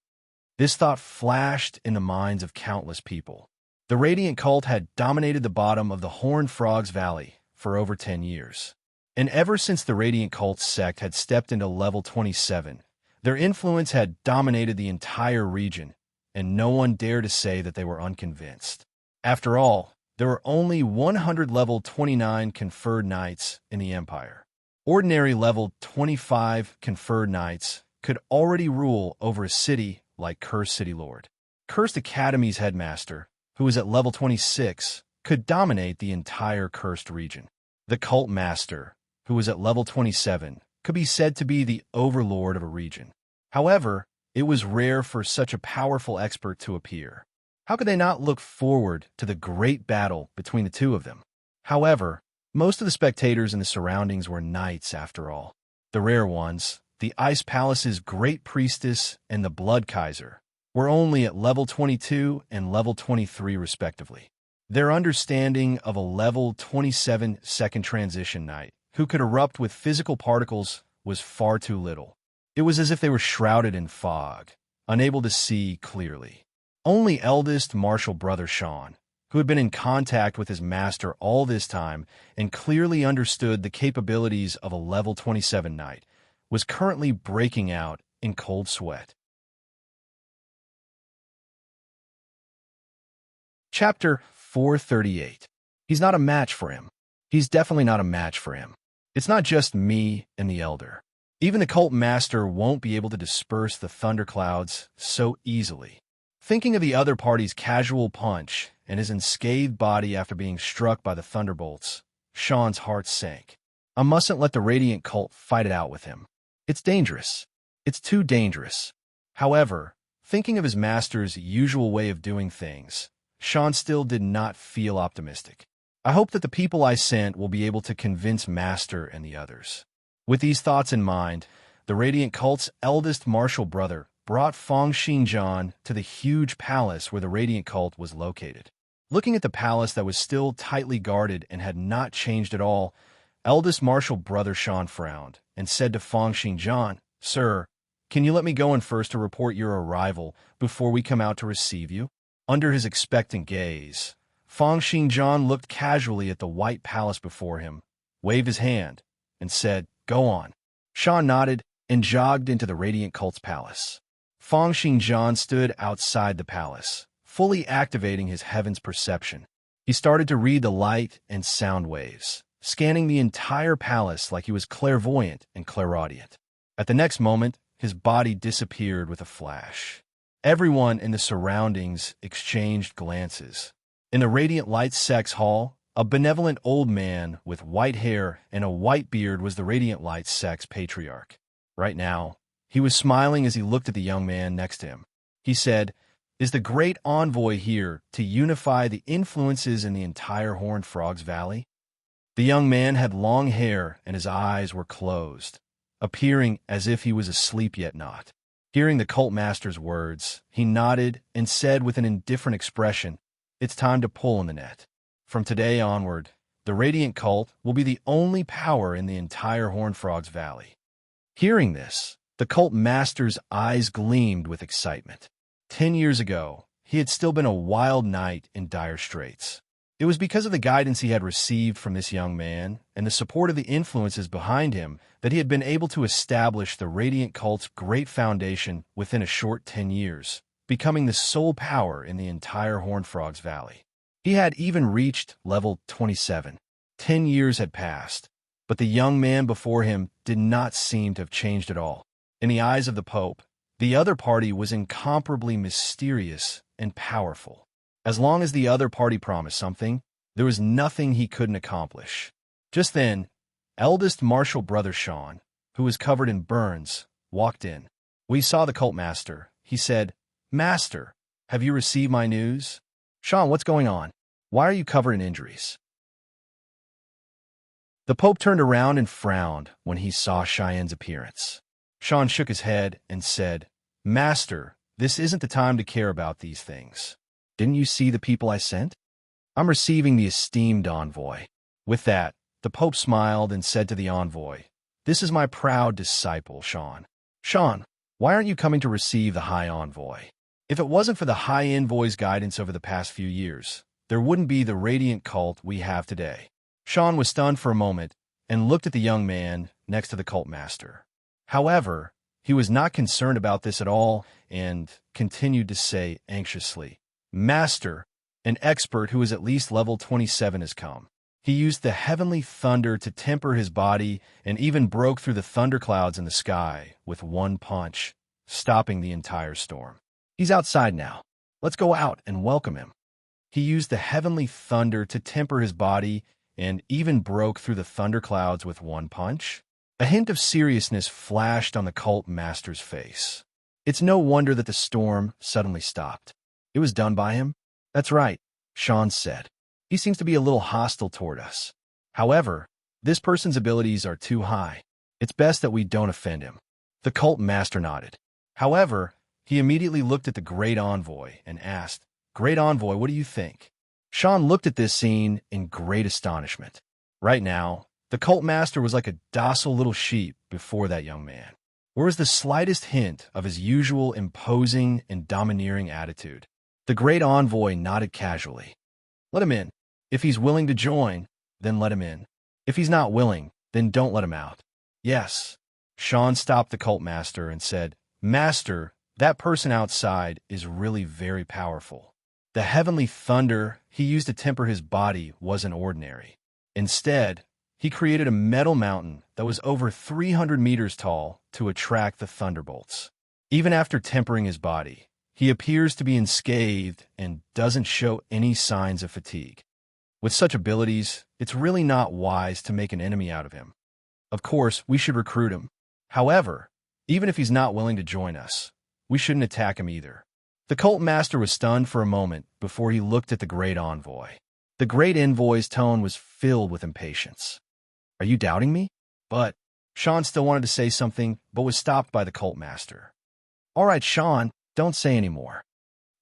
Speaker 1: This thought flashed in the minds of countless people. The Radiant Cult had dominated the bottom of the Horned Frogs Valley for over 10 years. And ever since the Radiant Cult sect had stepped into level 27, their influence had dominated the entire region, and no one dared to say that they were unconvinced. After all, there were only 100 level 29 conferred knights in the Empire. Ordinary level 25 conferred knights could already rule over a city like Cursed City Lord. Cursed Academy's headmaster, who was at level 26, could dominate the entire Cursed region. The Cult Master, who was at level 27, could be said to be the overlord of a region. However, it was rare for such a powerful expert to appear. How could they not look forward to the great battle between the two of them? However, most of the spectators in the surroundings were knights after all. The rare ones, the Ice Palace's Great Priestess and the Blood Kaiser, were only at level 22 and level 23 respectively. Their understanding of a level 27 second transition knight who could erupt with physical particles was far too little. It was as if they were shrouded in fog, unable to see clearly. Only eldest martial brother Sean, who had been in contact with his master all this time and clearly understood the capabilities of a level 27 knight, was currently breaking out in cold sweat. Chapter 438. He's not a match for him. He's definitely not a match for him. It's not just me and the Elder. Even the Cult Master won't be able to disperse the thunderclouds so easily. Thinking of the other party's casual punch and his unscathed body after being struck by the thunderbolts, Sean's heart sank. I mustn't let the Radiant Cult fight it out with him. It's dangerous. It's too dangerous. However, thinking of his master's usual way of doing things, Sean still did not feel optimistic. I hope that the people I sent will be able to convince Master and the others. With these thoughts in mind, the Radiant Cult's eldest martial brother brought Fong Xingjian to the huge palace where the Radiant Cult was located. Looking at the palace that was still tightly guarded and had not changed at all, eldest martial brother Sean frowned and said to Fong Xingjian, "Sir, can you let me go in first to report your arrival before we come out to receive you?" Under his expectant gaze, Fong Xingjian looked casually at the white palace before him, waved his hand, and said, "Go on." Sean nodded and jogged into the Radiant Cult's palace. Fong Xingjian stood outside the palace, fully activating his heaven's perception. He started to read the light and sound waves, scanning the entire palace like he was clairvoyant and clairaudient. At the next moment, his body disappeared with a flash. Everyone in the surroundings exchanged glances. In the Radiant Light Sex Hall, a benevolent old man with white hair and a white beard was the Radiant Light Sex Patriarch. Right now, he was smiling as he looked at the young man next to him. He said, "Is the great envoy here to unify the influences in the entire Horned Frogs Valley?" The young man had long hair and his eyes were closed, appearing as if he was asleep yet not. Hearing the Cult Master's words, he nodded and said with an indifferent expression, "It's time to pull in the net. From today onward, the Radiant Cult will be the only power in the entire Horned Frogs Valley." Hearing this, the Cult Master's eyes gleamed with excitement. 10 years ago, he had still been a wild knight in dire straits. It was because of the guidance he had received from this young man and the support of the influences behind him that he had been able to establish the Radiant cult's great foundation within a short 10 years, becoming the sole power in the entire Horned Frogs Valley. He had even reached level 27. 10 years had passed, but the young man before him did not seem to have changed at all. In the eyes of the Pope, the other party was incomparably mysterious and powerful. As long as the other party promised something, there was nothing he couldn't accomplish. Just then, eldest Marshal Brother Sean, who was covered in burns, walked in. We saw the cult master. He said, "Master, have you received my news?" "Sean, what's going on? Why are you covered in injuries?" The Pope turned around and frowned when he saw Cheyenne's appearance. Sean shook his head and said, "Master, this isn't the time to care about these things. Didn't you see the people I sent? I'm receiving the esteemed envoy." With that, the Pope smiled and said to the envoy, "This is my proud disciple, Sean." "Sean, why aren't you coming to receive the High Envoy?" If it wasn't for the High Envoy's guidance over the past few years, there wouldn't be the Radiant cult we have today. Sean was stunned for a moment and looked at the young man next to the cult master. However, he was not concerned about this at all and continued to say anxiously, "Master, an expert who is at least level 27 has come. He used the heavenly thunder to temper his body and even broke through the thunderclouds in the sky with one punch, stopping the entire storm. He's outside now. Let's go out and welcome him." He used the heavenly thunder to temper his body and even broke through the thunderclouds with one punch. A hint of seriousness flashed on the cult master's face. It's no wonder that the storm suddenly stopped. It was done by him? "That's right," Sean said. "He seems to be a little hostile toward us. However, this person's abilities are too high. It's best that we don't offend him." The cult master nodded. However, he immediately looked at the Great Envoy and asked, "Great Envoy, what do you think?" Sean looked at this scene in great astonishment. Right now, the cult master was like a docile little sheep before that young man. Where was the slightest hint of his usual imposing and domineering attitude? The Great Envoy nodded casually. "Let him in. If he's willing to join, then let him in. If he's not willing, then don't let him out." "Yes." Sean stopped the cult master and said, "Master, that person outside is really very powerful. The heavenly thunder he used to temper his body wasn't ordinary. Instead, he created a metal mountain that was over 300 meters tall to attract the thunderbolts. Even after tempering his body, he appears to be unscathed and doesn't show any signs of fatigue. With such abilities, it's really not wise to make an enemy out of him. Of course, we should recruit him. However, even if he's not willing to join us, we shouldn't attack him either." The cult master was stunned for a moment before he looked at the Great Envoy. The Great Envoy's tone was filled with impatience. "Are you doubting me?" But Sean still wanted to say something, but was stopped by the cult master. "All right, Sean, don't say any more."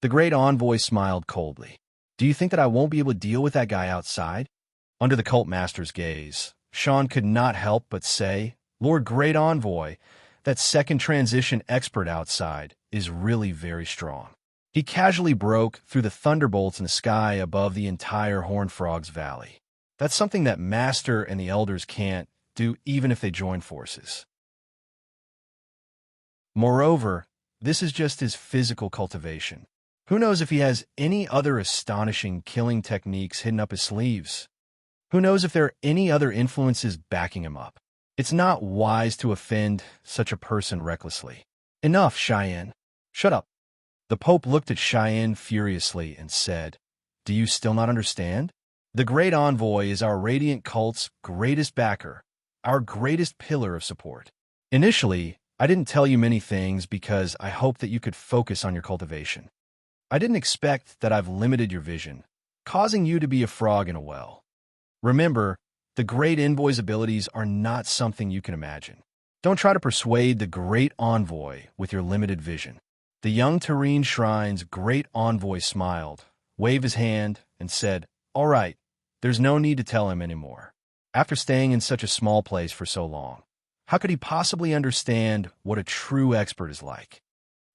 Speaker 1: The Great Envoy smiled coldly. "Do you think that I won't be able to deal with that guy outside?" Under the cult master's gaze, Sean could not help but say, "Lord Great Envoy, that second transition expert outside is really very strong." He casually broke through the thunderbolts in the sky above the entire Horned Frogs Valley. That's something that Master and the Elders can't do even if they join forces. Moreover, this is just his physical cultivation. Who knows if he has any other astonishing killing techniques hidden up his sleeves? Who knows if there are any other influences backing him up? It's not wise to offend such a person recklessly. "Enough, Cheyenne. Shut up." The Pope looked at Cheyenne furiously and said, "Do you still not understand? The Great Envoy is our Radiant cult's greatest backer, our greatest pillar of support. Initially, I didn't tell you many things because I hoped that you could focus on your cultivation. I didn't expect that I've limited your vision, causing you to be a frog in a well. Remember, the Great Envoy's abilities are not something you can imagine. Don't try to persuade the Great Envoy with your limited vision." The young Serene Shrine's Great Envoy smiled, waved his hand, and said, "All right, there's no need to tell him anymore. After staying in such a small place for so long, how could he possibly understand what a true expert is like?"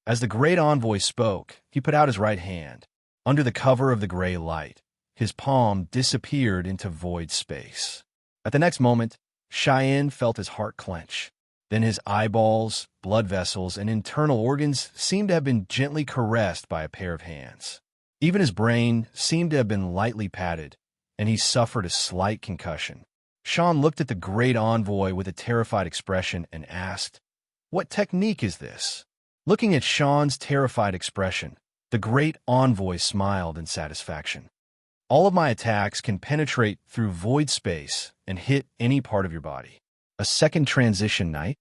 Speaker 1: As the Great Envoy spoke, he put out his right hand. Under the cover of the gray light, his palm disappeared into void space. At the next moment, Cheyenne felt his heart clench. Then his eyeballs, blood vessels, and internal organs seemed to have been gently caressed by a pair of hands. Even his brain seemed to have been lightly patted, and he suffered a slight concussion. Sean looked at the great envoy with a terrified expression and asked, "What technique is this?" Looking at Sean's terrified expression, the great envoy smiled in satisfaction. "All of my attacks can penetrate through void space and hit any part of your body." A second transition knight?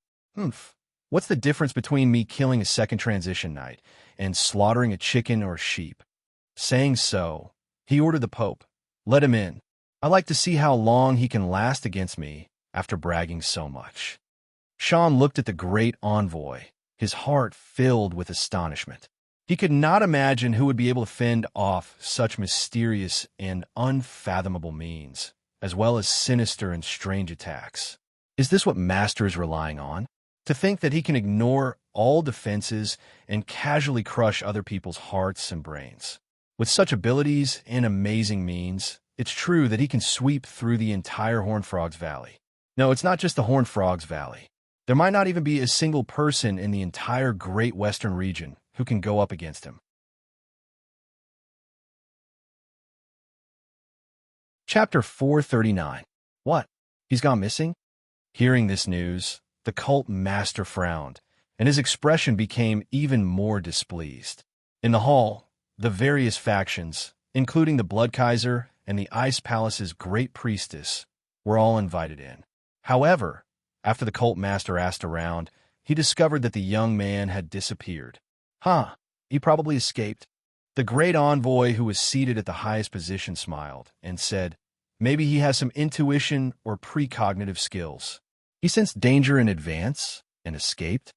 Speaker 1: What's the difference between me killing a second transition knight and slaughtering a chicken or a sheep? Saying so, he ordered the Pope, "Let him in. I like to see how long he can last against me after bragging so much." Sean looked at the great envoy, his heart filled with astonishment. He could not imagine who would be able to fend off such mysterious and unfathomable means, as well as sinister and strange attacks. Is this what Master is relying on? To think that he can ignore all defenses and casually crush other people's hearts and brains. With such abilities and amazing means, it's true that he can sweep through the entire Horned Frogs Valley. No, it's not just the Horned Frogs Valley. There might not even be a single person in the entire Great Western region who can go up against him. Chapter 439. What? He's gone missing? Hearing this news, the cult master frowned, and his expression became even more displeased. In the hall, the various factions, including the Blood Kaiser and the Ice Palace's great priestess, were all invited in. However, after the cult master asked around, he discovered that the young man had disappeared. He probably escaped. The great envoy who was seated at the highest position smiled and said, "Maybe he has some intuition or precognitive skills. He sensed danger in advance and escaped."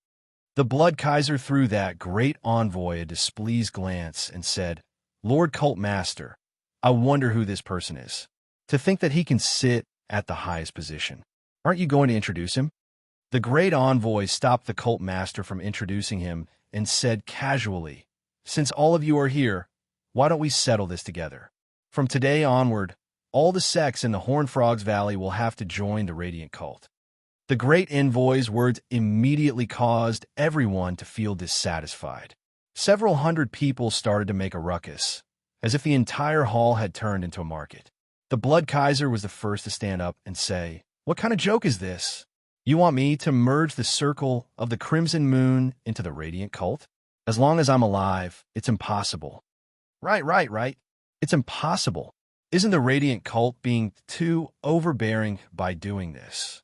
Speaker 1: The Blood Kaiser threw that great envoy a displeased glance and said, "Lord Cult Master, I wonder who this person is. To think that he can sit at the highest position. Aren't you going to introduce him?" The great envoy stopped the cult master from introducing him and said casually, "Since all of you are here, why don't we settle this together? From today onward, all the sects in the Horned Frogs Valley will have to join the Radiant Cult." The great envoy's words immediately caused everyone to feel dissatisfied. Several hundred people started to make a ruckus, as if the entire hall had turned into a market. The Blood Kaiser was the first to stand up and say, "What kind of joke is this? You want me to merge the circle of the Crimson Moon into the Radiant Cult? As long as I'm alive, it's impossible." Right. It's impossible. Isn't the Radiant Cult being too overbearing by doing this?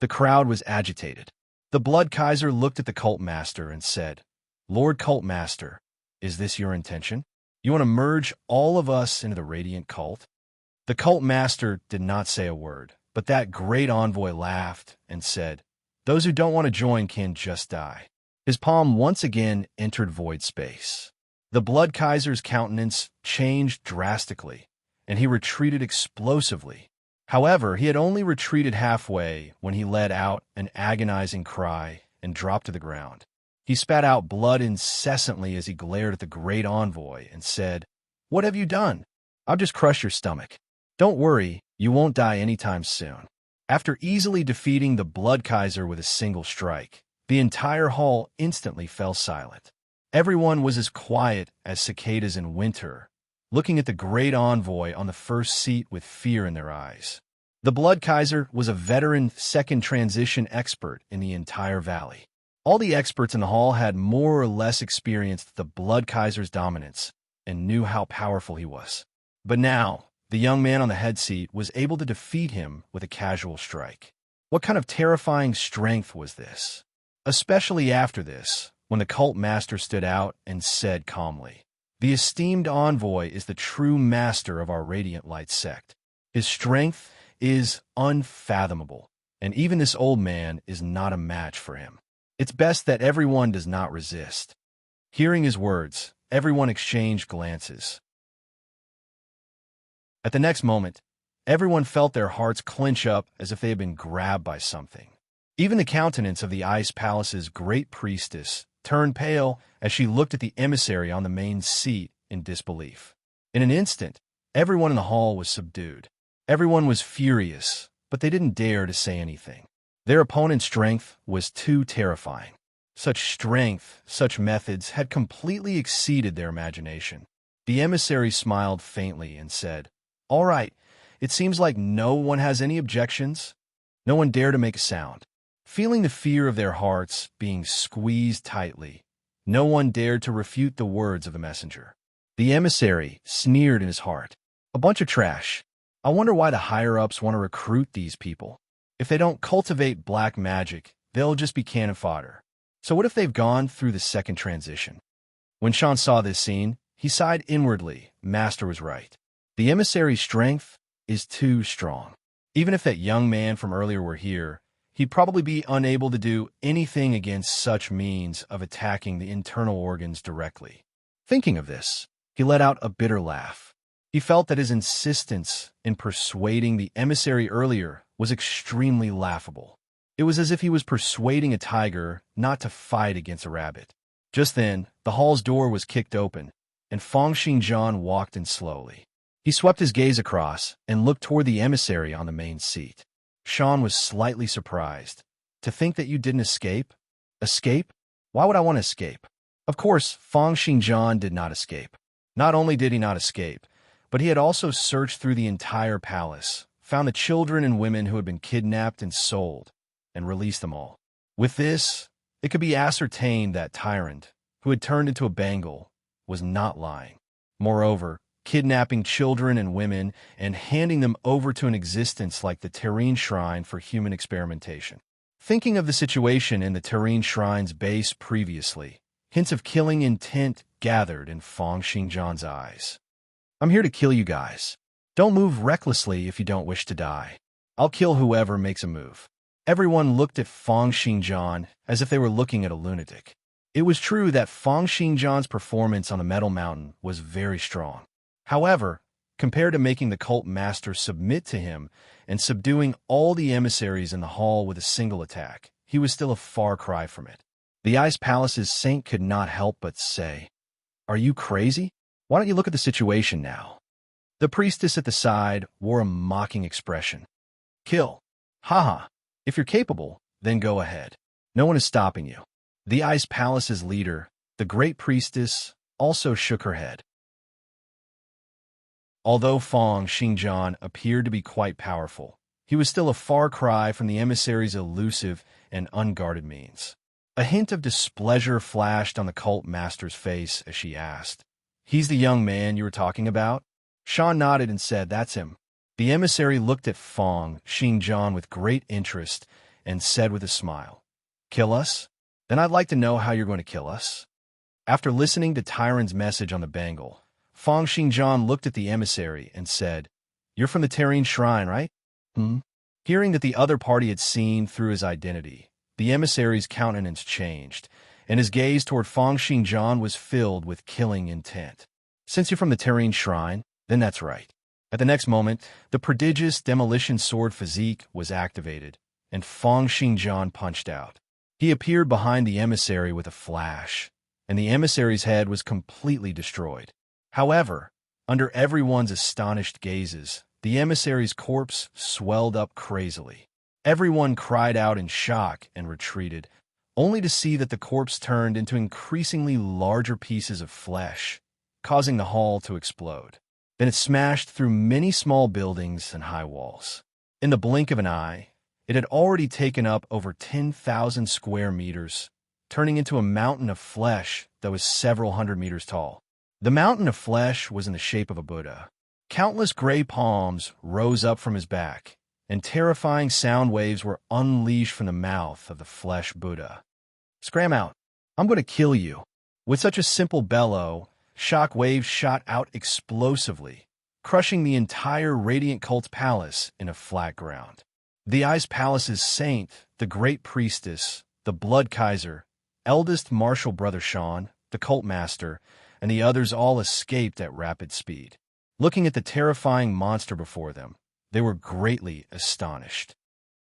Speaker 1: The crowd was agitated. The Blood Kaiser looked at the cult master and said, "Lord Cult Master, is this your intention? You want to merge all of us into the Radiant Cult?" The cult master did not say a word, but that great envoy laughed and said, "Those who don't want to join can just die." His palm once again entered void space. The Blood Kaiser's countenance changed drastically, and he retreated explosively. However, he had only retreated halfway when he let out an agonizing cry and dropped to the ground. He spat out blood incessantly as he glared at the great envoy and said, "What have you done? I'll just crush your stomach. Don't worry, you won't die anytime soon." After easily defeating the Blood Kaiser with a single strike, the entire hall instantly fell silent. Everyone was as quiet as cicadas in winter, looking at the great envoy on the first seat with fear in their eyes. The Blood Kaiser was a veteran second transition expert in the entire valley. All the experts in the hall had more or less experienced the Blood Kaiser's dominance and knew how powerful he was. But now, the young man on the head seat was able to defeat him with a casual strike. What kind of terrifying strength was this? Especially after this, when the cult master stood out and said calmly, "The esteemed envoy is the true master of our Radiant Light sect. His strength is unfathomable, and even this old man is not a match for him. It's best that everyone does not resist." Hearing his words, everyone exchanged glances. At the next moment, everyone felt their hearts clench up as if they had been grabbed by something. Even the countenance of the Ice Palace's great priestess turned pale as she looked at the emissary on the main seat in disbelief. In an instant, Everyone in the hall was subdued. Everyone was furious, but they didn't dare to say anything. Their opponent's strength was too terrifying. Such strength, such methods had completely exceeded their imagination. The emissary smiled faintly and said, "All right, it seems like no one has any objections." No one dared to make a sound. Feeling the fear of their hearts being squeezed tightly, no one dared to refute the words of the messenger. The emissary sneered in his heart. A bunch of trash. I wonder why the higher-ups want to recruit these people. If they don't cultivate black magic, they'll just be cannon fodder. So what if they've gone through the second transition? When Sean saw this scene, he sighed inwardly. Master was right. The emissary's strength is too strong. Even if that young man from earlier were here, he'd probably be unable to do anything against such means of attacking the internal organs directly. Thinking of this, he let out a bitter laugh. He felt that his insistence in persuading the emissary earlier was extremely laughable. It was as if he was persuading a tiger not to fight against a rabbit. Just then, the hall's door was kicked open, and Feng Xingjian walked in slowly. He swept his gaze across and looked toward the emissary on the main seat. Sean was slightly surprised. To think that you didn't escape? Escape? Why would I want to escape? Of course, Feng Xingjian did not escape. Not only did he not escape, but he had also searched through the entire palace, found the children and women who had been kidnapped and sold, and released them all. With this, it could be ascertained that Tyrant, who had turned into a Bengal, was not lying. Moreover, kidnapping children and women and handing them over to an existence like the Serene Shrine for human experimentation. Thinking of the situation in the Serene Shrine's base previously, hints of killing intent gathered in Feng Xingjian's eyes. I'm here to kill you guys. Don't move recklessly if you don't wish to die. I'll kill whoever makes a move. Everyone looked at Feng Xingjian as if they were looking at a lunatic. It was true that Feng Xingjian's performance on the Metal Mountain was very strong. However, compared to making the cult master submit to him and subduing all the emissaries in the hall with a single attack, he was still a far cry from it. The Ice Palace's saint could not help but say, "Are you crazy? Why don't you look at the situation now?" The priestess at the side wore a mocking expression. "Kill. Haha. If you're capable, then go ahead. No one is stopping you." The Ice Palace's leader, the great priestess, also shook her head. Although Feng Xingjian appeared to be quite powerful, he was still a far cry from the emissary's elusive and unguarded means. A hint of displeasure flashed on the cult master's face as she asked, "He's the young man you were talking about?" Sean nodded and said, "That's him." The emissary looked at Feng Xingjian with great interest and said with a smile, "Kill us? Then I'd like to know how you're going to kill us." After listening to Tyrant's message on the Bengal, Feng Xingjian looked at the emissary and said, "You're from the Serene Shrine, right?" Hearing that the other party had seen through his identity, the emissary's countenance changed, and his gaze toward Feng Xingjian was filled with killing intent. "Since you're from the Serene Shrine, then that's right." At the next moment, the prodigious demolition sword physique was activated, and Feng Xingjian punched out. He appeared behind the emissary with a flash, and the emissary's head was completely destroyed. However, under everyone's astonished gazes, the emissary's corpse swelled up crazily. Everyone cried out in shock and retreated, only to see that the corpse turned into increasingly larger pieces of flesh, causing the hall to explode. Then it smashed through many small buildings and high walls. In the blink of an eye, it had already taken up over 10,000 square meters, turning into a mountain of flesh that was several hundred meters tall. The mountain of flesh was in the shape of a Buddha. Countless gray palms rose up from his back, and terrifying sound waves were unleashed from the mouth of the flesh Buddha. "Scram out. I'm going to kill you." With such a simple bellow, shock waves shot out explosively, crushing the entire Radiant Cult's palace in a flat ground. The Ice Palace's saint, the great priestess, the Blood Kaiser, eldest martial brother Sean, the cult master, and the others all escaped at rapid speed. Looking at the terrifying monster before them, they were greatly astonished.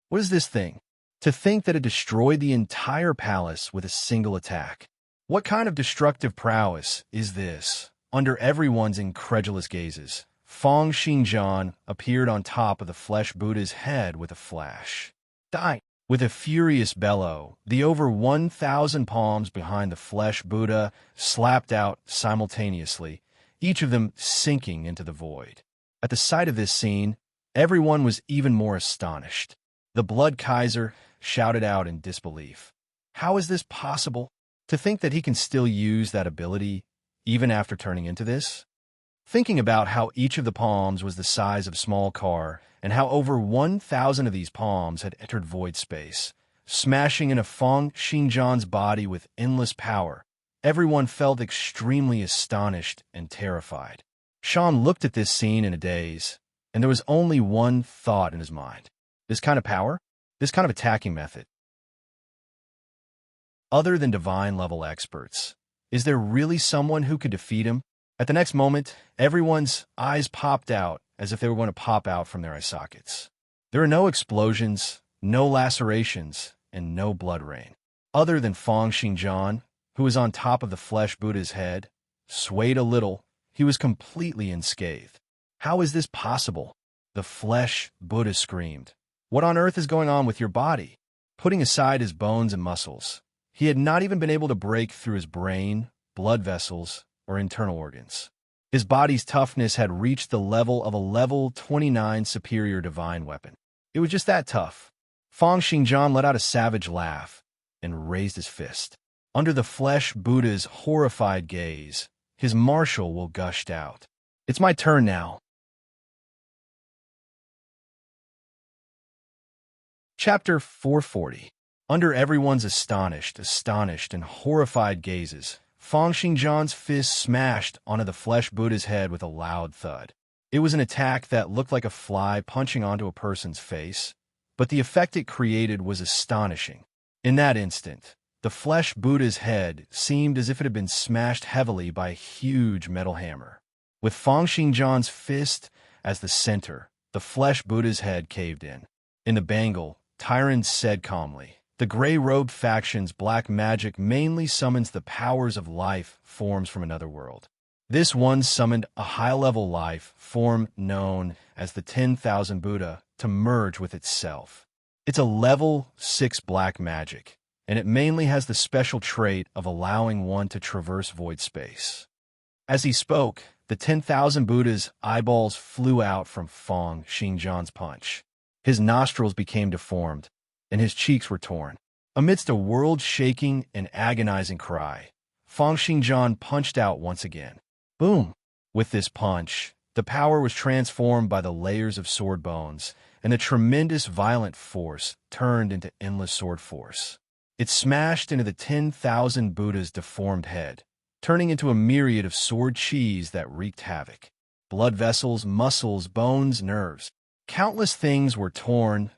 Speaker 1: What is this thing? To think that it destroyed the entire palace with a single attack. What kind of destructive prowess is this? Under everyone's incredulous gazes, Feng Xingjian appeared on top of the flesh Buddha's head with a flash. Die! With a furious bellow, the over 1,000 palms behind the flesh Buddha slapped out simultaneously, each of them sinking into the void. At the sight of this scene, everyone was even more astonished. The Blood Kaiser shouted out in disbelief. How is this possible? To think that he can still use that ability, even after turning into this? Thinking about how each of the palms was the size of a small car, and how over 1,000 of these palms had entered void space, smashing into Feng Xingjian's body with endless power, everyone felt extremely astonished and terrified. Sean looked at this scene in a daze, and there was only one thought in his mind. This kind of power? This kind of attacking method? Other than divine-level experts, is there really someone who could defeat him? At the next moment, everyone's eyes popped out as if they were going to pop out from their eye sockets. There are no explosions, no lacerations, and no blood rain. Other than Feng Xingjian, who was on top of the flesh Buddha's head, swayed a little, he was completely unscathed. How is this possible? The flesh Buddha screamed. What on earth is going on with your body? Putting aside his bones and muscles, he had not even been able to break through his brain, blood vessels, or internal organs. His body's toughness had reached the level of a level 29 superior divine weapon. It was just that tough. Feng Xingjian let out a savage laugh and raised his fist. Under the flesh Buddha's horrified gaze, his martial will gushed out. It's my turn now. Chapter 440. Under everyone's astonished, and horrified gazes, Feng Xingjian's fist smashed onto the flesh Buddha's head with a loud thud. It was an attack that looked like a fly punching onto a person's face, but the effect it created was astonishing. In that instant, the flesh Buddha's head seemed as if it had been smashed heavily by a huge metal hammer. With Feng Xingjian's fist as the center, the flesh Buddha's head caved in. In the bangle, Tyron said calmly, "The gray-robed faction's black magic mainly summons the powers of life forms from another world. This one summoned a high-level life form known as the 10,000 Buddha to merge with itself. It's a level 6 black magic, and it mainly has the special trait of allowing one to traverse void space." As he spoke, the 10,000 Buddha's eyeballs flew out from Feng Xingjian's punch. His nostrils became deformed, and his cheeks were torn. Amidst a world-shaking and agonizing cry, Feng Xingjian punched out once again. Boom! With this punch, the power was transformed by the layers of sword bones, and the tremendous violent force turned into endless sword force. It smashed into the 10,000 Buddha's deformed head, turning into a myriad of sword cheese that wreaked havoc. Blood vessels, muscles, bones, nerves. Countless things were torn,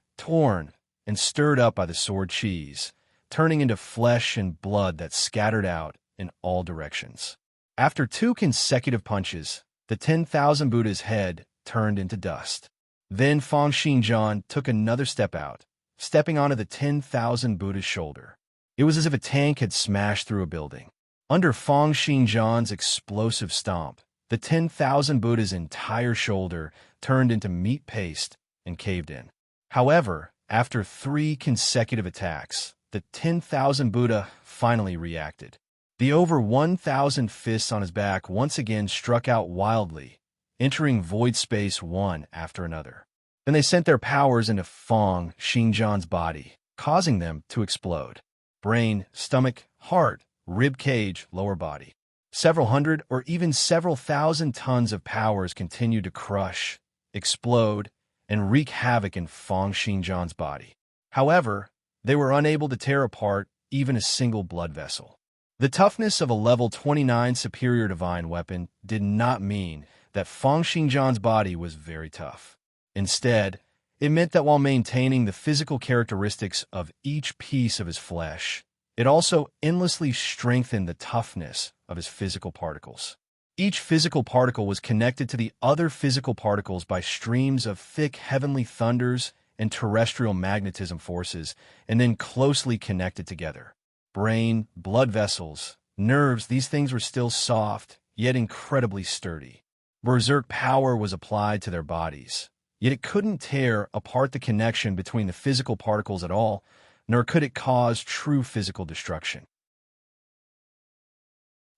Speaker 1: and stirred up by the sword cheese, turning into flesh and blood that scattered out in all directions. After 2 consecutive punches, the 10,000 Buddha's head turned into dust. Then Feng Xingjian took another step out, stepping onto the 10,000 Buddha's shoulder. It was as if a tank had smashed through a building. Under Feng Xingjian's explosive stomp, the 10,000 Buddha's entire shoulder turned into meat paste and caved in. However, after 3 consecutive attacks, the 10,000 Buddha finally reacted. The over 1,000 fists on his back once again struck out wildly, entering void space one after another. Then they sent their powers into Feng Xingjian's body, causing them to explode. Brain, stomach, heart, rib cage, lower body. Several hundred or even several thousand tons of powers continued to crush, explode, and wreak havoc in Feng Xingjian's body. However, they were unable to tear apart even a single blood vessel. The toughness of a level 29 superior divine weapon did not mean that Feng Xingjian's body was very tough. Instead, it meant that while maintaining the physical characteristics of each piece of his flesh, it also endlessly strengthened the toughness of his physical particles. Each physical particle was connected to the other physical particles by streams of thick heavenly thunders and terrestrial magnetism forces, and then closely connected together. Brain, blood vessels, nerves, these things were still soft, yet incredibly sturdy. Berserk power was applied to their bodies, yet it couldn't tear apart the connection between the physical particles at all, nor could it cause true physical destruction.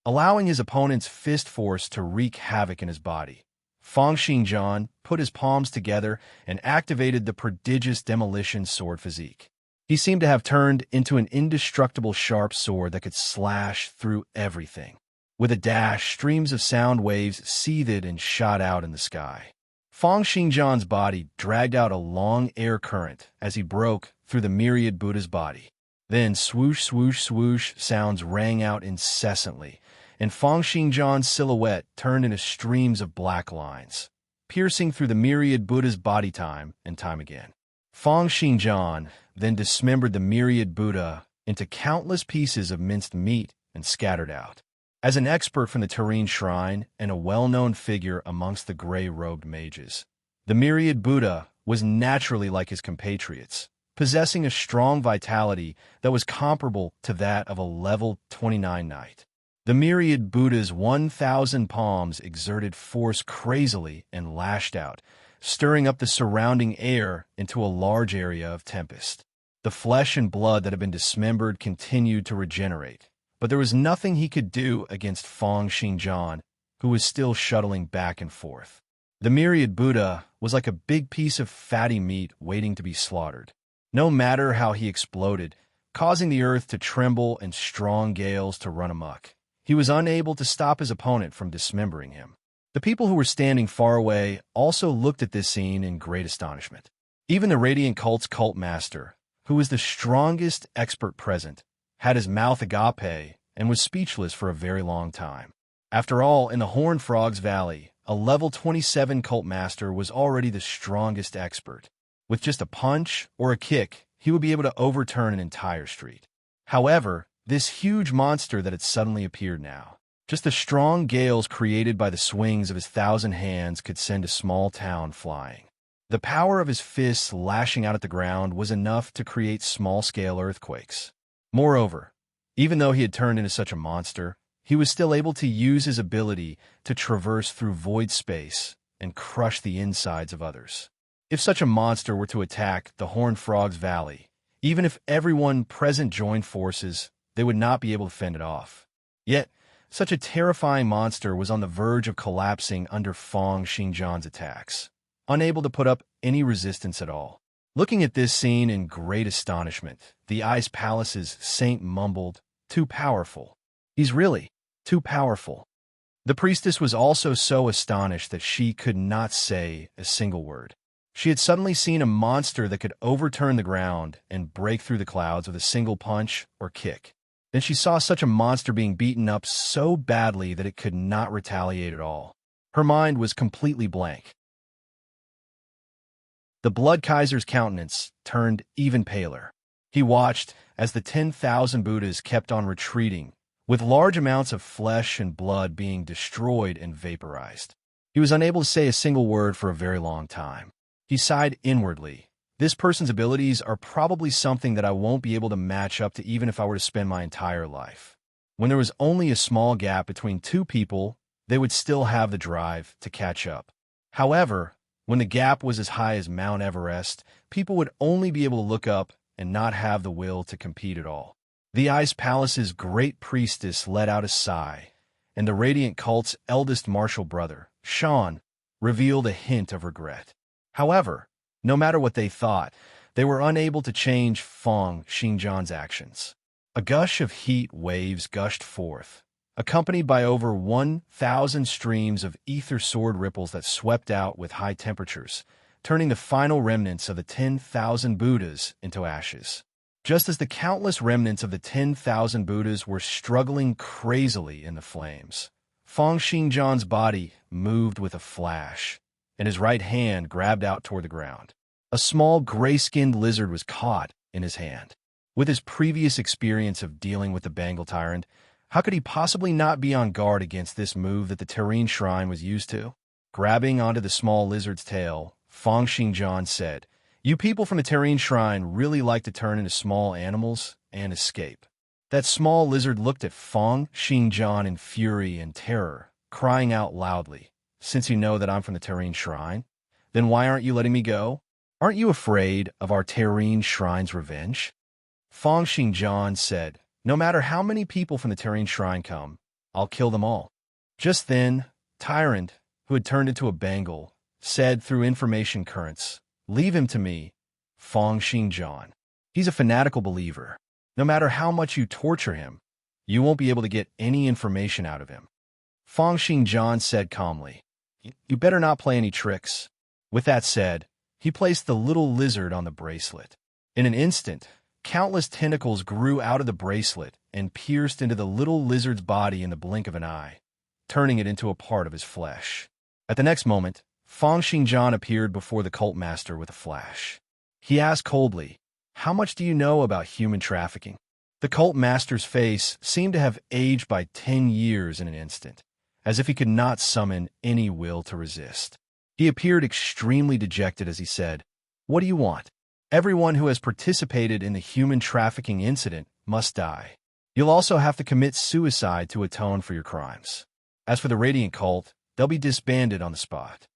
Speaker 1: Allowing his opponent's fist force to wreak havoc in his body, Feng Xingjian put his palms together and activated the prodigious demolition sword physique. He seemed to have turned into an indestructible sharp sword that could slash through everything. With a dash, streams of sound waves seethed and shot out in the sky. Feng Xingjian's body dragged out a long air current as he broke through the myriad Buddha's body. Then swoosh, swoosh, swoosh sounds rang out incessantly, and Feng Xingjian's silhouette turned into streams of black lines, piercing through the myriad Buddha's body time and time again. Feng Xingjian then dismembered the myriad Buddha into countless pieces of minced meat and scattered out. As an expert from the Serene Shrine and a well-known figure amongst the gray-robed mages, the myriad Buddha was naturally like his compatriots, possessing a strong vitality that was comparable to that of a level 29 knight. The myriad Buddha's 1,000 palms exerted force crazily and lashed out, stirring up the surrounding air into a large area of tempest. The flesh and blood that had been dismembered continued to regenerate, but there was nothing he could do against Feng Xingjian, who was still shuttling back and forth. The myriad Buddha was like a big piece of fatty meat waiting to be slaughtered. No matter how he exploded, causing the earth to tremble and strong gales to run amok, he was unable to stop his opponent from dismembering him. The people who were standing far away also looked at this scene in great astonishment. Even the Radiant Cult's cult master, who was the strongest expert present, had his mouth agape and was speechless for a very long time. After all, in the Horned Frogs Valley, a level 27 cult master was already the strongest expert. With just a punch or a kick, he would be able to overturn an entire street. However, this huge monster that had suddenly appeared now, just the strong gales created by the swings of his 1,000 hands could send a small town flying. The power of his fists lashing out at the ground was enough to create small-scale earthquakes. Moreover, even though he had turned into such a monster, he was still able to use his ability to traverse through void space and crush the insides of others. If such a monster were to attack the Horned Frogs Valley, even if everyone present joined forces, they would not be able to fend it off. Yet, such a terrifying monster was on the verge of collapsing under Feng Xingjian's attacks, unable to put up any resistance at all. Looking at this scene in great astonishment, the Ice Palace's saint mumbled, "Too powerful. He's really too powerful." The priestess was also so astonished that she could not say a single word. She had suddenly seen a monster that could overturn the ground and break through the clouds with a single punch or kick. Then she saw such a monster being beaten up so badly that it could not retaliate at all. Her mind was completely blank. The Blood Kaiser's countenance turned even paler. He watched as the 10,000 Buddhas kept on retreating, with large amounts of flesh and blood being destroyed and vaporized. He was unable to say a single word for a very long time. He sighed inwardly. This person's abilities are probably something that I won't be able to match up to even if I were to spend my entire life. When there was only a small gap between two people, they would still have the drive to catch up. However, when the gap was as high as Mount Everest, people would only be able to look up and not have the will to compete at all. The Ice Palace's great priestess let out a sigh, and the Radiant Cult's eldest martial brother, Sean, revealed a hint of regret. However, no matter what they thought, they were unable to change Feng Xingjian's actions. A gush of heat waves gushed forth, accompanied by over 1,000 streams of ether sword ripples that swept out with high temperatures, turning the final remnants of the 10,000 Buddhas into ashes. Just as the countless remnants of the 10,000 Buddhas were struggling crazily in the flames, Feng Xingjian's body moved with a flash, and his right hand grabbed out toward the ground. A small gray-skinned lizard was caught in his hand. With his previous experience of dealing with the Bengal tyrant, how could he possibly not be on guard against this move that the Serene Shrine was used to? Grabbing onto the small lizard's tail, Feng Xingjian said, "You people from the Serene Shrine really like to turn into small animals and escape." That small lizard looked at Feng Xingjian in fury and terror, crying out loudly, since you know that I'm from the Terrene Shrine, then why aren't you letting me go? Aren't you afraid of our Terrene Shrine's revenge? Feng Xingjian said, no matter how many people from the Terrene Shrine come, I'll kill them all. Just then, Tyrant, who had turned into a Bengal, said through information currents, leave him to me, Feng Xingjian. He's a fanatical believer. No matter how much you torture him, you won't be able to get any information out of him. Feng Xingjian said calmly, you better not play any tricks. With that said, he placed the little lizard on the bracelet. In an instant, countless tentacles grew out of the bracelet and pierced into the little lizard's body in the blink of an eye, turning it into a part of his flesh. At the next moment, Feng Xingjian appeared before the cult master with a flash. He asked coldly, how much do you know about human trafficking? The cult master's face seemed to have aged by 10 years in an instant, as if he could not summon any will to resist. He appeared extremely dejected as he said, what do you want? Everyone who has participated in the human trafficking incident must die. You'll also have to commit suicide to atone for your crimes. As for the Radiant Cult, they'll be disbanded on the spot.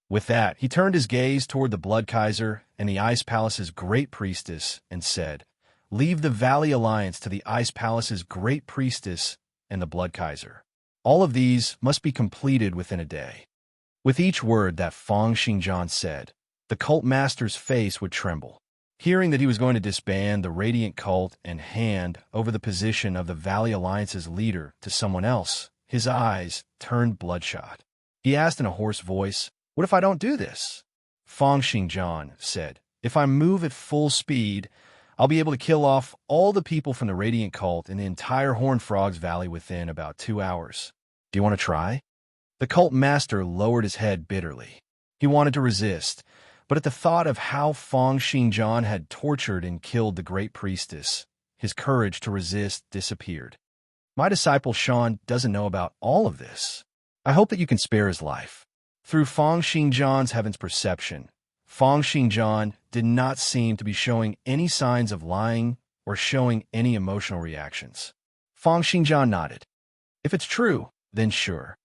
Speaker 1: With that, he turned his gaze toward the Blood Kaiser and the Ice Palace's Great Priestess and said, leave the Valley Alliance to the Ice Palace's Great Priestess and the Blood Kaiser. All of these must be completed within a day. With each word that Feng Xingjian said, the cult master's face would tremble. Hearing that he was going to disband the Radiant Cult and hand over the position of the Valley Alliance's leader to someone else, his eyes turned bloodshot. He asked in a hoarse voice, what if I don't do this? Feng Xingjian said, if I move at full speed, I'll be able to kill off all the people from the Radiant Cult in the entire Horned Frogs Valley within about 2 hours. Do you want to try? The cult master lowered his head bitterly. He wanted to resist, but at the thought of how Feng Xingjian had tortured and killed the Great Priestess, his courage to resist disappeared. My disciple Shan doesn't know about all of this. I hope that you can spare his life. Through Feng Xingjian's heaven's perception, Feng Xingjian did not seem to be showing any signs of lying or showing any emotional reactions. Feng Xingjian nodded. If it's true, then sure.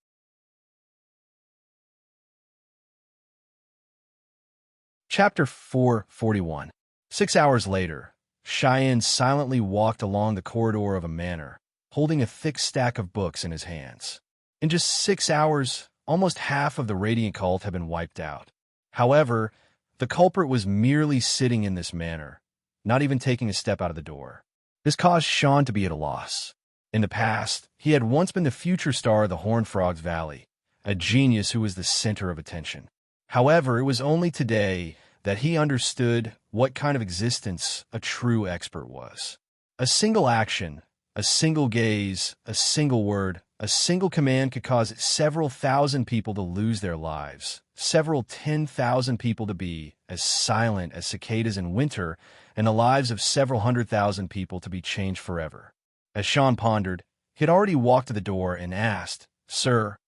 Speaker 1: Chapter 441. 6 hours later, Cheyenne silently walked along the corridor of a manor, holding a thick stack of books in his hands. In just 6 hours, almost half of the Radiant Cult had been wiped out. However, the culprit was merely sitting in this manor, not even taking a step out of the door. This caused Sean to be at a loss. In the past, he had once been the future star of the Horned Frogs Valley, a genius who was the center of attention. However, it was only today that he understood what kind of existence a true expert was. A single action, a single gaze, a single word, a single command could cause several thousand people to lose their lives, several 10,000 people to be as silent as cicadas in winter, and the lives of several 100,000 people to be changed forever. As Sean pondered, he had already walked to the door and asked, Sir,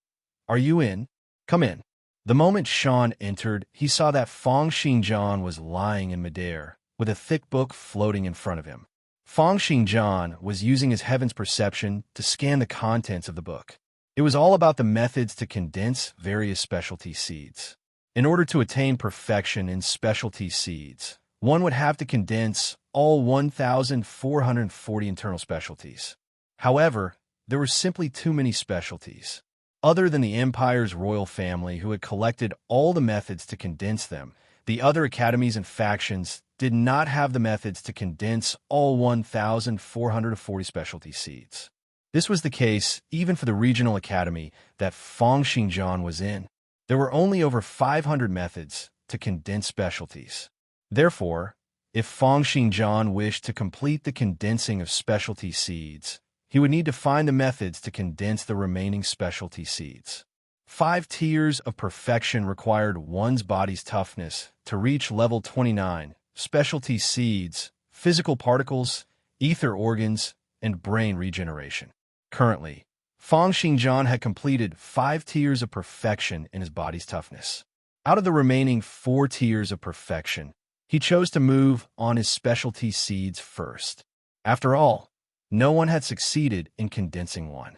Speaker 1: are you in? Come in. The moment Sean entered, he saw that Feng Xingjian was lying in midair, with a thick book floating in front of him. Feng Xingjian was using his heaven's perception to scan the contents of the book. It was all about the methods to condense various specialty seeds. In order to attain perfection in specialty seeds, one would have to condense all 1,440 internal specialties. However, there were simply too many specialties. Other than the Empire's royal family who had collected all the methods to condense them, the other academies and factions did not have the methods to condense all 1,440 specialty seeds. This was the case even for the regional academy that Feng Xingjian was in. There were only over 500 methods to condense specialties. Therefore, if Feng Xingjian wished to complete the condensing of specialty seeds, he would need to find the methods to condense the remaining specialty seeds. 5 tiers of perfection required one's body's toughness to reach level 29, specialty seeds, physical particles, ether organs, and brain regeneration. Currently, Feng Xingjian had completed 5 tiers of perfection in his body's toughness. Out of the remaining 4 tiers of perfection, he chose to move on his specialty seeds first. After all, no one had succeeded in condensing one.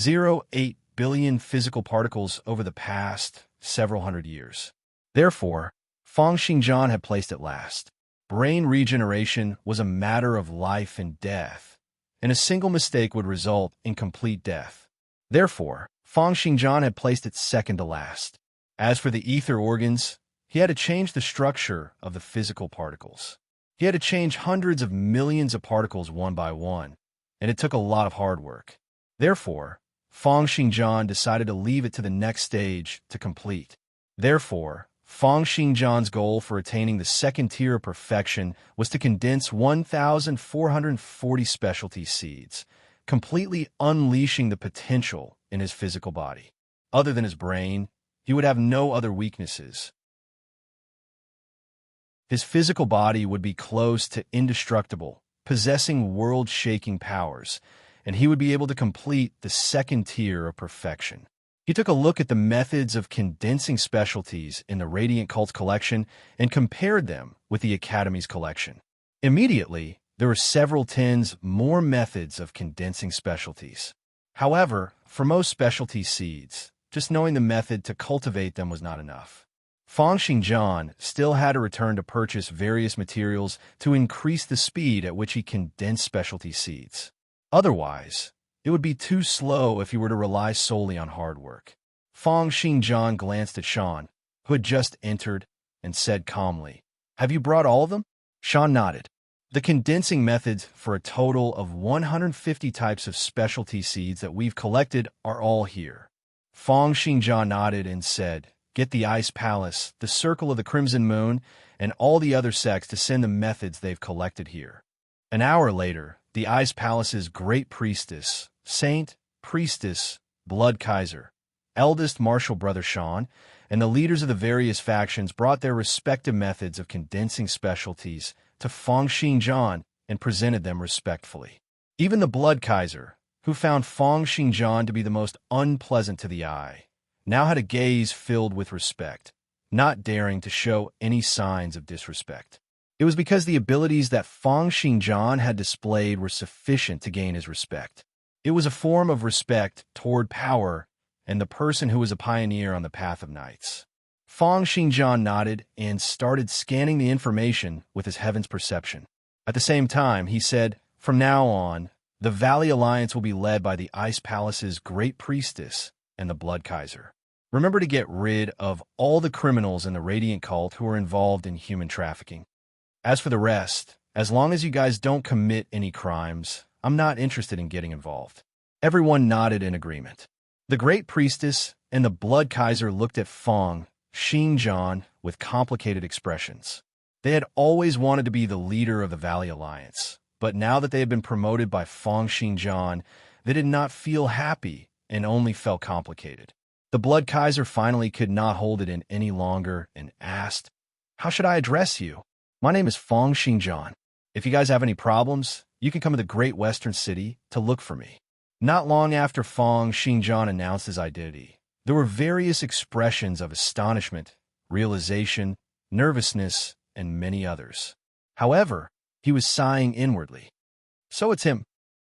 Speaker 1: 08 billion physical particles over the past several hundred years. Therefore, Feng Xingjian had placed it last. Brain regeneration was a matter of life and death, and a single mistake would result in complete death. Therefore, Feng Xingjian had placed it second to last. As for the ether organs, he had to change the structure of the physical particles. He had to change hundreds of millions of particles one by one, and it took a lot of hard work. Therefore, Feng Xingjian decided to leave it to the next stage to complete. Therefore, Feng Xingjian's goal for attaining the second tier of perfection was to condense 1,440 specialty seeds, completely unleashing the potential in his physical body. Other than his brain, he would have no other weaknesses. His physical body would be close to indestructible, possessing world-shaking powers, and he would be able to complete the second tier of perfection. He took a look at the methods of condensing specialties in the Radiant Cult's collection and compared them with the Academy's collection. Immediately, there were several tens more methods of condensing specialties. However, for most specialty seeds, just knowing the method to cultivate them was not enough. Feng Xingjian still had to return to purchase various materials to increase the speed at which he condensed specialty seeds. Otherwise, it would be too slow if he were to rely solely on hard work. Feng Xingjian glanced at Sean, who had just entered, and said calmly, "Have you brought all of them?" Sean nodded. The condensing methods for a total of 150 types of specialty seeds that we've collected are all here. Feng Xingjian nodded and said, "Get the Ice Palace, the Circle of the Crimson Moon, and all the other sects to send the methods they've collected here." An hour later, the Ice Palace's great priestess, saint, priestess, blood Kaiser, eldest martial brother Sean, and the leaders of the various factions brought their respective methods of condensing specialties to Feng Xingjian and presented them respectfully. Even the blood Kaiser, who found Feng Xingjian to be the most unpleasant to the eye, now had a gaze filled with respect, not daring to show any signs of disrespect. It was because the abilities that Feng Xingjian had displayed were sufficient to gain his respect. It was a form of respect toward power and the person who was a pioneer on the path of knights. Feng Xingjian nodded and started scanning the information with his heaven's perception. At the same time, he said, "From now on, the Valley Alliance will be led by the Ice Palace's great priestess and the Blood Kaiser. Remember to get rid of all the criminals in the Radiant Cult who are involved in human trafficking. As for the rest, as long as you guys don't commit any crimes, I'm not interested in getting involved." Everyone nodded in agreement. The great priestess and the Blood Kaiser looked at Feng Xingjian with complicated expressions. They had always wanted to be the leader of the Valley Alliance, but now that they had been promoted by Feng Xingjian, they did not feel happy and only felt complicated. The Blood Kaiser finally could not hold it in any longer and asked, "How should I address you? My name is Feng Xingjian. If you guys have any problems, you can come to the Great Western City to look for me." Not long after Feng Xingjian announced his identity, there were various expressions of astonishment, realization, nervousness, and many others. However, he was sighing inwardly. "So it's him.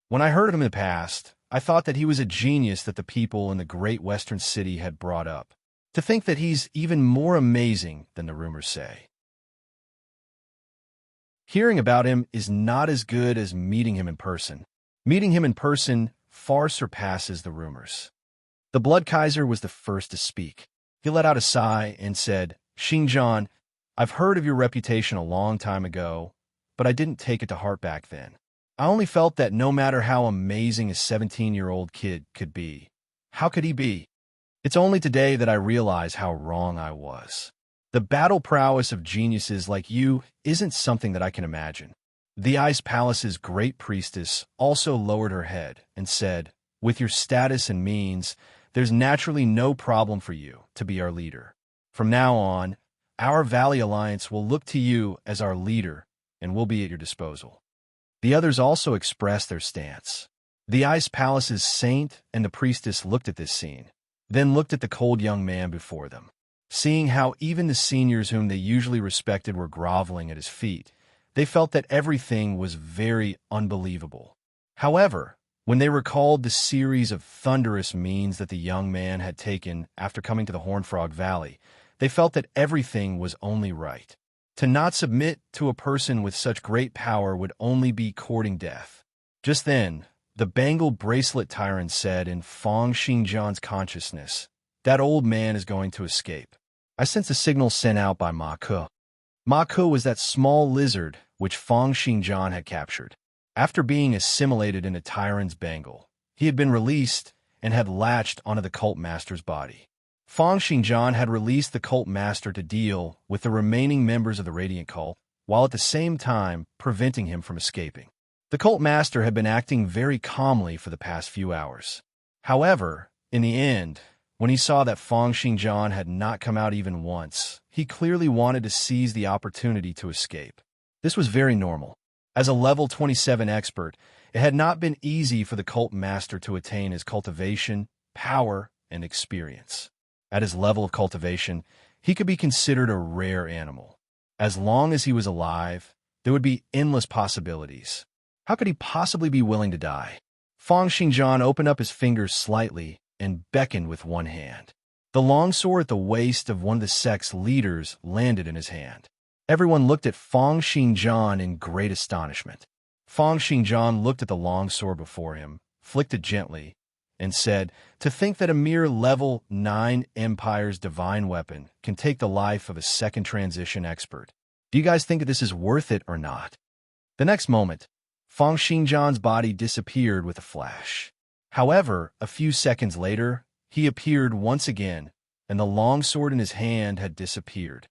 Speaker 1: When I heard of him in the past, I thought that he was a genius that the people in the Great Western City had brought up. To think that he's even more amazing than the rumors say. Hearing about him is not as good as meeting him in person. Meeting him in person far surpasses the rumors." The Blood Kaiser was the first to speak. He let out a sigh and said, "Xingjian, I've heard of your reputation a long time ago, but I didn't take it to heart back then. I only felt that no matter how amazing a 17-year-old kid could be, how could he be? It's only today that I realize how wrong I was. The battle prowess of geniuses like you isn't something that I can imagine." The Ice Palace's great priestess also lowered her head and said, "With your status and means, there's naturally no problem for you to be our leader. From now on, our Valley Alliance will look to you as our leader and will be at your disposal." The others also expressed their stance. The Ice Palace's saint and the priestess looked at this scene, then looked at the cold young man before them. Seeing how even the seniors whom they usually respected were groveling at his feet, they felt that everything was very unbelievable. However, When they recalled the series of thunderous means that the young man had taken after coming to the Hornfrog Valley, they felt that everything was only right. To not submit to a person with such great power would only be courting death. Just then, the bangled bracelet tyrant said in Fong Xingjian's consciousness, "That old man is going to escape." I sense a signal sent out by Ma Ke. Ma Ke was that small lizard which Fong Xingjian had captured. After being assimilated into Tyrant's bangle, he had been released and had latched onto the cult master's body. Fong Xingjian had released the cult master to deal with the remaining members of the Radiant cult, while at the same time preventing him from escaping. The cult master had been acting very calmly for the past few hours. However, in the end, when he saw that Fong Xingjian had not come out even once, he clearly wanted to seize the opportunity to escape. This was very normal. As a level 27 expert, it had not been easy for the cult master to attain his cultivation, power, and experience. At his level of cultivation, he could be considered a rare animal. As long as he was alive, there would be endless possibilities. How could he possibly be willing to die? Fong Xingjian opened up his fingers slightly and beckoned with one hand. The longsword at the waist of one of the sect's leaders landed in his hand. Everyone looked at Fong Xingjian in great astonishment. Fong Xingjian looked at the longsword before him, flicked it gently, and said, "To think that a mere level 9 Empire's divine weapon can take the life of a second transition expert. Do you guys think that this is worth it or not?" The next moment, Fong Xingjian's body disappeared with a flash. However, a few seconds later, he appeared once again, and the longsword in his hand had disappeared.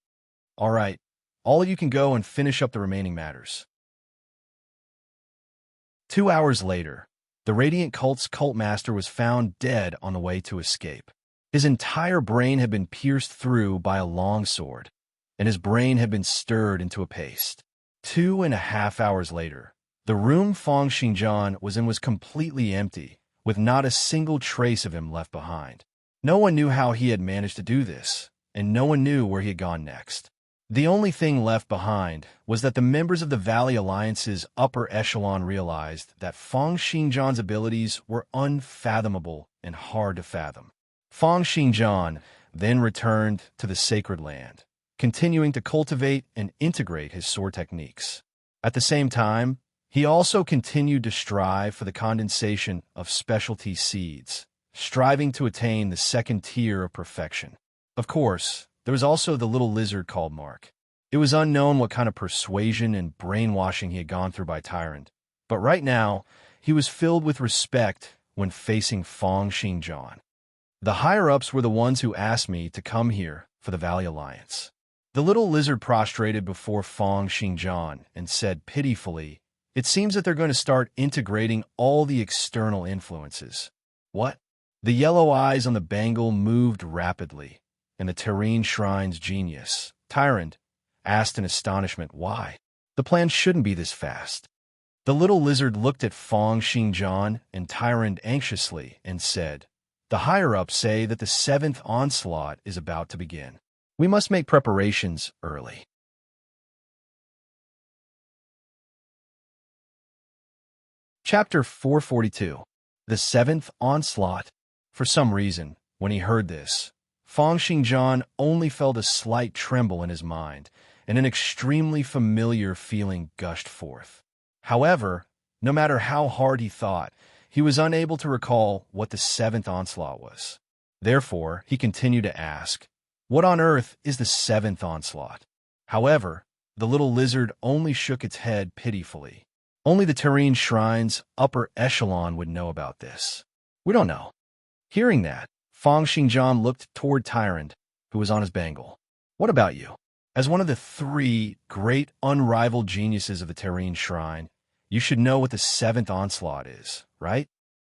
Speaker 1: "All right, all of you can go and finish up the remaining matters." 2 hours later, the Radiant cult's cult master was found dead on the way to escape. His entire brain had been pierced through by a longsword, and his brain had been stirred into a paste. 2.5 hours later, the room Fong Xingjian was in was completely empty, with not a single trace of him left behind. No one knew how he had managed to do this, and no one knew where he had gone next. The only thing left behind was that the members of the Valley Alliance's upper echelon realized that Fong Xingjian's abilities were unfathomable and hard to fathom. Fong Xingjian then returned to the Sacred Land, continuing to cultivate and integrate his sword techniques. At the same time, he also continued to strive for the condensation of specialty seeds, striving to attain the second tier of perfection. Of course, there was also the little lizard called Mark. It was unknown what kind of persuasion and brainwashing he had gone through by Tyrant, but right now, he was filled with respect when facing Fong Xingjian. The higher-ups were the ones who asked me to come here for the Valley Alliance. The little lizard prostrated before Fong Xingjian and said pitifully, "It seems that they're going to start integrating all the external influences." "What?" The yellow eyes on the bangle moved rapidly, and the Serene Shrine's genius, Tyrant, asked in astonishment why. The plan shouldn't be this fast. The little lizard looked at Fong Xingjian and Tyrant anxiously and said, "The higher-ups say that the 7th onslaught is about to begin. We must make preparations early." Chapter 442. The 7th Onslaught. For some reason, when he heard this, Fong Xingjian only felt a slight tremble in his mind, and an extremely familiar feeling gushed forth. However, no matter how hard he thought, he was unable to recall what the 7th Onslaught was. Therefore, he continued to ask, "What on earth is the 7th Onslaught?" However, the little lizard only shook its head pitifully. Only the Serene Shrine's upper echelon would know about this. "We don't know." Hearing that, Fong Xingjian looked toward Tyrant, who was on his bangle. "What about you? As one of the 3 great unrivaled geniuses of the Serene Shrine, you should know what the 7th Onslaught is, right?"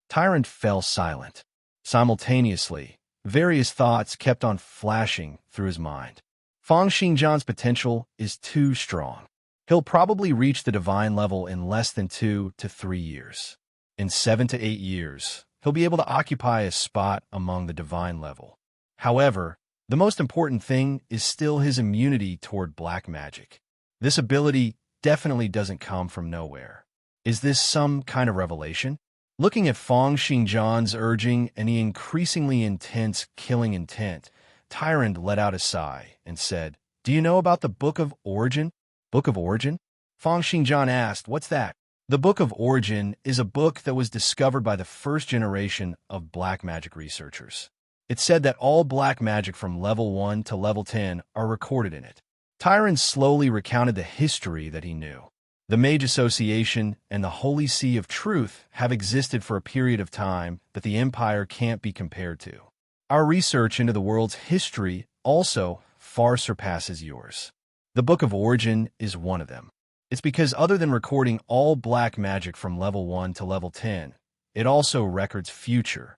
Speaker 1: Tyrant fell silent. Simultaneously, various thoughts kept on flashing through his mind. Fong Xingjian's potential is too strong. He'll probably reach the divine level in less than 2 to 3 years. In 7 to 8 years, he'll be able to occupy a spot among the divine level. However, the most important thing is still his immunity toward black magic. This ability definitely doesn't come from nowhere. Is this some kind of revelation? Looking at Fang Xingjian's urging and the increasingly intense killing intent, Tyrant let out a sigh and said, "Do you know about the Book of Origin?" Book of Origin? Fang Xingjian asked, "What's that?" The Book of Origin is a book that was discovered by the first generation of black magic researchers. It said that all black magic from level 1 to level 10 are recorded in it. Tyrant slowly recounted the history that he knew. The Mage Association and the Holy See of Truth have existed for a period of time that the Empire can't be compared to. Our research into the world's history also far surpasses yours. The Book of Origin is one of them. It's because other than recording all black magic from level 1 to level 10, it also records future.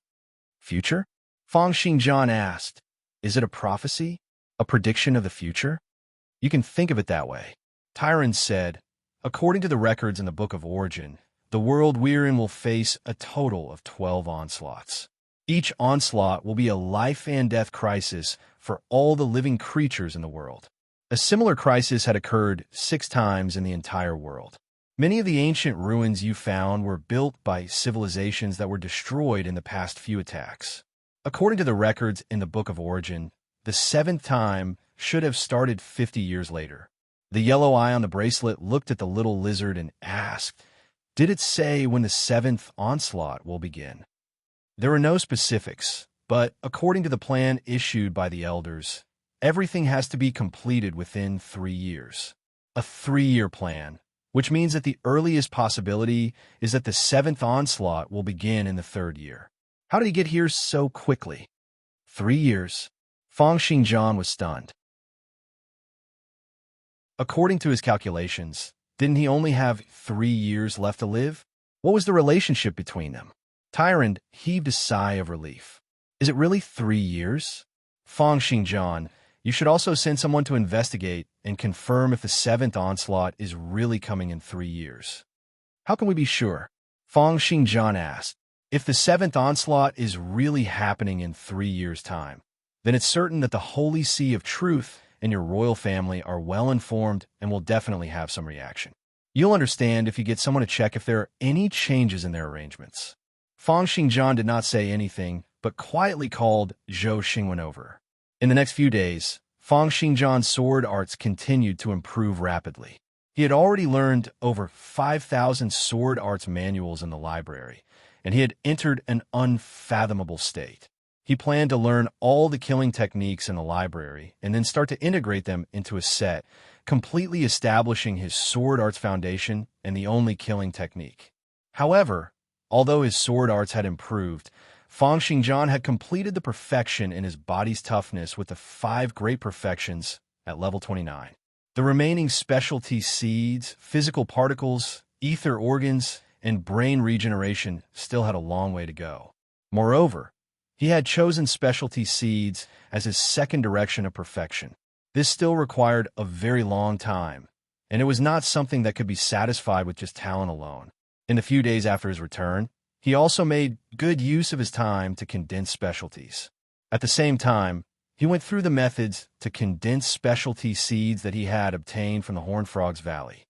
Speaker 1: Future? Fang Xingjian asked, "Is it a prophecy? A prediction of the future?" "You can think of it that way." Tyrant said, "According to the records in the Book of Origin, the world we're in will face a total of 12 onslaughts. Each onslaught will be a life and death crisis for all the living creatures in the world. A similar crisis had occurred 6 times in the entire world. Many of the ancient ruins you found were built by civilizations that were destroyed in the past few attacks. According to the records in the Book of Origin, the 7th time should have started 50 years later." The yellow eye on the bracelet looked at the little lizard and asked, "Did it say when the 7th onslaught will begin?" There are no specifics, but according to the plan issued by the elders, everything has to be completed within 3 years. A 3-year plan, which means that the earliest possibility is that the 7th onslaught will begin in the 3rd year. How did he get here so quickly? 3 years. Fang Xingjian was stunned. According to his calculations, didn't he only have 3 years left to live? What was the relationship between them? Tyrant heaved a sigh of relief. "Is it really 3 years? Fang Xingjian, you should also send someone to investigate and confirm if the 7th onslaught is really coming in 3 years." "How can we be sure?" Fang Xingjian asked. "If the 7th onslaught is really happening in 3 years' time, then it's certain that the Holy See of Truth and your royal family are well informed and will definitely have some reaction. You'll understand if you get someone to check if there are any changes in their arrangements." Fang Xingjian did not say anything, but quietly called Zhou Xingwen over. In the next few days, Fang Xingjian's sword arts continued to improve rapidly. He had already learned over 5,000 sword arts manuals in the library, and he had entered an unfathomable state. He planned to learn all the killing techniques in the library and then start to integrate them into a set, completely establishing his sword arts foundation and the only killing technique. However, although his sword arts had improved, Fang Xingjian had completed the perfection in his body's toughness with the 5 great perfections at level 29. The remaining specialty seeds, physical particles, ether organs, and brain regeneration still had a long way to go. Moreover, he had chosen specialty seeds as his second direction of perfection. This still required a very long time, and it was not something that could be satisfied with just talent alone. In the few days after his return, he also made good use of his time to condense specialties. At the same time, he went through the methods to condense specialty seeds that he had obtained from the Horned Frogs Valley.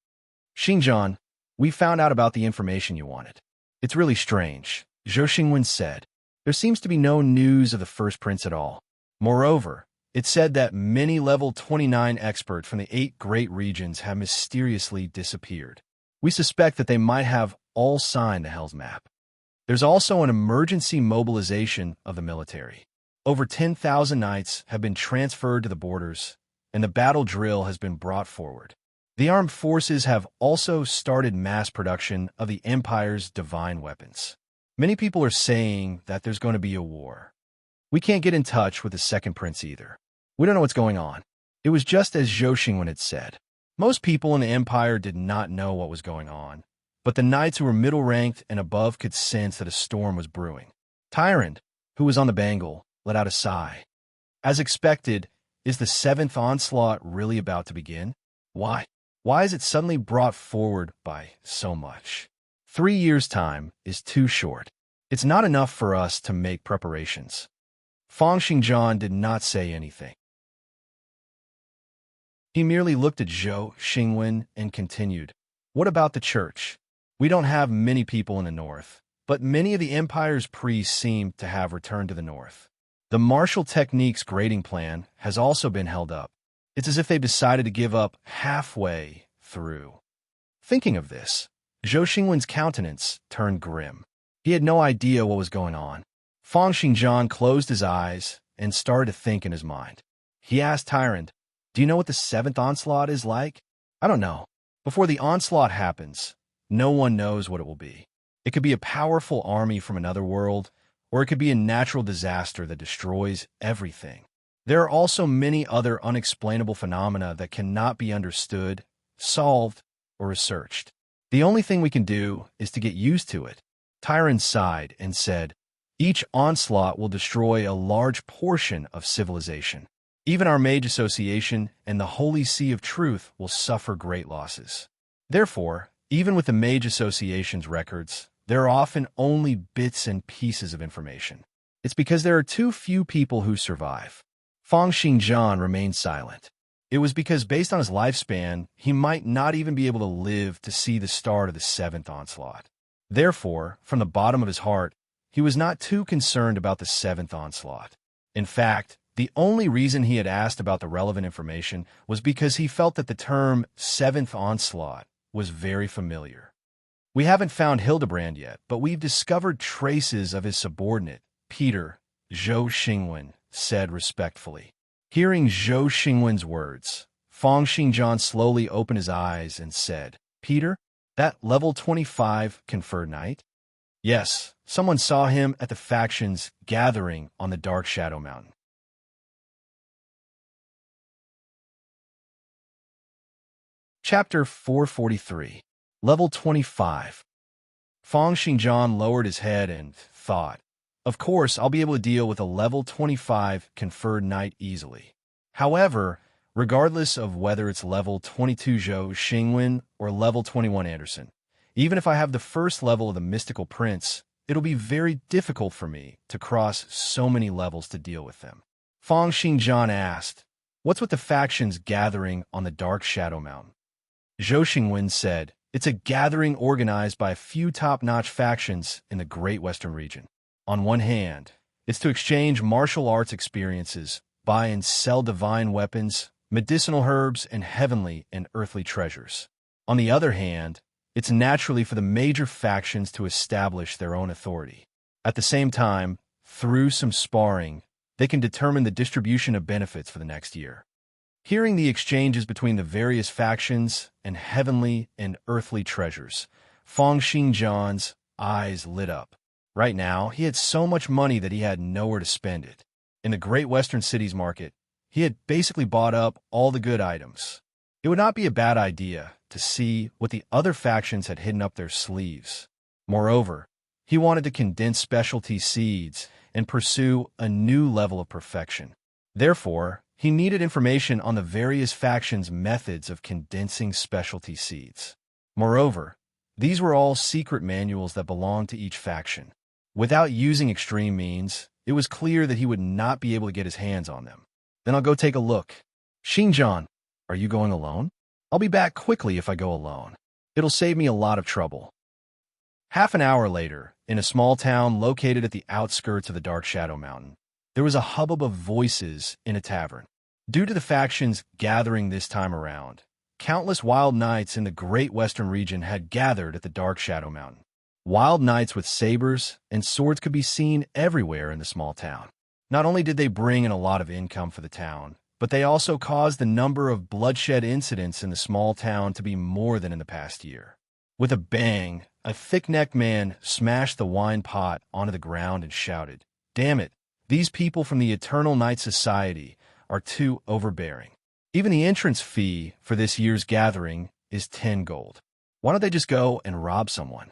Speaker 1: "Xingjian, we found out about the information you wanted. It's really strange," Zhou Xingwen said. "There seems to be no news of the First Prince at all. Moreover, it said that many level 29 experts from the 8 great regions have mysteriously disappeared. We suspect that they might have all signed the Hell's Map. There's also an emergency mobilization of the military. Over 10,000 knights have been transferred to the borders, and the battle drill has been brought forward. The armed forces have also started mass production of the Empire's divine weapons. Many people are saying that there's going to be a war. We can't get in touch with the second prince either. We don't know what's going on." It was just as Zhou Xingwen had said. Most people in the Empire did not know what was going on, but the knights who were middle-ranked and above could sense that a storm was brewing. Tyrant, who was on the bangle, let out a sigh. As expected, is the 7th onslaught really about to begin? Why? Why is it suddenly brought forward by so much? 3 years' time is too short. It's not enough for us to make preparations. Fang Xingjian did not say anything. He merely looked at Zhou Xingwen and continued, "What about the church? We don't have many people in the north, but many of the Empire's priests seem to have returned to the north. The martial techniques grading plan has also been held up. It's as if they've decided to give up halfway through. Thinking of this, Zhou Xingwen's countenance turned grim. He had no idea what was going on. Fang Xingjian closed his eyes and started to think in his mind. He asked Tyrant, "Do you know what the 7th onslaught is like?" "I don't know. Before the onslaught happens, no one knows what it will be. It could be a powerful army from another world, or it could be a natural disaster that destroys everything. There are also many other unexplainable phenomena that cannot be understood, solved, or researched. The only thing we can do is to get used to it." Tyron sighed and said, "Each onslaught will destroy a large portion of civilization. Even our Mage Association and the Holy See of Truth will suffer great losses. Therefore, even with the Mage Association's records, there are often only bits and pieces of information. It's because there are too few people who survive." Fang Xingjian remained silent. It was because based on his lifespan, he might not even be able to live to see the start of the 7th onslaught. Therefore, from the bottom of his heart, he was not too concerned about the 7th onslaught. In fact, the only reason he had asked about the relevant information was because he felt that the term 7th onslaught was very familiar. "We haven't found Hildebrand yet, but we've discovered traces of his subordinate, Peter," Zhou Xingwen said respectfully. Hearing Zhou Xingwen's words, Fang Xingjian slowly opened his eyes and said, "Peter? That level 25 conferred knight?" "Yes, someone saw him at the factions gathering on the Dark Shadow Mountain." Chapter 443. Level 25. Fang Xingjian lowered his head and thought, "Of course, I'll be able to deal with a level 25 conferred knight easily. However, regardless of whether it's level 22 Zhou Xingwen or level 21 Anderson, even if I have the first level of the Mystical Prince, it'll be very difficult for me to cross so many levels to deal with them." Fang Xingjian asked, "What's with the factions gathering on the Dark Shadow Mountain?" Zhou Xingwen said, "It's a gathering organized by a few top-notch factions in the Great Western region. On one hand, it's to exchange martial arts experiences, buy and sell divine weapons, medicinal herbs, and heavenly and earthly treasures. On the other hand, it's naturally for the major factions to establish their own authority. At the same time, through some sparring, they can determine the distribution of benefits for the next year." Hearing the exchanges between the various factions and heavenly and earthly treasures, Fang Xingjian's eyes lit up. Right now, he had so much money that he had nowhere to spend it. In the Great Western Cities market, he had basically bought up all the good items. It would not be a bad idea to see what the other factions had hidden up their sleeves. Moreover, he wanted to condense specialty seeds and pursue a new level of perfection. Therefore, he needed information on the various factions' methods of condensing specialty seeds. Moreover, these were all secret manuals that belonged to each faction. Without using extreme means, it was clear that he would not be able to get his hands on them. "Then I'll go take a look." "Xingjian, are you going alone?" "I'll be back quickly if I go alone. It'll save me a lot of trouble." Half an hour later, in a small town located at the outskirts of the Dark Shadow Mountain, there was a hubbub of voices in a tavern. Due to the factions gathering this time around, countless wild knights in the Great Western region had gathered at the Dark Shadow Mountain. Wild knights with sabers and swords could be seen everywhere in the small town. Not only did they bring in a lot of income for the town, but they also caused the number of bloodshed incidents in the small town to be more than in the past year. With a bang, a thick-necked man smashed the wine pot onto the ground and shouted, "Damn it! These people from the Eternal Night Society are too overbearing. Even the entrance fee for this year's gathering is 10 gold. Why don't they just go and rob someone?"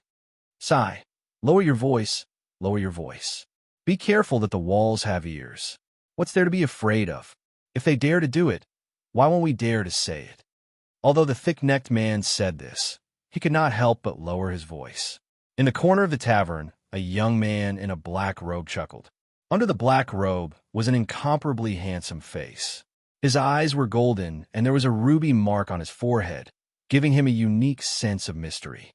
Speaker 1: "Sigh. Lower your voice. Lower your voice. Be careful that the walls have ears. What's there to be afraid of? If they dare to do it, why won't we dare to say it?" Although the thick-necked man said this, he could not help but lower his voice. In the corner of the tavern, a young man in a black robe chuckled. Under the black robe was an incomparably handsome face. His eyes were golden, and there was a ruby mark on his forehead, giving him a unique sense of mystery.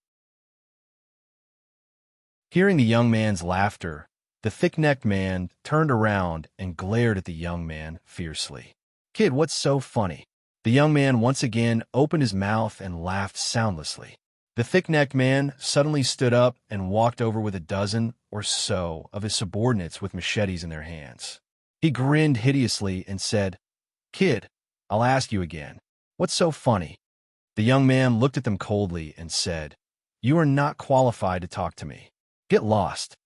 Speaker 1: Hearing the young man's laughter, the thick-necked man turned around and glared at the young man fiercely. "Kid, what's so funny?" The young man once again opened his mouth and laughed soundlessly. The thick-necked man suddenly stood up and walked over with a dozen or so of his subordinates with machetes in their hands. He grinned hideously and said, "Kid, I'll ask you again. What's so funny?" The young man looked at them coldly and said, "You are not qualified to talk to me. Get lost."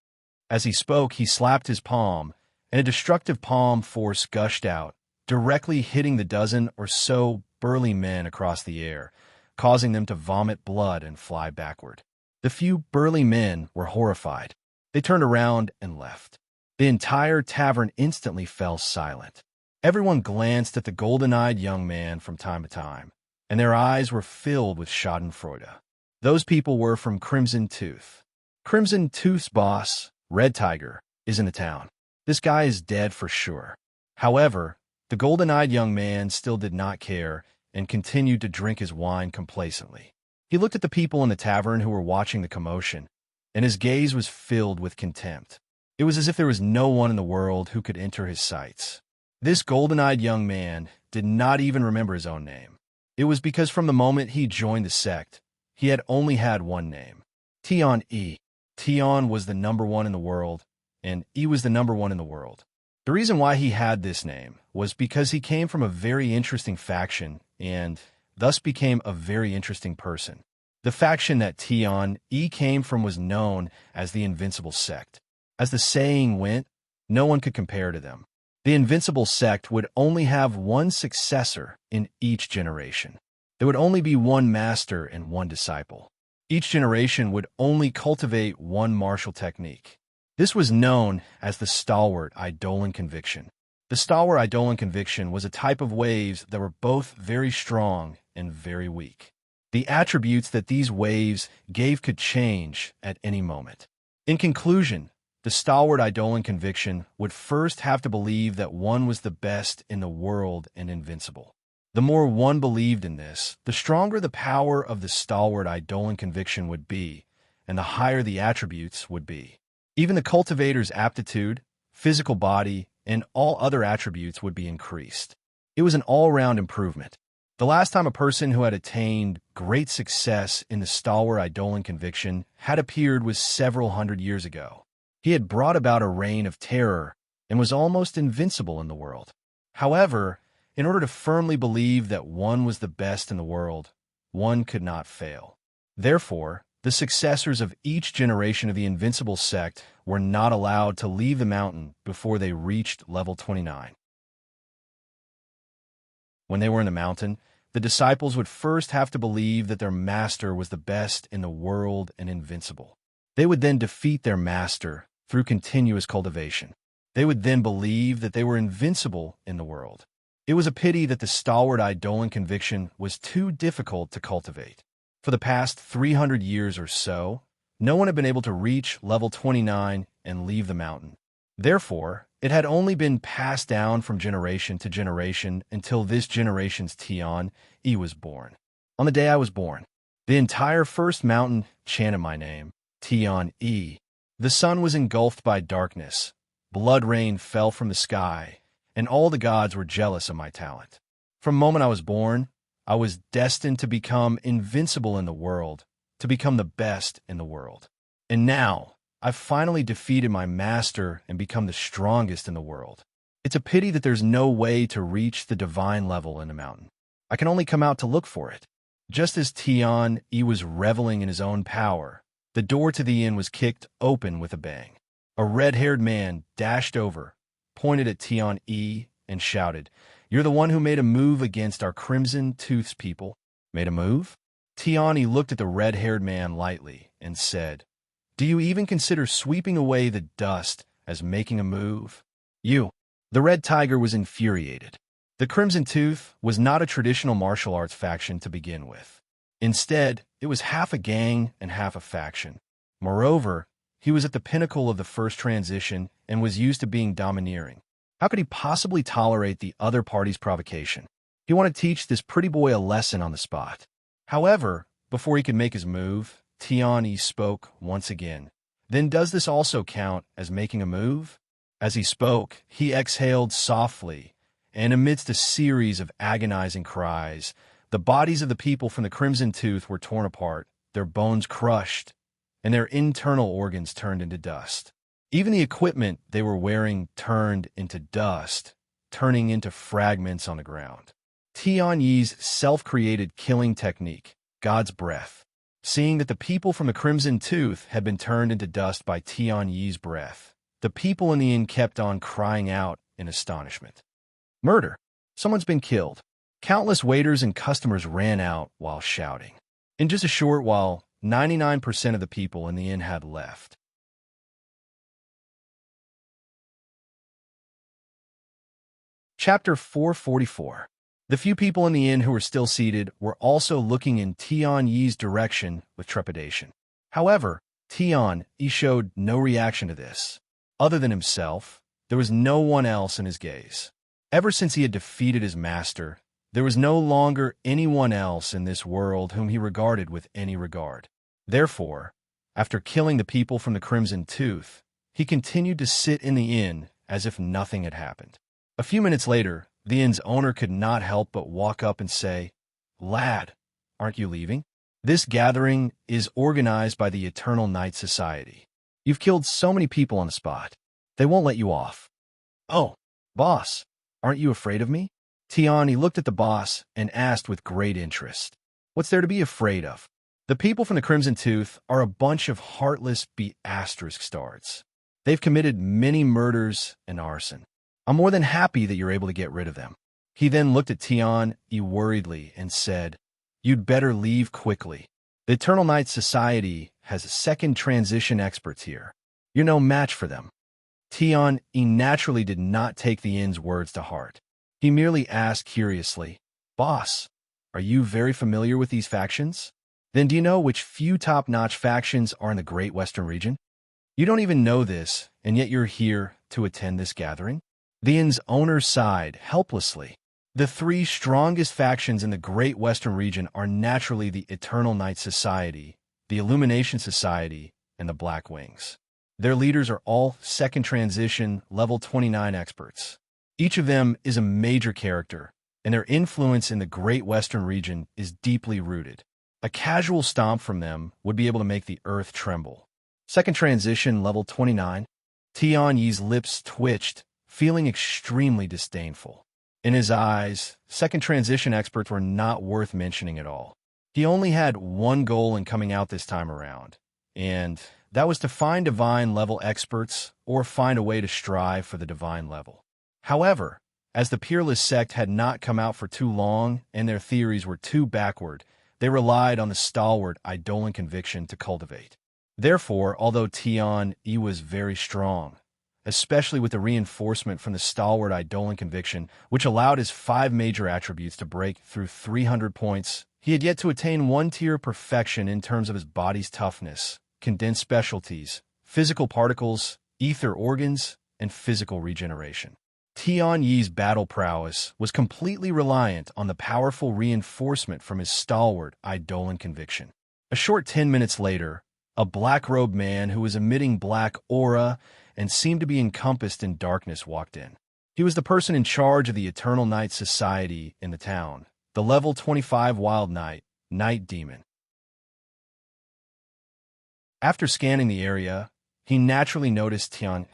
Speaker 1: As he spoke, he slapped his palm, and a destructive palm force gushed out, directly hitting the dozen or so burly men across the air, causing them to vomit blood and fly backward. The few burly men were horrified. They turned around and left. The entire tavern instantly fell silent. Everyone glanced at the golden-eyed young man from time to time, and their eyes were filled with schadenfreude. Those people were from Crimson Tooth. Crimson Tooth's boss, Red Tiger, is in the town. This guy is dead for sure. However, the golden-eyed young man still did not care and continued to drink his wine complacently. He looked at the people in the tavern who were watching the commotion, and his gaze was filled with contempt. It was as if there was no one in the world who could enter his sights. This golden-eyed young man did not even remember his own name. It was because from the moment he joined the sect, he had only had one name, Tion E. Tion was the number one in the world, and E was the number one in the world. The reason why he had this name was because he came from a very interesting faction and thus became a very interesting person. The faction that Tion E came from was known as the Invincible Sect. As the saying went, no one could compare to them. The Invincible Sect would only have one successor in each generation. There would only be one master and one disciple. Each generation would only cultivate one martial technique. This was known as the Stalwart Eidolon Conviction. The Stalwart Eidolon Conviction was a type of waves that were both very strong and very weak. The attributes that these waves gave could change at any moment. In conclusion, the Stalwart Eidolon Conviction would first have to believe that one was the best in the world and invincible. The more one believed in this, the stronger the power of the Stalwart Eidolon Conviction would be, and the higher the attributes would be. Even the cultivator's aptitude, physical body, and all other attributes would be increased. It was an all-round improvement. The last time a person who had attained great success in the Stalwart Eidolon Conviction had appeared was several hundred years ago. He had brought about a reign of terror and was almost invincible in the world. However, in order to firmly believe that one was the best in the world, one could not fail. Therefore, the successors of each generation of the Invincible Sect were not allowed to leave the mountain before they reached level 29. When they were in the mountain, the disciples would first have to believe that their master was the best in the world and invincible. They would then defeat their master through continuous cultivation. They would then believe that they were invincible in the world. It was a pity that the Stalwart Eidolon Conviction was too difficult to cultivate. For the past 300 years or so, no one had been able to reach level 29 and leave the mountain. Therefore, it had only been passed down from generation to generation until this generation's Tion E was born. On the day I was born, the entire first mountain chanted my name, Tion E. The sun was engulfed by darkness, blood rain fell from the sky, and all the gods were jealous of my talent. From the moment I was born, I was destined to become invincible in the world, to become the best in the world. And now, I've finally defeated my master and become the strongest in the world. It's a pity that there's no way to reach the divine level in the mountain. I can only come out to look for it. Just as Tion E was reveling in his own power, the door to the inn was kicked open with a bang. A red-haired man dashed over, pointed at Tion E, and shouted, "You're the one who made a move against our Crimson Tooth's people." Made a move? Tion E looked at the red-haired man lightly and said, "Do you even consider sweeping away the dust as making a move?" You. The Red Tiger was infuriated. The Crimson Tooth was not a traditional martial arts faction to begin with. Instead, it was half a gang and half a faction. Moreover, he was at the pinnacle of the first transition and was used to being domineering. How could he possibly tolerate the other party's provocation? He wanted to teach this pretty boy a lesson on the spot. However, before he could make his move, Tion E spoke once again. Then does this also count as making a move? As he spoke, he exhaled softly, and amidst a series of agonizing cries, the bodies of the people from the Crimson Tooth were torn apart, their bones crushed, and their internal organs turned into dust. Even the equipment they were wearing turned into dust, turning into fragments on the ground. Tian Yi's self-created killing technique, God's breath. Seeing that the people from the Crimson Tooth had been turned into dust by Tian Yi's breath, the people in the inn kept on crying out in astonishment. Murder! Someone's been killed. Countless waiters and customers ran out while shouting. In just a short while, 99% of the people in the inn had left. Chapter 444. The few people in the inn who were still seated were also looking in Tian Yi's direction with trepidation. However, Tian Yi showed no reaction to this. Other than himself, there was no one else in his gaze. Ever since he had defeated his master, there was no longer anyone else in this world whom he regarded with any regard. Therefore, after killing the people from the Crimson Tooth, he continued to sit in the inn as if nothing had happened. A few minutes later, the inn's owner could not help but walk up and say, "Lad, aren't you leaving? This gathering is organized by the Eternal Night Society. You've killed so many people on the spot. They won't let you off." "Oh, boss, aren't you afraid of me?" Tiani looked at the boss and asked with great interest. "What's there to be afraid of? The people from the Crimson Tooth are a bunch of heartless starts. They've committed many murders and arson. I'm more than happy that you're able to get rid of them." He then looked at Tian Yi worriedly and said, "You'd better leave quickly. The Eternal Night Society has second transition experts here. You're no match for them." Tian Yi naturally did not take the inn's words to heart. He merely asked curiously, "Boss, are you very familiar with these factions? Then do you know which few top-notch factions are in the Great Western region? You don't even know this, and yet you're here to attend this gathering?" The inn's owner sighed helplessly. The three strongest factions in the Great Western region are naturally the Eternal Night Society, the Illumination Society, and the Black Wings. Their leaders are all second transition level 29 experts. Each of them is a major character, and their influence in the Great Western region is deeply rooted. A casual stomp from them would be able to make the earth tremble. Second transition level 29. Tian Yi's lips twitched, feeling extremely disdainful. In his eyes, second transition experts were not worth mentioning at all. He only had one goal in coming out this time around, and that was to find divine level experts or find a way to strive for the divine level. However, as the Peerless sect had not come out for too long and their theories were too backward, they relied on the stalwart Eidolon conviction to cultivate. Therefore, although Tian Yi was very strong, especially with the reinforcement from the stalwart Eidolon conviction, which allowed his 5 major attributes to break through 300 points, he had yet to attain one tier of perfection in terms of his body's toughness, condensed specialties, physical particles, ether organs, and physical regeneration. Tian Yi's battle prowess was completely reliant on the powerful reinforcement from his stalwart Eidolon conviction. A short 10 minutes later, a black-robed man who was emitting black aura and seemed to be encompassed in darkness walked in. He was the person in charge of the Eternal Night Society in the town, the level 25 Wild Knight, Night Demon. After scanning the area, he naturally noticed Tian,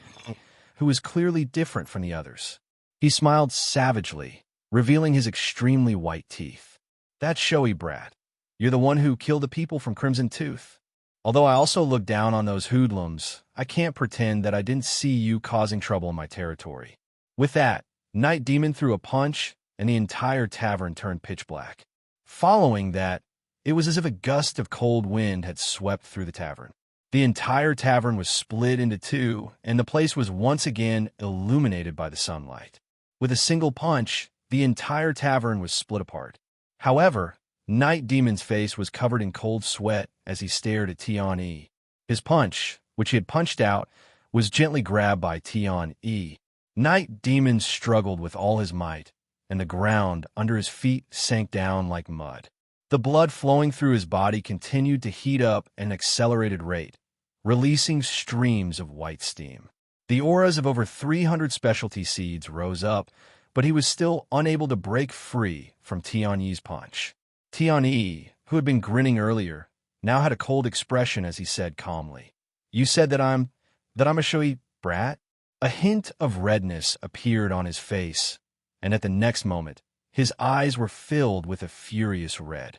Speaker 1: who was clearly different from the others. He smiled savagely, revealing his extremely white teeth. "That showy brat. You're the one who killed the people from Crimson Tooth. Although I also look down on those hoodlums, I can't pretend that I didn't see you causing trouble in my territory." With that, Night Demon threw a punch, and the entire tavern turned pitch black. Following that, it was as if a gust of cold wind had swept through the tavern. The entire tavern was split into two, and the place was once again illuminated by the sunlight. With a single punch, the entire tavern was split apart. However, Night Demon's face was covered in cold sweat as he stared at Tian Yi. His punch, which he had punched out, was gently grabbed by Tian Yi. Night Demon struggled with all his might, and the ground under his feet sank down like mud. The blood flowing through his body continued to heat up at an accelerated rate, releasing streams of white steam. The auras of over 300 specialty seeds rose up, but he was still unable to break free from Tianyi's punch. Tianyi, who had been grinning earlier, now had a cold expression as he said calmly, "You said that I'm a showy brat?" A hint of redness appeared on his face, and at the next moment, his eyes were filled with a furious red.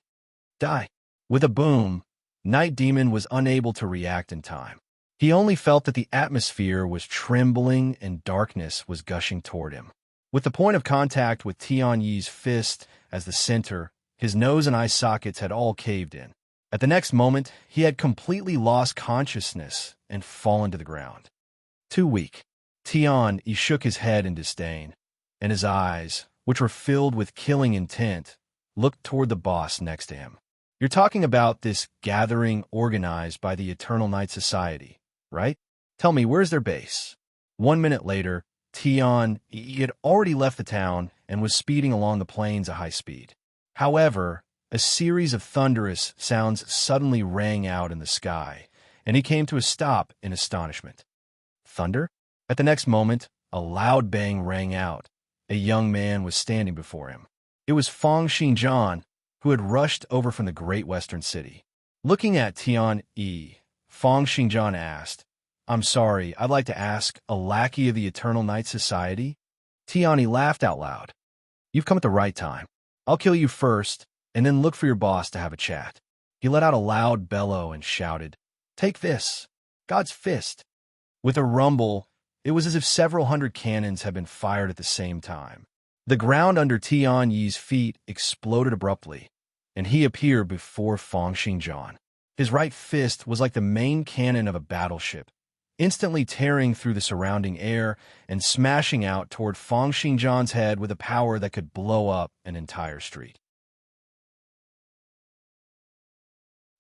Speaker 1: Die! With a boom, Night Demon was unable to react in time. He only felt that the atmosphere was trembling and darkness was gushing toward him. With the point of contact with Tianyi's fist as the center, his nose and eye sockets had all caved in. At the next moment, he had completely lost consciousness and fallen to the ground. Too weak. Tianyi shook his head in disdain, and his eyes, which were filled with killing intent, looked toward the boss next to him. "You're talking about this gathering organized by the Eternal Night Society, right? Tell me, where's their base?" 1 minute later, Tianyi had already left the town and was speeding along the plains at high speed. However, a series of thunderous sounds suddenly rang out in the sky, and he came to a stop in astonishment. Thunder? At the next moment, a loud bang rang out. A young man was standing before him. It was Feng Xinjian, who had rushed over from the great western city. Looking at Tianyi, Feng Xinjian asked, "I'm sorry, I'd like to ask, a lackey of the Eternal Night Society?" Tianyi laughed out loud. "You've come at the right time. I'll kill you first, and then look for your boss to have a chat." He let out a loud bellow and shouted, "Take this, God's fist." With a rumble, it was as if several hundred cannons had been fired at the same time. The ground under Tianyi's feet exploded abruptly, and he appeared before Feng Xinjian. His right fist was like the main cannon of a battleship, instantly tearing through the surrounding air and smashing out toward Feng Xinjian's head with a power that could blow up an entire street.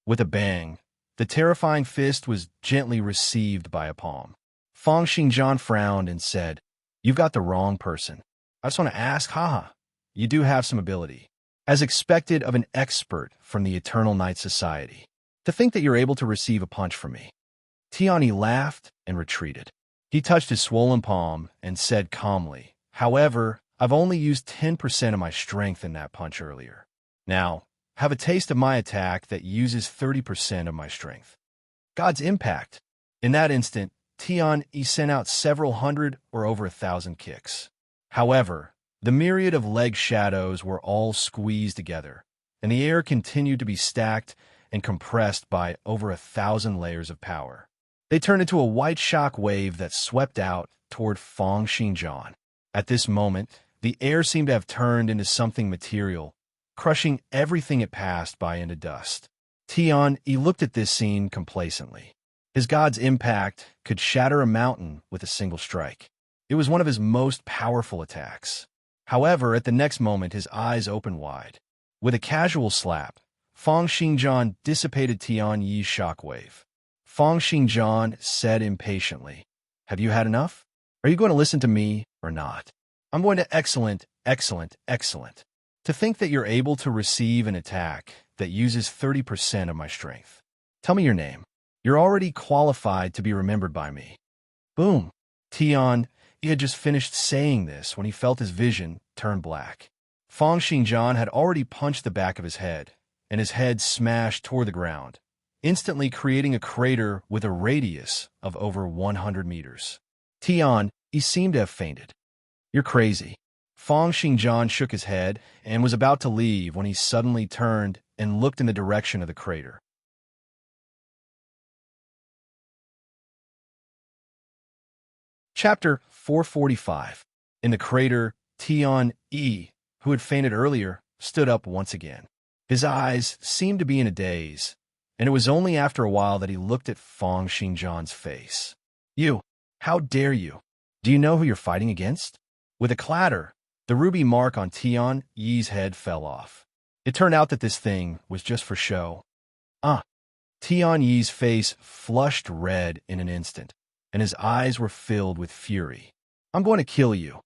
Speaker 1: With a bang, the terrifying fist was gently received by a palm. Feng Xinjian frowned and said, "You've got the wrong person. I just want to ask, haha, you do have some ability, as expected of an expert from the Eternal Night Society. To think that you're able to receive a punch from me." Tianyi laughed and retreated. He touched his swollen palm and said calmly, "However, I've only used 10% of my strength in that punch earlier. Now, have a taste of my attack that uses 30% of my strength." God's impact. In that instant, Tianyi sent out several hundred or over 1,000 kicks. However, the myriad of leg shadows were all squeezed together, and the air continued to be stacked and compressed by over 1,000 layers of power. They turned into a white shock wave that swept out toward Feng Xinjian. At this moment, the air seemed to have turned into something material, crushing everything it passed by into dust. Tianyi looked at this scene complacently. His God's impact could shatter a mountain with a single strike. It was one of his most powerful attacks. However, at the next moment, his eyes opened wide. With a casual slap, Feng Xinjian dissipated Tianyi's shockwave. Feng Xinjian said impatiently, "Have you had enough? Are you going to listen to me or not? I'm going to excellent. To think that you're able to receive an attack that uses 30% of my strength. Tell me your name. You're already qualified to be remembered by me." Boom. Tianyi had just finished saying this when he felt his vision turn black. Feng Xinjian had already punched the back of his head, and his head smashed toward the ground, instantly creating a crater with a radius of over 100 meters. Tianyi seemed to have fainted. "You're crazy." Feng Xinjian shook his head and was about to leave when he suddenly turned and looked in the direction of the crater. Chapter 445. In the crater, Tianyi, who had fainted earlier, stood up once again. His eyes seemed to be in a daze, and it was only after a while that he looked at Feng Xinjian's face. "You, how dare you? Do you know who you're fighting against?" With a clatter, the ruby mark on Tianyi's head fell off. It turned out that this thing was just for show. Tianyi's face flushed red in an instant, and his eyes were filled with fury. "I'm going to kill you."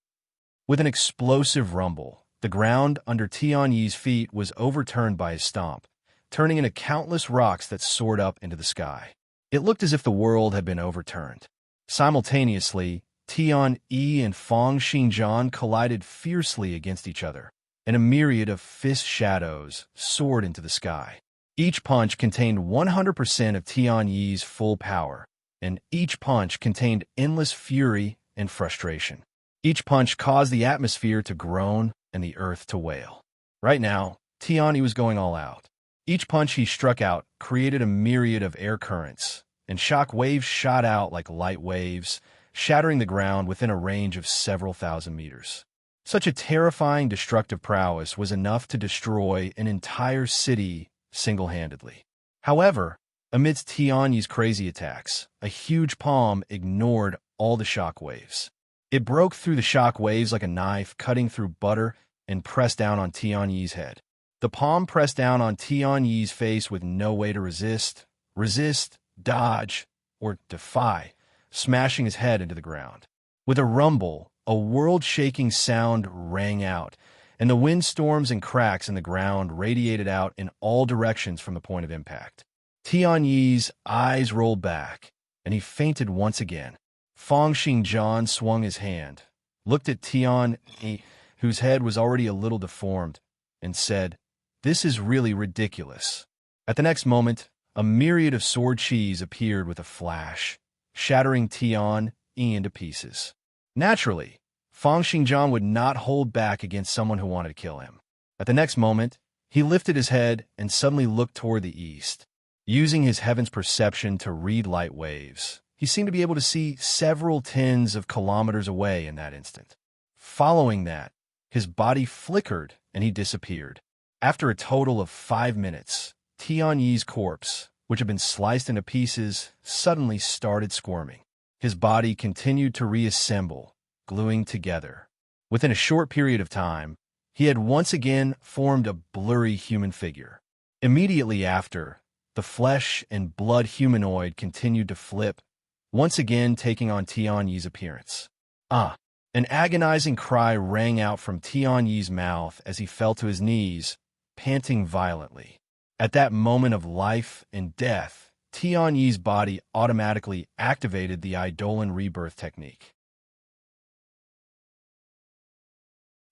Speaker 1: With an explosive rumble, the ground under Tianyi's feet was overturned by his stomp, turning into countless rocks that soared up into the sky. It looked as if the world had been overturned. Simultaneously, Tian Yi and Fang Xingjian collided fiercely against each other, and a myriad of fist shadows soared into the sky. Each punch contained 100% of Tian Yi's full power, and each punch contained endless fury and frustration. Each punch caused the atmosphere to groan and the earth to wail. Right now, Tian Yi was going all out. Each punch he struck out created a myriad of air currents, and shock waves shot out like light waves, shattering the ground within a range of several thousand meters. Such a terrifying destructive prowess was enough to destroy an entire city single-handedly. However, amidst Tian Yi's crazy attacks, a huge palm ignored all the shock waves. It broke through the shock waves like a knife, cutting through butter and pressed down on Tian Yi's head. The palm pressed down on Tian Yi's face with no way to resist, dodge, or defy, smashing his head into the ground. With a rumble, a world-shaking sound rang out, and the windstorms and cracks in the ground radiated out in all directions from the point of impact. Tian Yi's eyes rolled back, and he fainted once again. Fang Xingjian swung his hand, looked at Tian Yi, whose head was already a little deformed, and said, "This is really ridiculous." At the next moment, a myriad of sword chis appeared with a flash, shattering Tian Yi into pieces. Naturally, Fang Xingjian would not hold back against someone who wanted to kill him. At the next moment, he lifted his head and suddenly looked toward the east. Using his heaven's perception to read light waves, he seemed to be able to see several tens of kilometers away in that instant. Following that, his body flickered and he disappeared. After a total of 5 minutes, Tian Yi's corpse, which had been sliced into pieces, suddenly started squirming. His body continued to reassemble, gluing together. Within a short period of time, he had once again formed a blurry human figure. Immediately after, the flesh and blood humanoid continued to flip, once again taking on Tian Yi's appearance. An agonizing cry rang out from Tian Yi's mouth as he fell to his knees, panting violently. At that moment of life and death, Tian Yi's body automatically activated the Eidolon rebirth technique.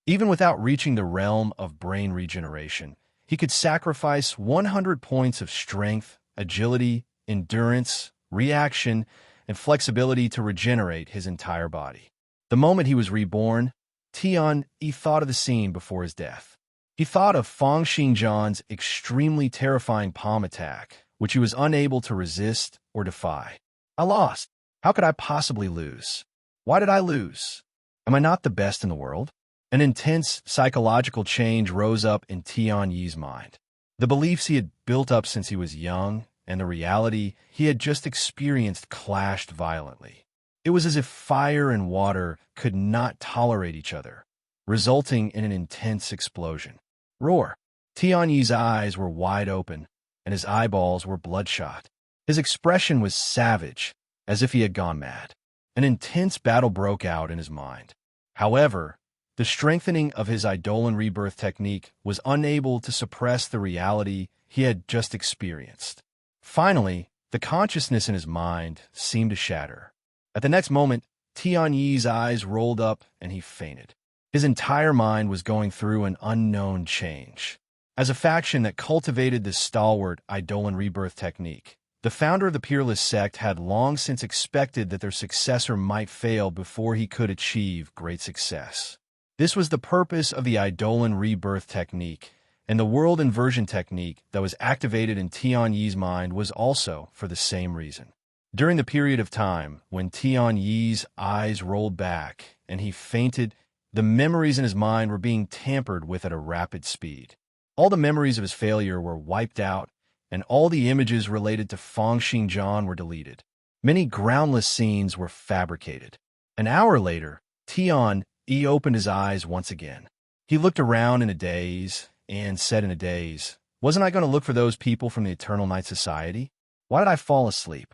Speaker 1: Even without reaching the realm of brain regeneration, he could sacrifice 100 points of strength, agility, endurance, reaction, and flexibility to regenerate his entire body. The moment he was reborn, Tian Yi thought of the scene before his death. He thought of Fang Xingjian's extremely terrifying palm attack, which he was unable to resist or defy. I lost. How could I possibly lose? Why did I lose? Am I not the best in the world? An intense psychological change rose up in Tian Yi's mind. The beliefs he had built up since he was young and the reality he had just experienced clashed violently. It was as if fire and water could not tolerate each other, resulting in an intense explosion. Roar! Tian Yi's eyes were wide open, and his eyeballs were bloodshot. His expression was savage, as if he had gone mad. An intense battle broke out in his mind. However, the strengthening of his Eidolon rebirth technique was unable to suppress the reality he had just experienced. Finally, the consciousness in his mind seemed to shatter. At the next moment, Tian Yi's eyes rolled up and he fainted. His entire mind was going through an unknown change. As a faction that cultivated this stalwart Eidolon rebirth technique, the founder of the Peerless sect had long since expected that their successor might fail before he could achieve great success. This was the purpose of the Eidolon rebirth technique, and the world inversion technique that was activated in Tian Yi's mind was also for the same reason. During the period of time when Tian Yi's eyes rolled back and he fainted, the memories in his mind were being tampered with at a rapid speed. All the memories of his failure were wiped out, and all the images related to Fang Xingjian were deleted. Many groundless scenes were fabricated. An hour later, Tian Yi opened his eyes once again. He looked around in a daze and said in a daze, "Wasn't I going to look for those people from the Eternal Night Society? Why did I fall asleep?"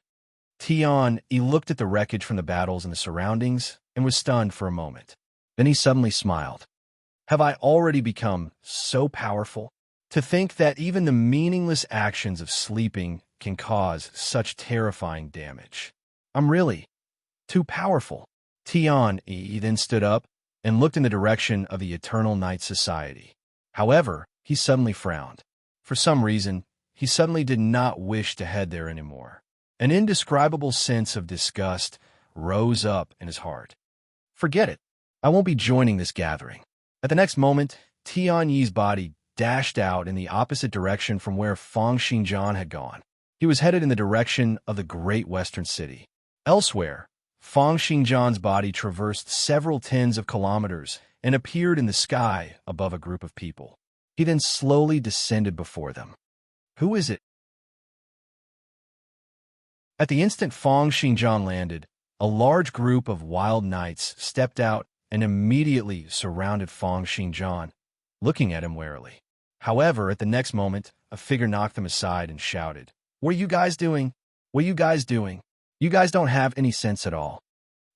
Speaker 1: Tian Yi looked at the wreckage from the battles and the surroundings and was stunned for a moment. Then he suddenly smiled. Have I already become so powerful? To think that even the meaningless actions of sleeping can cause such terrifying damage. I'm really too powerful. Tion then stood up and looked in the direction of the Eternal Night Society. However, he suddenly frowned. For some reason, he suddenly did not wish to head there anymore. An indescribable sense of disgust rose up in his heart. Forget it. I won't be joining this gathering. At the next moment, Tian Yi's body dashed out in the opposite direction from where Feng Xingjian had gone. He was headed in the direction of the great western city. Elsewhere, Feng Xingjian's body traversed several tens of kilometers and appeared in the sky above a group of people. He then slowly descended before them. Who is it? At the instant Feng Xingjian landed, a large group of wild knights stepped out and immediately surrounded Feng Xingjian, looking at him warily. However, at the next moment, a figure knocked them aside and shouted, "What are you guys doing? What are you guys doing? You guys don't have any sense at all."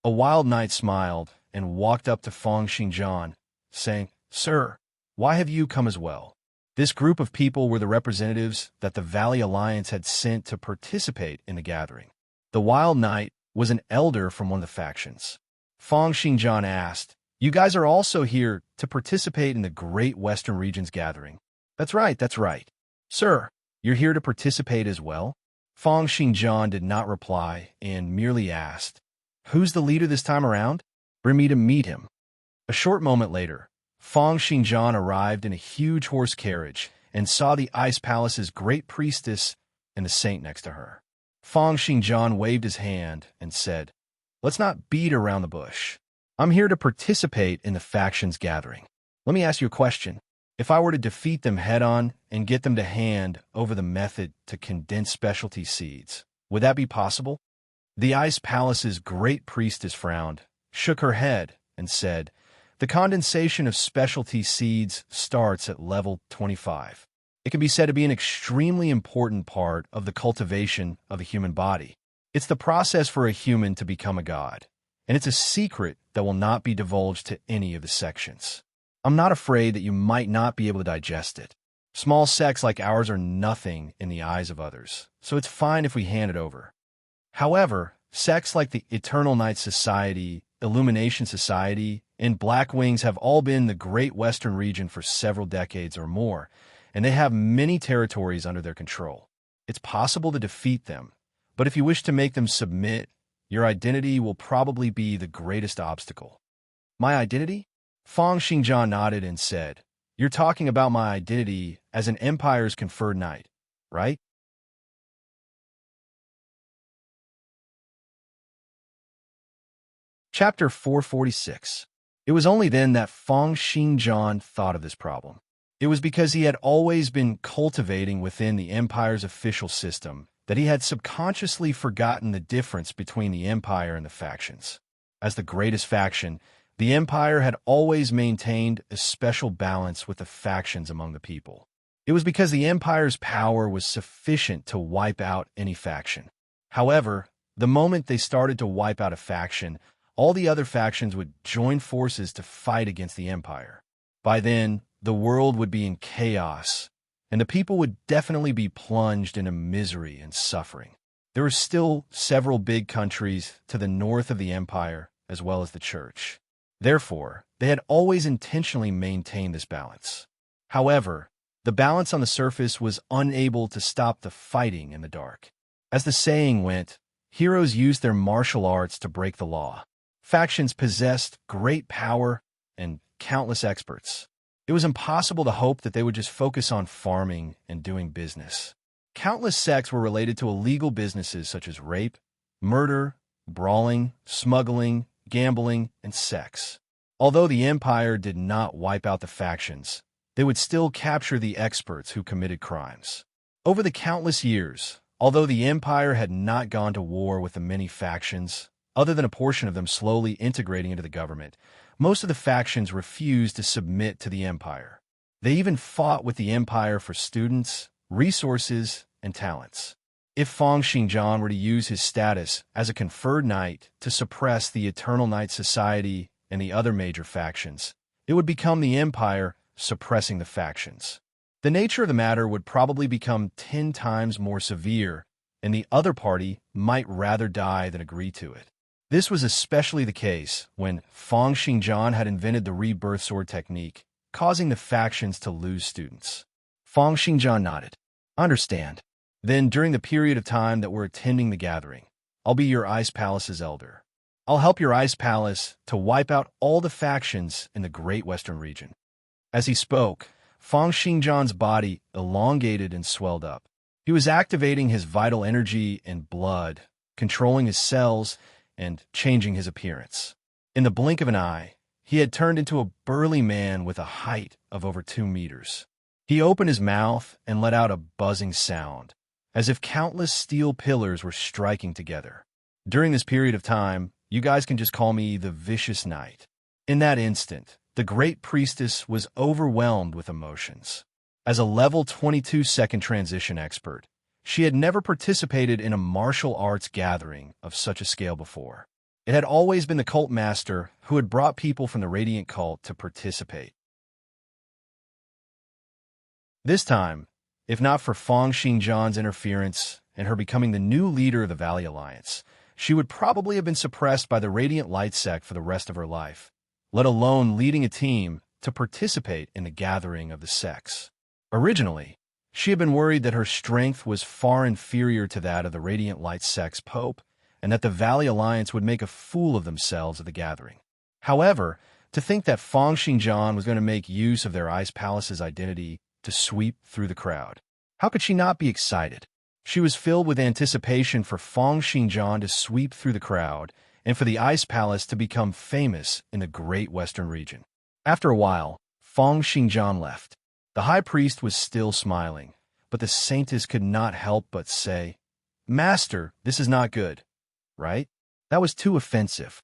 Speaker 1: A wild knight smiled and walked up to Feng Xingjian, saying, "Sir, why have you come as well?" This group of people were the representatives that the Valley Alliance had sent to participate in the gathering. The wild knight was an elder from one of the factions. Feng Xingjian asked, "You guys are also here to participate in the Great Western Region's gathering?" That's right, that's right. "Sir, you're here to participate as well?" Feng Xingjian did not reply and merely asked, "Who's the leader this time around? Bring me to meet him." A short moment later, Feng Xingjian arrived in a huge horse carriage and saw the Ice Palace's great priestess and the saint next to her. Feng Xingjian waved his hand and said, "Let's not beat around the bush. I'm here to participate in the faction's gathering. Let me ask you a question. If I were to defeat them head-on and get them to hand over the method to condense specialty seeds, would that be possible?" The Ice Palace's great priestess frowned, shook her head, and said, "The condensation of specialty seeds starts at level 25. It can be said to be an extremely important part of the cultivation of the human body. It's the process for a human to become a god, and it's a secret that will not be divulged to any of the sections. I'm not afraid that you might not be able to digest it. Small sects like ours are nothing in the eyes of others, so it's fine if we hand it over. However, sects like the Eternal Night Society, Illumination Society, and Black Wings have all been in the Great Western Region for several decades or more, and they have many territories under their control. It's possible to defeat them, but if you wish to make them submit, your identity will probably be the greatest obstacle." "My identity?" Feng Xingjian nodded and said, "You're talking about my identity as an Empire's conferred knight, right?" Chapter 446. It was only then that Feng Xingjian thought of this problem. It was because he had always been cultivating within the Empire's official system that he had subconsciously forgotten the difference between the Empire and the factions. As the greatest faction, the Empire had always maintained a special balance with the factions among the people. It was because the Empire's power was sufficient to wipe out any faction. However, the moment they started to wipe out a faction, all the other factions would join forces to fight against the Empire. By then, the world would be in chaos, and the people would definitely be plunged into misery and suffering. There were still several big countries to the north of the Empire, as well as the Church. Therefore, they had always intentionally maintained this balance. However, the balance on the surface was unable to stop the fighting in the dark. As the saying went, heroes used their martial arts to break the law. Factions possessed great power and countless experts. It was impossible to hope that they would just focus on farming and doing business. Countless sects were related to illegal businesses such as rape, murder, brawling, smuggling, gambling, and sex. Although the Empire did not wipe out the factions, they would still capture the experts who committed crimes. Over the countless years, although the Empire had not gone to war with the many factions, other than a portion of them slowly integrating into the government, most of the factions refused to submit to the Empire. They even fought with the Empire for students, resources, and talents. If Feng Xingjian were to use his status as a conferred knight to suppress the Eternal Night Society and the other major factions, it would become the Empire suppressing the factions. The nature of the matter would probably become 10 times more severe and the other party might rather die than agree to it. This was especially the case when Fang Xingjian had invented the rebirth sword technique, causing the factions to lose students. Fang Xingjian nodded. Understand. Then, during the period of time that we're attending the gathering, I'll be your Ice Palace's elder. I'll help your Ice Palace to wipe out all the factions in the Great Western region. As he spoke, Fang Xingjian's body elongated and swelled up. He was activating his vital energy and blood, controlling his cells, and changing his appearance. In the blink of an eye, he had turned into a burly man with a height of over 2 meters. He opened his mouth and let out a buzzing sound, as if countless steel pillars were striking together. During this period of time, you guys can just call me the Vicious Knight. In that instant, the Great Priestess was overwhelmed with emotions. As a level 22 second transition expert, she had never participated in a martial arts gathering of such a scale before. It had always been the cult master who had brought people from the Radiant cult to participate. This time, if not for Fang Xingjian's interference and her becoming the new leader of the Valley Alliance, she would probably have been suppressed by the Radiant Light Sect for the rest of her life, let alone leading a team to participate in the gathering of the sects. Originally, she had been worried that her strength was far inferior to that of the Radiant Light Sect's Pope, and that the Valley Alliance would make a fool of themselves at the gathering. However, to think that Fang Xingjian was going to make use of their Ice Palace's identity to sweep through the crowd. How could she not be excited? She was filled with anticipation for Fang Xingjian to sweep through the crowd and for the Ice Palace to become famous in the Great Western region. After a while, Fang Xingjian left. The high priest was still smiling, but the saintess could not help but say, "Master, this is not good, right? That was too offensive."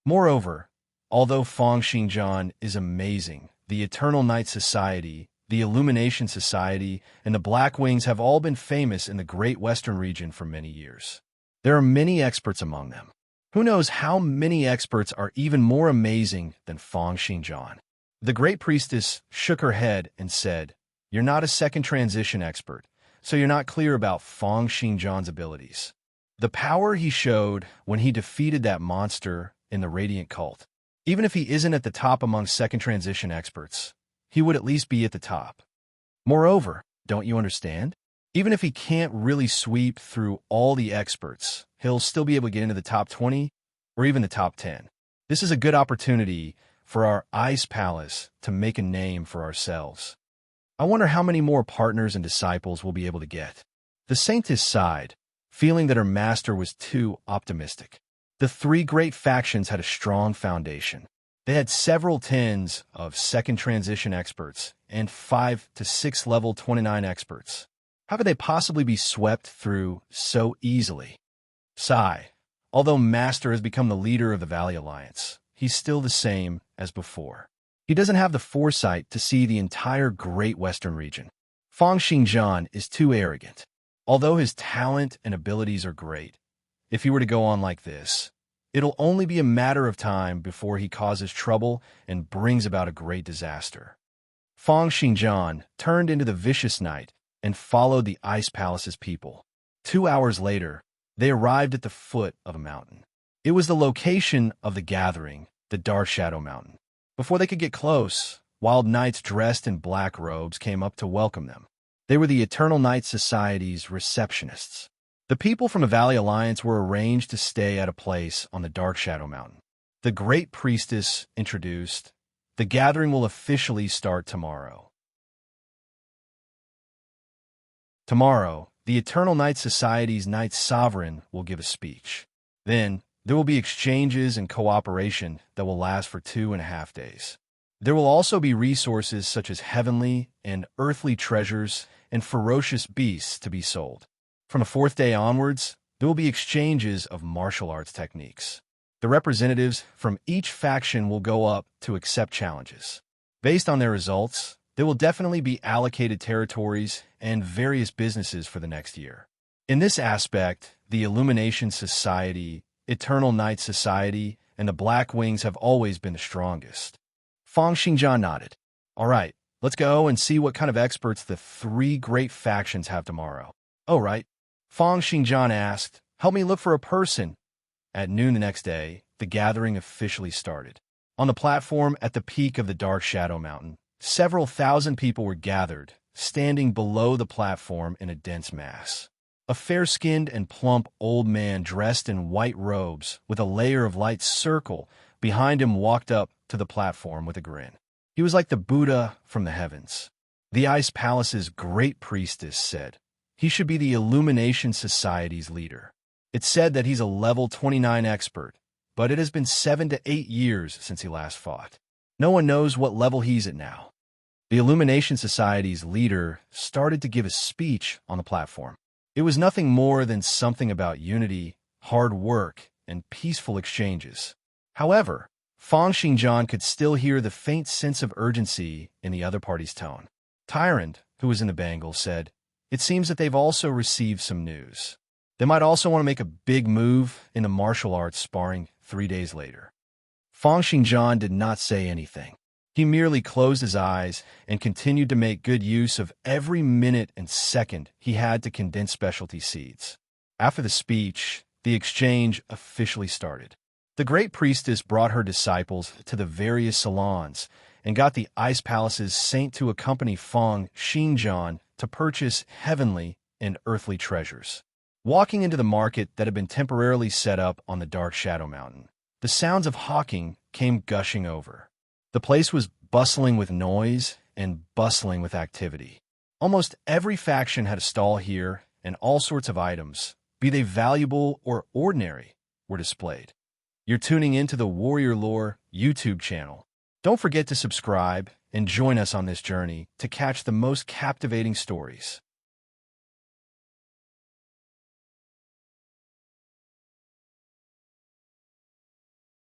Speaker 1: Moreover, although Fang Xingjian is amazing, the Eternal Night Society, the Illumination Society, and the Black Wings have all been famous in the Great Western region for many years. There are many experts among them. Who knows how many experts are even more amazing than Fang Xingjian? The Great Priestess shook her head and said, "You're not a second transition expert, so you're not clear about Fang Xingjian's abilities. The power he showed when he defeated that monster in the Radiant cult. Even if he isn't at the top among second transition experts, he would at least be at the top. Moreover, don't you understand? Even if he can't really sweep through all the experts, he'll still be able to get into the top 20 or even the top 10. This is a good opportunity for our Ice Palace to make a name for ourselves. I wonder how many more partners and disciples we'll be able to get." The saintess sighed, feeling that her master was too optimistic. The 3 great factions had a strong foundation. They had several tens of second transition experts and 5 to 6 level 29 experts. How could they possibly be swept through so easily? Sigh. Although Master has become the leader of the Valley Alliance, he's still the same as before. He doesn't have the foresight to see the entire Great Western region. Fang Xingjian is too arrogant. Although his talent and abilities are great, if he were to go on like this, it'll only be a matter of time before he causes trouble and brings about a great disaster. Fang Xingjian turned into the Vicious Knight and followed the Ice Palace's people. 2 hours later, they arrived at the foot of a mountain. It was the location of the gathering, the Dark Shadow Mountain. Before they could get close, wild knights dressed in black robes came up to welcome them. They were the Eternal Night Society's receptionists. The people from the Valley Alliance were arranged to stay at a place on the Dark Shadow Mountain. The Great Priestess introduced, "The gathering will officially start tomorrow. Tomorrow, the Eternal Night Society's Knight Sovereign will give a speech. Then, there will be exchanges and cooperation that will last for 2.5 days. There will also be resources such as heavenly and earthly treasures and ferocious beasts to be sold. From the 4th day onwards, there will be exchanges of martial arts techniques. The representatives from each faction will go up to accept challenges. Based on their results, there will definitely be allocated territories and various businesses for the next year. In this aspect, the Illumination Society, Eternal Night Society, and the Black Wings have always been the strongest." Fang Xingjian nodded. "All right, let's go and see what kind of experts the 3 great factions have tomorrow." "Oh, right. Fang Xingjian asked, "Help me look for a person." At noon the next day, the gathering officially started. On the platform at the peak of the dark shadow mountain, several thousand people were gathered, standing below the platform in a dense mass. A fair-skinned and plump old man dressed in white robes with a layer of light circle behind him walked up to the platform with a grin. He was like the Buddha from the heavens. The Ice Palace's great priestess said he should be the Illumination Society's leader. It's said that he's a level 29 expert, but it has been 7 to 8 years since he last fought. No one knows what level he's at now. The Illumination Society's leader started to give a speech on the platform. It was nothing more than something about unity, hard work, and peaceful exchanges. However, Fang Xingjian could still hear the faint sense of urgency in the other party's tone. Tyrant, who was in the bangle, said, "It seems that they've also received some news. They might also want to make a big move in the martial arts sparring 3 days later." Fang Xingjian did not say anything. He merely closed his eyes and continued to make good use of every minute and second he had to condense specialty seeds. After the speech, the exchange officially started. The great priestess brought her disciples to the various salons and got the Ice Palace's saint to accompany Fang Xingjian to purchase heavenly and earthly treasures. Walking into the market that had been temporarily set up on the dark shadow mountain, the sounds of hawking came gushing over. The place was bustling with noise and bustling with activity. Almost every faction had a stall here, and all sorts of items, be they valuable or ordinary, were displayed. You're tuning into the Warrior Lore YouTube channel. Don't forget to subscribe and join us on this journey to catch the most captivating stories.